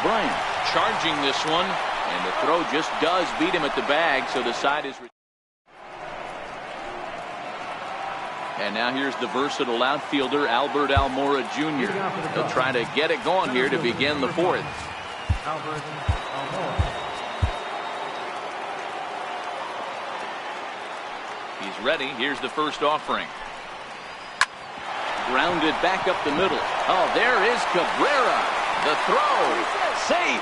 Speaker 1: Bryant charging this one, and the throw just does beat him at the bag, so the side is. And now here's the versatile outfielder, Albert Almora Jr. He'll try to get it going here to begin the 4th. He's ready. Here's the first offering. Grounded back up the middle. Oh, there is Cabrera. The throw. Safe.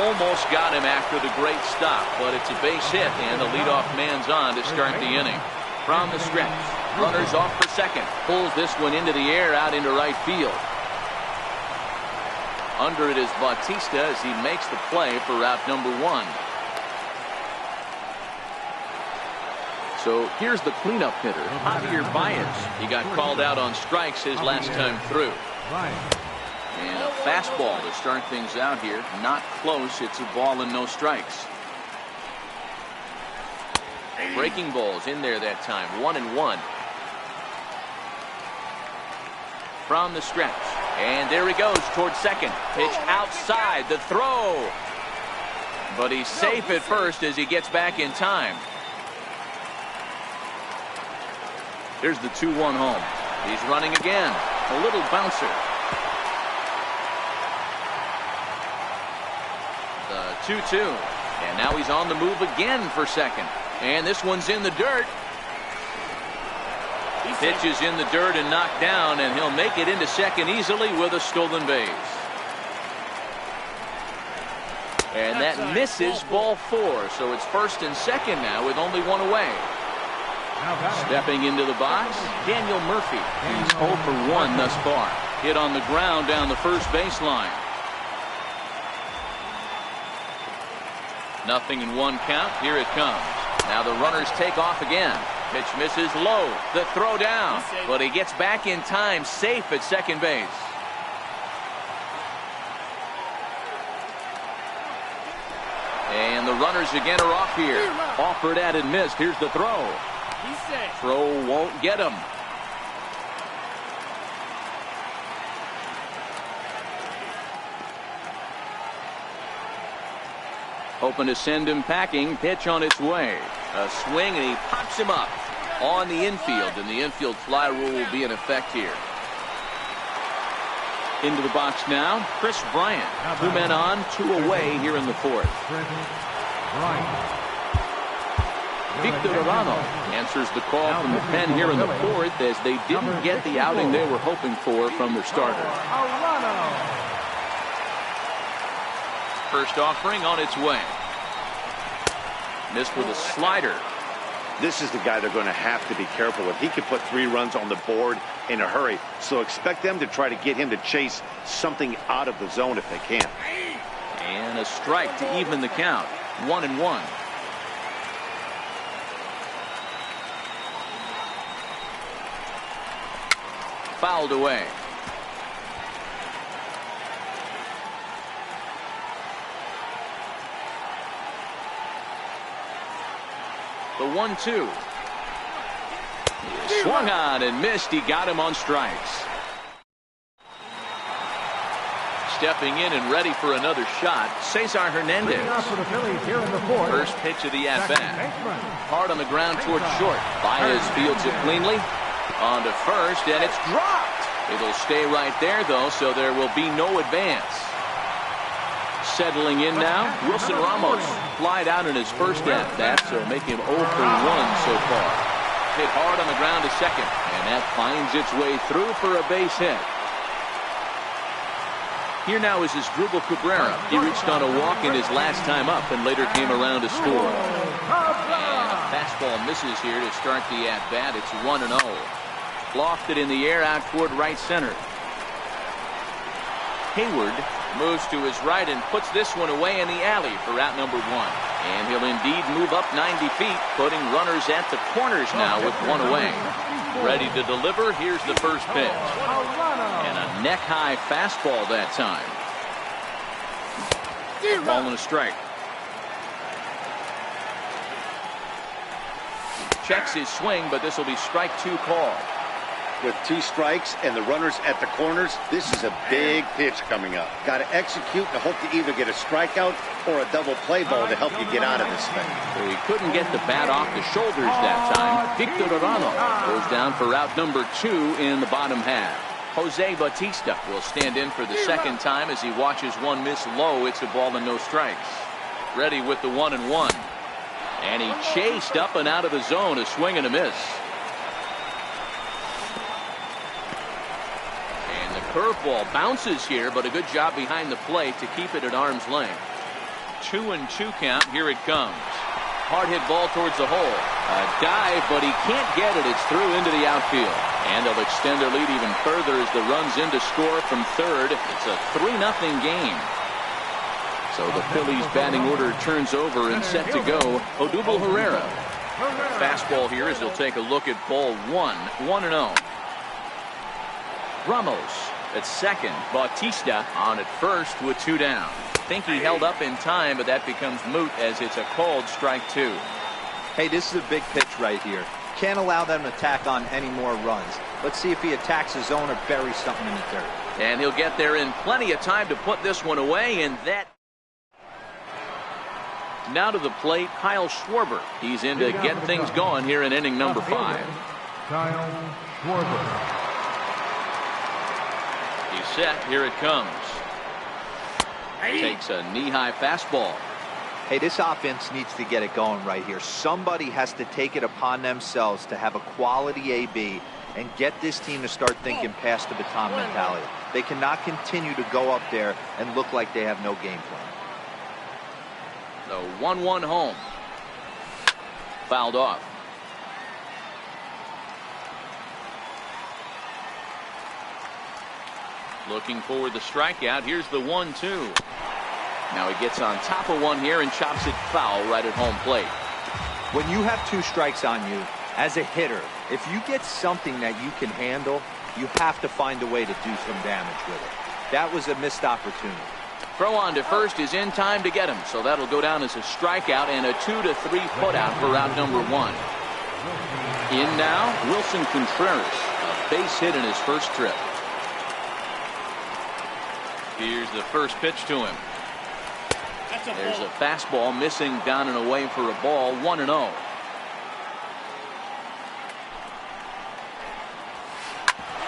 Speaker 1: Almost got him after the great stop, but it's a base hit, and the leadoff man's on to start the inning. From the stretch, runners off for second. Pulls this one into the air out into right field. Under it is Bautista as he makes the play for route number 1. So here's the cleanup hitter, Javier Baez. He got called out on strikes his last time through. And a fastball to start things out here. Not close. It's a ball and no strikes. Breaking balls in there that time. 1-1. From the stretch. And there he goes towards second. Pitch outside. The throw. But he's safe at first as he gets back in time. Here's the 2-1 home. He's running again. A little bouncer. The 2-2. And now he's on the move again for second. And this one's in the dirt. Pitch is in the dirt and knocked down, and he'll make it into second easily with a stolen base. And that misses ball 4. So it's first and second now with only one away. Stepping into the box, Daniel Murphy. He's 0 for 1 thus far. Hit on the ground down the first baseline. 0-1 count. Here it comes. Now the runners take off again. Pitch misses low. The throw down. But he gets back in time, safe at second base. And the runners again are off here. Offered at and missed. Here's the throw. Throw won't get him. Hoping to send him packing. Pitch on its way. A swing, and he pops him up on the infield, and the infield fly rule will be in effect here. Into the box now, Chris Bryant. 2 men on, 2 away here in the 4th. Victor Arano answers the call from the pen here in the 4th as they didn't get the outing they were hoping for from their starter. First offering on its way. Missed with a slider.
Speaker 2: This is the guy they're going to have to be careful with. He could put 3 runs on the board in a hurry. So expect them to try to get him to chase something out of the zone if they can.
Speaker 1: And a strike to even the count. 1-1. Fouled away. The 1-2. Swung on and missed. He got him on strikes. Stepping in and ready for another shot, Cesar Hernandez. First pitch of the at-bat. Hard on the ground towards short. Baez fields it cleanly. On to first, and it's dropped. It'll stay right there, though, so there will be no advance. Settling in now, Wilson Ramos. Flied out in his first at-bat, so make him 0 for 1 so far. Hit hard on the ground to second, and that finds its way through for a base hit. Here now is Asdrubal Cabrera. He reached on a walk in his last time up and later came around to score. And a fastball misses here to start the at-bat. It's 1-0. Lofted in the air out toward right center. Hayward moves to his right and puts this one away in the alley for out number 1. And he'll indeed move up 90 feet, putting runners at the corners now with 1 away. Ready to deliver. Here's the first pitch. And a neck-high fastball that time. Ball and a strike. Checks his swing, but this will be strike 2 called.
Speaker 2: With 2 strikes and the runners at the corners, this is a big pitch coming up. Got to execute and hope to either get a strikeout or a double play ball to help you get out of this thing.
Speaker 1: So he couldn't get the bat off the shoulders that time. Victor Arano goes down for route number 2 in the bottom half. Jose Bautista will stand in for the second time as he watches one miss low. It's a ball and no strikes. Ready with the 1-1. And he chased up and out of the zone, a swing and a miss. curveball bounces here, but a good job behind the plate to keep it at arm's length. 2-2 count. Here it comes. Hard hit ball towards the hole. A dive, but he can't get it. It's through into the outfield. And they'll extend their lead even further as the run's in to score from third. It's a 3-0 game. So the Phillies batting order turns over and set to go. Odubel Herrera. Fastball here as he'll take a look at ball 1-0. Ramos at second. Bautista on at first with 2 down. Think he held up in time, but that becomes moot as it's a called strike 2.
Speaker 4: Hey, this is a big pitch right here. Can't allow them to tack on any more runs. Let's see if he attacks his zone or buries something in the dirt.
Speaker 1: And he'll get there in plenty of time to put this one away, and that. Now to the plate, Kyle Schwarber. He's in to get things going here in inning number 5.
Speaker 3: Kyle Schwarber.
Speaker 1: He's set. Here it comes. Takes a knee-high fastball.
Speaker 4: Hey, this offense needs to get it going right here. Somebody has to take it upon themselves to have a quality AB and get this team to start thinking past the baton mentality. They cannot continue to go up there and look like they have no game plan.
Speaker 1: The 1-1 home. Fouled off. Looking for the strikeout. Here's the 1-2. Now he gets on top of one here and chops it foul right at home plate.
Speaker 4: When you have 2 strikes on you, as a hitter, if you get something that you can handle, you have to find a way to do some damage with it. That was a missed opportunity.
Speaker 1: Throw on to first is in time to get him, so that'll go down as a strikeout and a 2-3 putout for out number 1. In now, Wilson Contreras, a base hit in his first trip. Here's the first pitch to him. There's a fastball missing down and away for a ball. 1-0.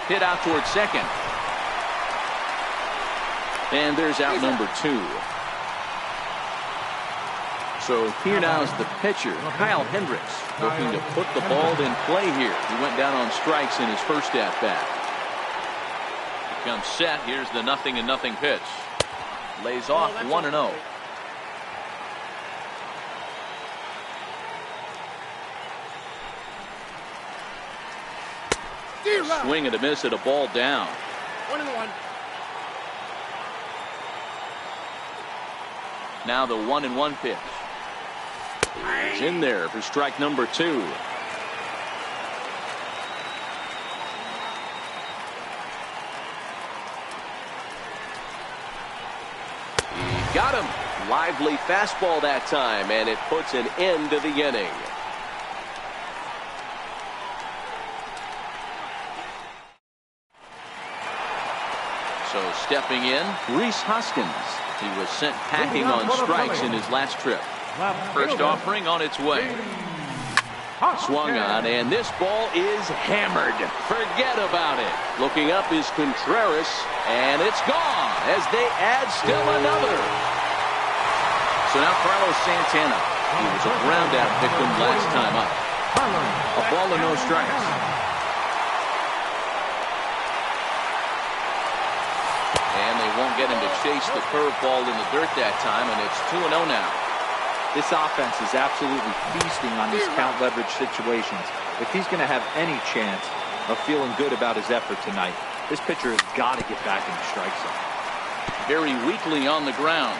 Speaker 1: Hit out towards second. And there's out number 2. So here now is the pitcher, Kyle Hendricks, looking to put the ball in play here. He went down on strikes in his first at-bat. He comes set. Here's the 0-0 pitch. Lays off 1-0. Swing and a miss at a ball down.
Speaker 5: 1-1.
Speaker 1: Now the 1-1 pitch. He's in there for strike number 2. He got him. Lively fastball that time, and it puts an end to the inning. So stepping in, Rhys Hoskins. He was sent packing on strikes in his last trip. First offering on its way. Swung on, and this ball is hammered. Forget about it. Looking up is Contreras, and it's gone as they add still another. So now Carlos Santana. He was a ground out victim last time up. A ball and no strikes. And they won't get him to chase the curveball in the dirt that time, and it's 2-0 now.
Speaker 4: This offense is absolutely feasting on these count leverage situations. If he's going to have any chance of feeling good about his effort tonight, this pitcher has got to get back in the strike zone.
Speaker 1: Very weakly on the ground.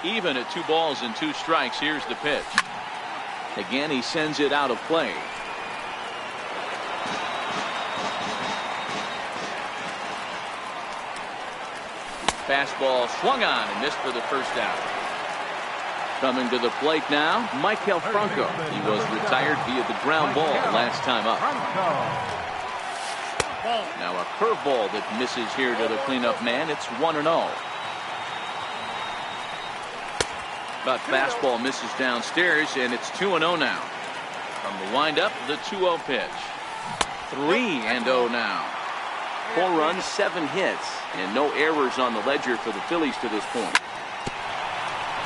Speaker 1: Even at 2 balls and 2 strikes. Here's the pitch. Again, he sends it out of play. Fastball swung on and missed for the first out. Coming to the plate now, Maikel Franco. He was retired via the ground ball last time up. Now a curveball that misses here to the cleanup man. It's 1-0. But fastball misses downstairs, and it's 2-0 now. From the windup, the 2-0 pitch. 3-0 now. 4 runs, 7 hits, and no errors on the ledger for the Phillies to this point.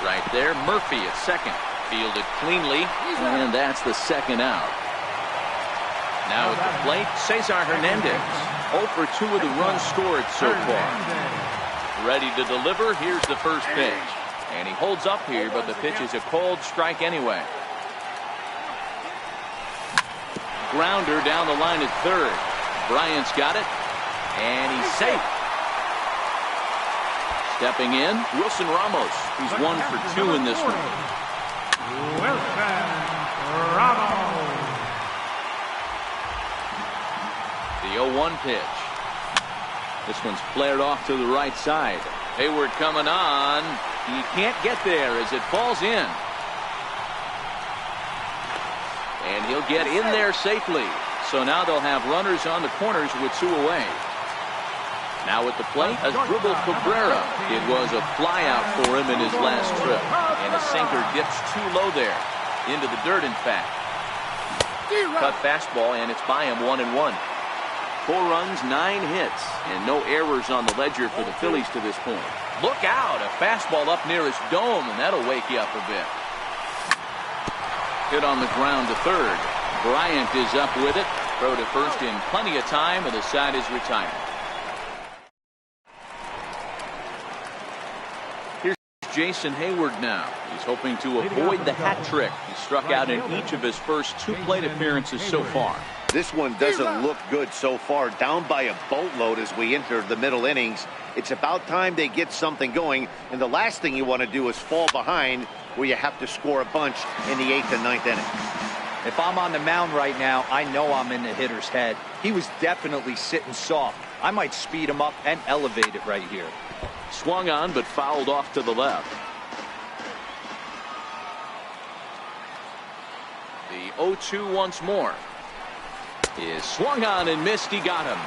Speaker 1: Right there, Murphy at second. Fielded cleanly, and that's the second out. Now at the plate, Cesar Hernandez. 0 for 2 with the runs scored so far. Ready to deliver. Here's the first pitch. And he holds up here, but the pitch is a cold strike anyway. Grounder down the line at third. Bryant's got it. And he's safe. Stepping in, Wilson Ramos. He's 1 for 2 in this one.
Speaker 3: Wilson Ramos.
Speaker 1: The 0-1 pitch. This one's flared off to the right side. Hayward coming on. He can't get there as it falls in. And he'll get in there safely. So now they'll have runners on the corners with 2 away. Now at the plate, Asdrubal Cabrera. It was a flyout for him in his last trip. And a sinker dips too low there. Into the dirt, in fact. Cut fastball, and it's by him 1-1. 4 runs, 9 hits, and no errors on the ledger for the Phillies to this point. Look out, a fastball up near his dome, and that'll wake you up a bit. Hit on the ground to third. Bryant is up with it. Throw to first in plenty of time, and the side is retired. Here's Jason Hayward now. He's hoping to avoid the hat trick. He struck out in each of his first 2 plate appearances so far.
Speaker 2: This one doesn't look good so far. Down by a boatload as we enter the middle innings. It's about time they get something going. And the last thing you want to do is fall behind where you have to score a bunch in the 8th and 9th inning.
Speaker 4: If I'm on the mound right now, I know I'm in the hitter's head. He was definitely sitting soft. I might speed him up and elevate it right here.
Speaker 1: Swung on but fouled off to the left. The 0-2 once more. Is swung on and missed. He got him.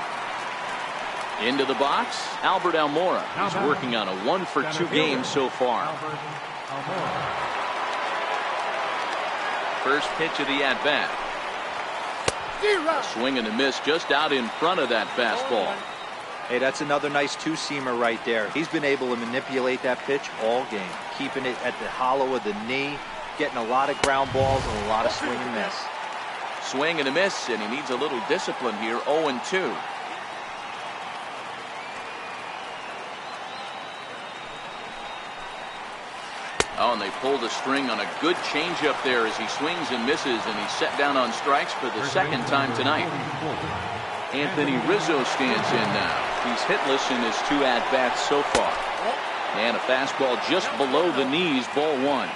Speaker 1: Into the box, Albert Almora. He's working on a 1 for 2 game so far. First pitch of the at-bat. Swing and a miss just out in front of that fastball.
Speaker 4: Hey, that's another nice 2-seamer right there. He's been able to manipulate that pitch all game, keeping it at the hollow of the knee, getting a lot of ground balls and a lot of swing and miss.
Speaker 1: Swing and a miss, and he needs a little discipline here. 0-2. Oh, and they pulled a string on a good changeup there as he swings and misses, and he's set down on strikes for the 2nd time tonight. Anthony Rizzo stands in now. He's hitless in his 2 at-bats so far. And a fastball just below the knees, ball 1.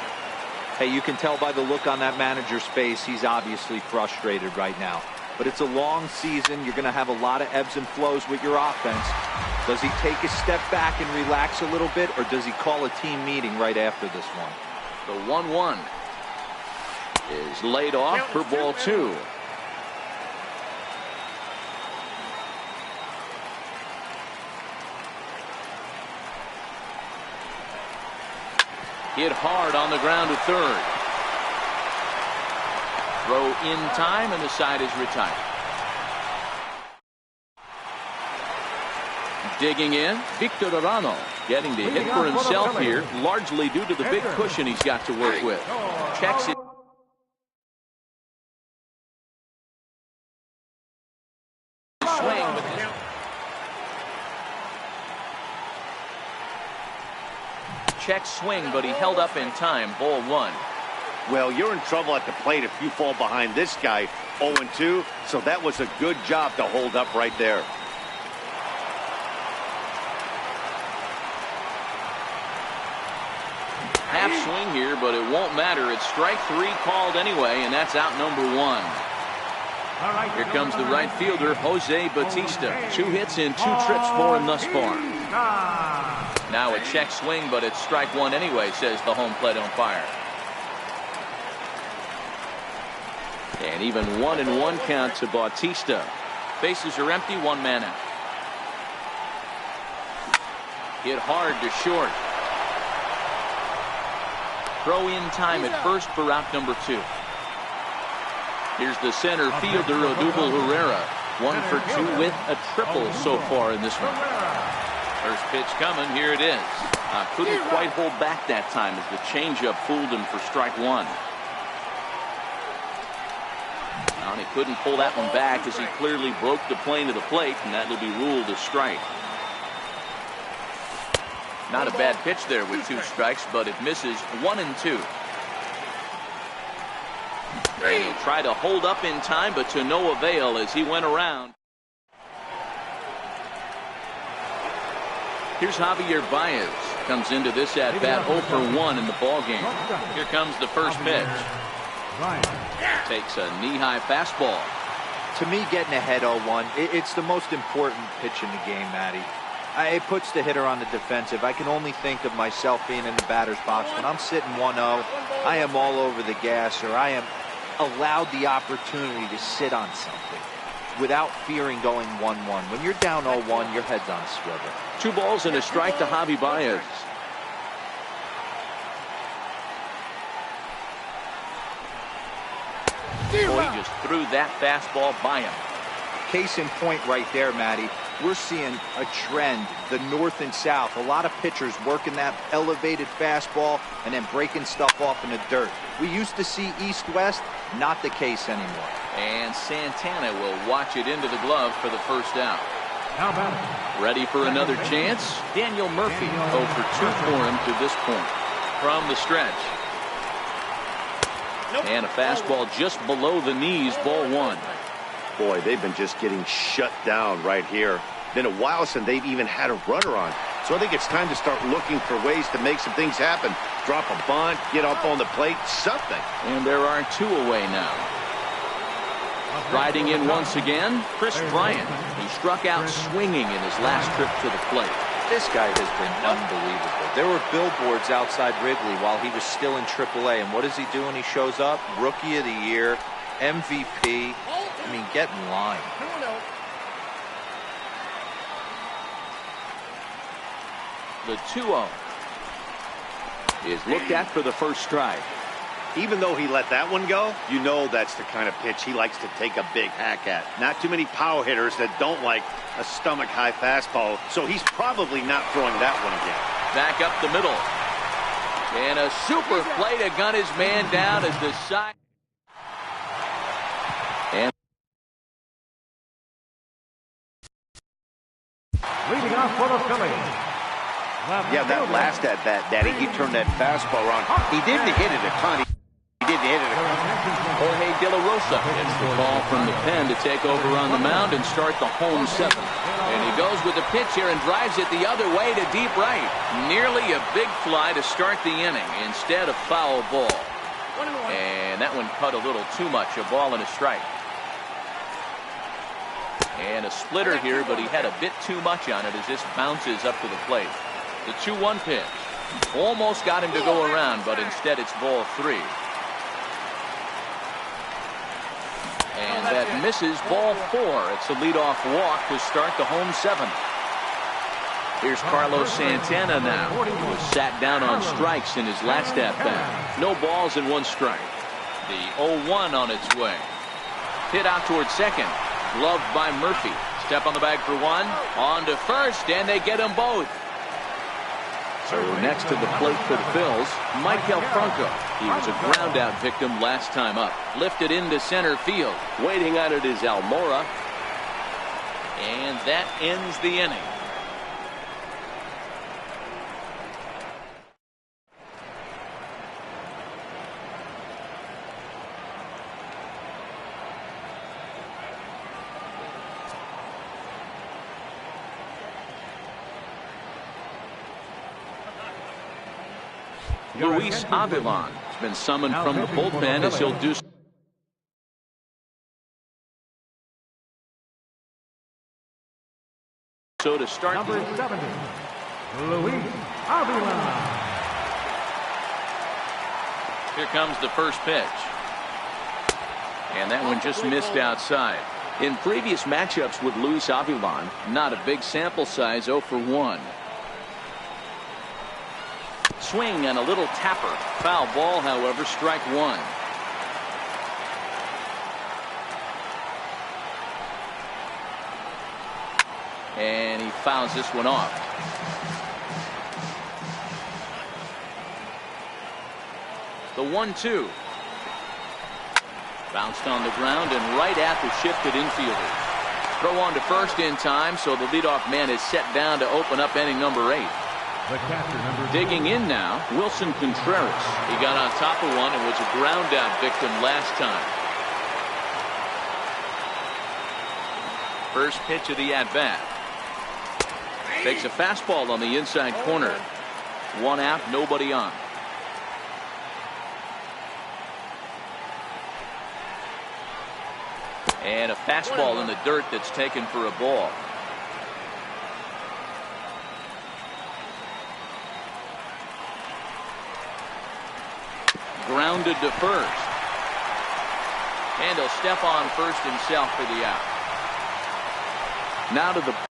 Speaker 4: Hey, you can tell by the look on that manager's face, he's obviously frustrated right now. But it's a long season. You're going to have a lot of ebbs and flows with your offense. Does he take a step back and relax a little bit, or does he call a team meeting right after this one?
Speaker 1: The 1-1 is laid off for ball 2. Hit hard on the ground to third. Throw in time, and the side is retired. Digging in, Victor Arano getting the hit for himself here, largely due to the big cushion he's got to work with. Checks it. Swing, but check swing, but he held up in time. Ball 1.
Speaker 2: Well, you're in trouble at the plate if you fall behind this guy. 0-2, so that was a good job to hold up right there.
Speaker 1: Half swing here, but it won't matter. It's strike 3 called anyway, and that's out number 1. Here comes the right fielder, Jose Bautista. 2 hits and 2 trips for him thus far. Now a check swing, but it's strike 1 anyway, says the home plate umpire. And even 1-1 count to Bautista. Bases are empty, 1 man out. Hit hard to short. Throw in time at first for out number 2. Here's the center fielder, Odubel Herrera. 1 for 2 with a triple so far in this one. First pitch coming. Here it is. Couldn't quite hold back that time as the changeup fooled him for strike 1. down. He couldn't pull that one back as he clearly broke the plane to the plate, and that will be ruled a strike. Not a bad pitch there with 2 strikes, but it misses 1 and 2. And he'll try to hold up in time, but to no avail as he went around. Here's Javier Baez. Comes into this at bat 0 for 1 in the ball game. Here comes the first pitch. Takes a knee-high fastball.
Speaker 4: To me, getting ahead 0-1, it's the most important pitch in the game, Matty. It puts the hitter on the defensive. I can only think of myself being in the batter's box. When I'm sitting 1-0, I am all over the gas, or I am allowed the opportunity to sit on something without fearing going 1-1. When you're down 0-1, your head's on a swivel.
Speaker 1: 2 balls and a strike to Javi Baez. Boy, he just threw that fastball by him.
Speaker 4: Case in point right there, Matty. We're seeing a trend, the north and south. A lot of pitchers working that elevated fastball and then breaking stuff off in the dirt. We used to see east-west, not the case anymore.
Speaker 1: And Santana will watch it into the glove for the first out. Ready for another chance? Daniel Murphy 0 for 2 for him to this point. From the stretch. And a fastball just below the knees, ball 1.
Speaker 2: Boy, they've been just getting shut down right here. Been a while since they've even had a runner on. So I think it's time to start looking for ways to make some things happen. Drop a bunt, get up on the plate, something.
Speaker 1: And there are 2 away now. Riding in once again, Chris Bryant, who struck out swinging in his last trip to the plate.
Speaker 4: This guy has been unbelievable. There were billboards outside Wrigley while he was still in AAA. And what does he do when he shows up? Rookie of the Year, MVP. I mean, get in line.
Speaker 1: The 2-0 is looked at for the first strike.
Speaker 2: Even though he let that one go, you know that's the kind of pitch he likes to take a big hack at. Not too many power hitters that don't like a stomach-high fastball, so he's probably not throwing that one again.
Speaker 1: Back up the middle. And a super play to gun his man down as the side. And
Speaker 3: leading off for the Phillies.
Speaker 2: Yeah, that last at-bat, Daddy, he turned that fastball around. He didn't hit it a ton. He didn't hit it a ton.
Speaker 1: Jorge De La Rosa gets the ball from the pen to take over on the mound and start the home 7th. And he goes with the pitch here and drives it the other way to deep right. Nearly a big fly to start the inning instead of foul ball. And that one cut a little too much, a ball and a strike. And a splitter here, but he had a bit too much on it as this bounces up to the plate. The 2-1 pitch. Almost got him to go around, but instead it's ball 3. And that misses, ball 4. It's a leadoff walk to start the home 7th. Here's Carlos Santana now, who was sat down on strikes in his last at-bat. No balls and 1 strike. The 0-1 on its way. Hit out towards second. Gloved by Murphy. Step on the bag for 1. On to first, and they get them both. So next to the plate for the Phils, Michael Franco. He was a ground-out victim last time up. Lifted into center field. Waiting on it is Almora. And that ends the inning. Luis Avilan has been summoned from the bullpen as he'll do so to start.
Speaker 3: Number 70, Luis Avilan.
Speaker 1: Here comes the first pitch. And that one just missed outside. In previous matchups with Luis Avilan, not a big sample size, 0 for 1. Swing and a little tapper. Foul ball, however, strike 1. And he fouls this one off. The 1-2. Bounced on the ground and right at the shifted infielder. Throw on to first in time, so the leadoff man is set down to open up inning number 8.
Speaker 3: The catcher, number
Speaker 1: Digging in now, Wilson Contreras. He got on top of one and was a ground out victim last time. First pitch of the at-bat. Takes a fastball on the inside corner. 1 out, nobody on. And a fastball in the dirt that's taken for a ball. Grounded to first. And he'll step on first himself for the out. Now to the plate.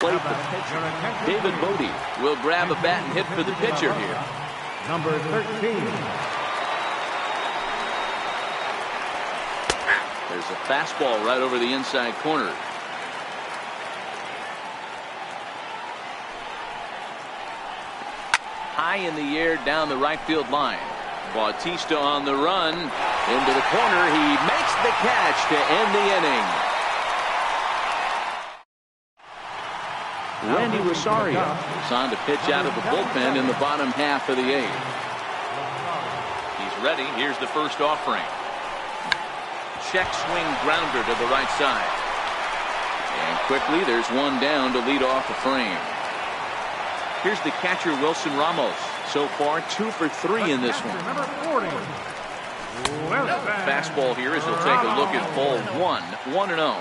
Speaker 1: The pitcher, David Bodie, will grab a bat and hit for the pitcher here.
Speaker 3: number 13.
Speaker 1: There's a fastball right over the inside corner. High in the air down the right field line. Bautista on the run. Into the corner. He makes the catch to end the inning. Randy Rosario is on to pitch out of the bullpen in the bottom half of the 8th. He's ready. Here's the first offering. Check swing grounder to the right side. And quickly there's one down to lead off the frame. Here's the catcher, Wilson Ramos. So far 2 for 3 in this one.
Speaker 3: Number 40.
Speaker 1: Fastball here as he'll take a look at ball 1. 1-0.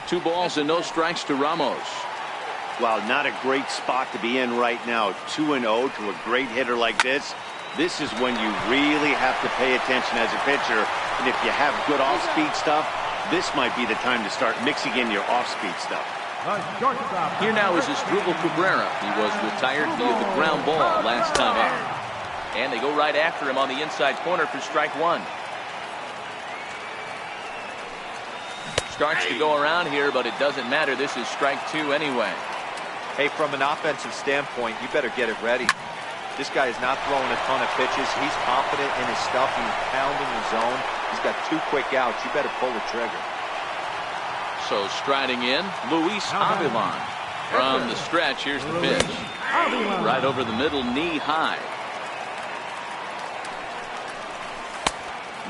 Speaker 1: 2 balls and no strikes to Ramos.
Speaker 2: Wow, not a great spot to be in right now. 2-0 to a great hitter like this. This is when you really have to pay attention as a pitcher. And if you have good off-speed stuff, this might be the time to start mixing in your off-speed stuff.
Speaker 3: Here
Speaker 1: now is Asdrubal Cabrera. He was retired via the ground ball last time out. And they go right after him on the inside corner for strike 1. Starts to go around here, but it doesn't matter. This is strike 2 anyway.
Speaker 4: Hey, from an offensive standpoint, you better get it ready. This guy is not throwing a ton of pitches. He's confident in his stuff. He's pounding the zone. He's got 2 quick outs. You better pull the trigger.
Speaker 1: So striding in, Luis Avilan. From the stretch, here's the pitch. Right over the middle, knee high.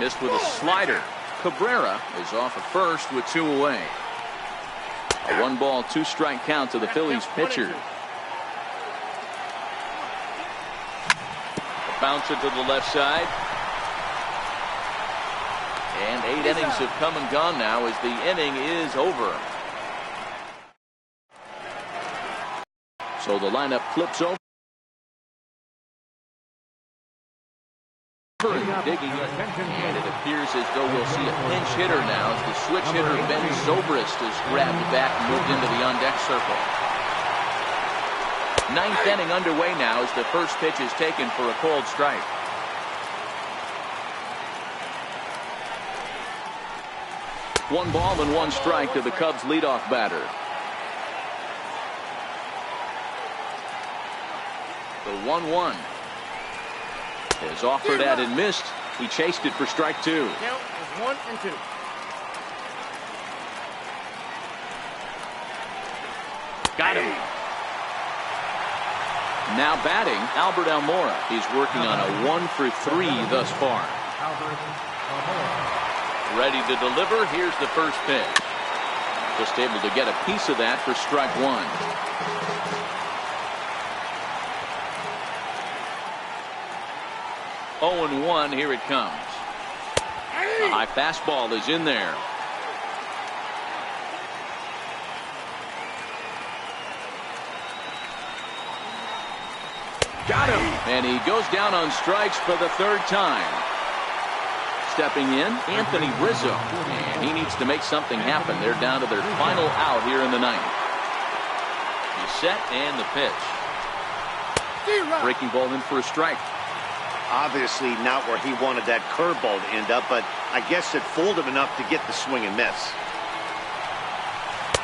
Speaker 1: Missed with a slider. Cabrera is off at first with 2 away. A 1-ball, 2-strike count to the Phillies pitcher. A bouncer to the left side. And 8 innings have come and gone now as the inning is over. So the lineup flips over. Digging in, and it appears as though we'll see a pinch hitter now as the switch hitter Ben Zobrist is grabbed back and moved into the on-deck circle. 9th inning underway now as the first pitch is taken for a called strike. One ball and 1 strike to the Cubs leadoff batter. The 1-1 is offered at and missed. He chased it for strike 2.
Speaker 5: Count is 1 and 2.
Speaker 1: Got him. Now batting, Albert Almora. He's working on a 1 for 3 thus far. Ready to deliver. Here's the first pitch. Just able to get a piece of that for strike 1. Oh and 1, here it comes. A high fastball is in there. Got him. And he goes down on strikes for the 3rd time. Stepping in, Anthony Rizzo. And he needs to make something happen. They're down to their final out here in the 9th. He's set and the pitch. Breaking ball in for a strike.
Speaker 2: Obviously not where he wanted that curveball to end up, but I guess it fooled him enough to get the swing and miss.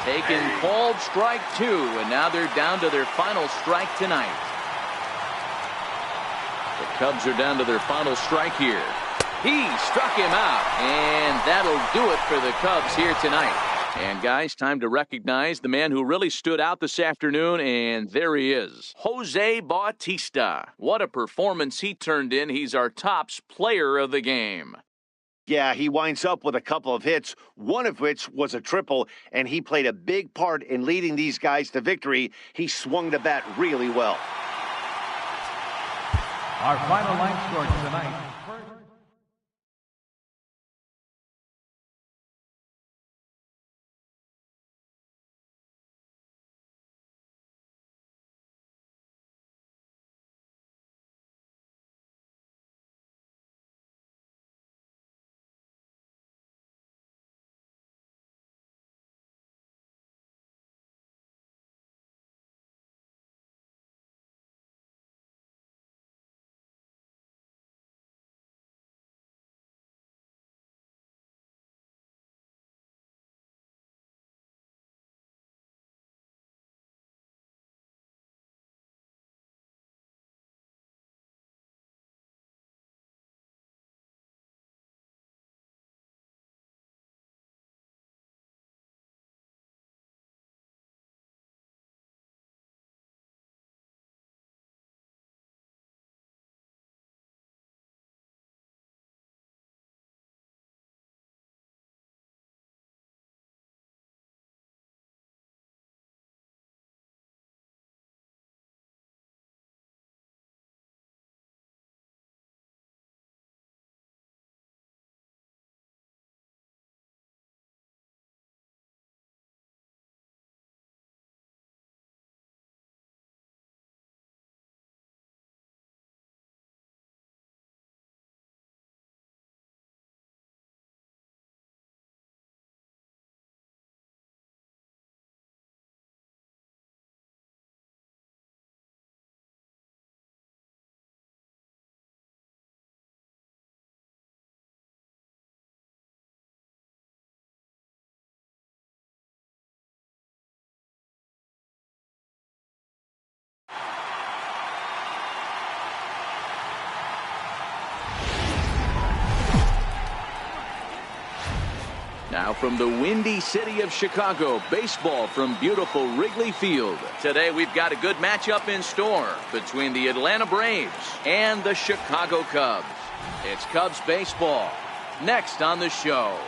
Speaker 1: Taken called strike 2, and now they're down to their final strike tonight. The Cubs are down to their final strike here. He struck him out, and that'll do it for the Cubs here tonight. And guys, time to recognize the man who really stood out this afternoon, and there he is, Jose Bautista. What a performance he turned in. He's our tops player of the game.
Speaker 2: Yeah, he winds up with a couple of hits, one of which was a triple, and he played a big part in leading these guys to victory. He swung the bat really well.
Speaker 3: Our final line score tonight.
Speaker 1: Now from the windy city of Chicago, baseball from beautiful Wrigley Field. Today we've got a good matchup in store between the Atlanta Braves and the Chicago Cubs. It's Cubs baseball next on the show.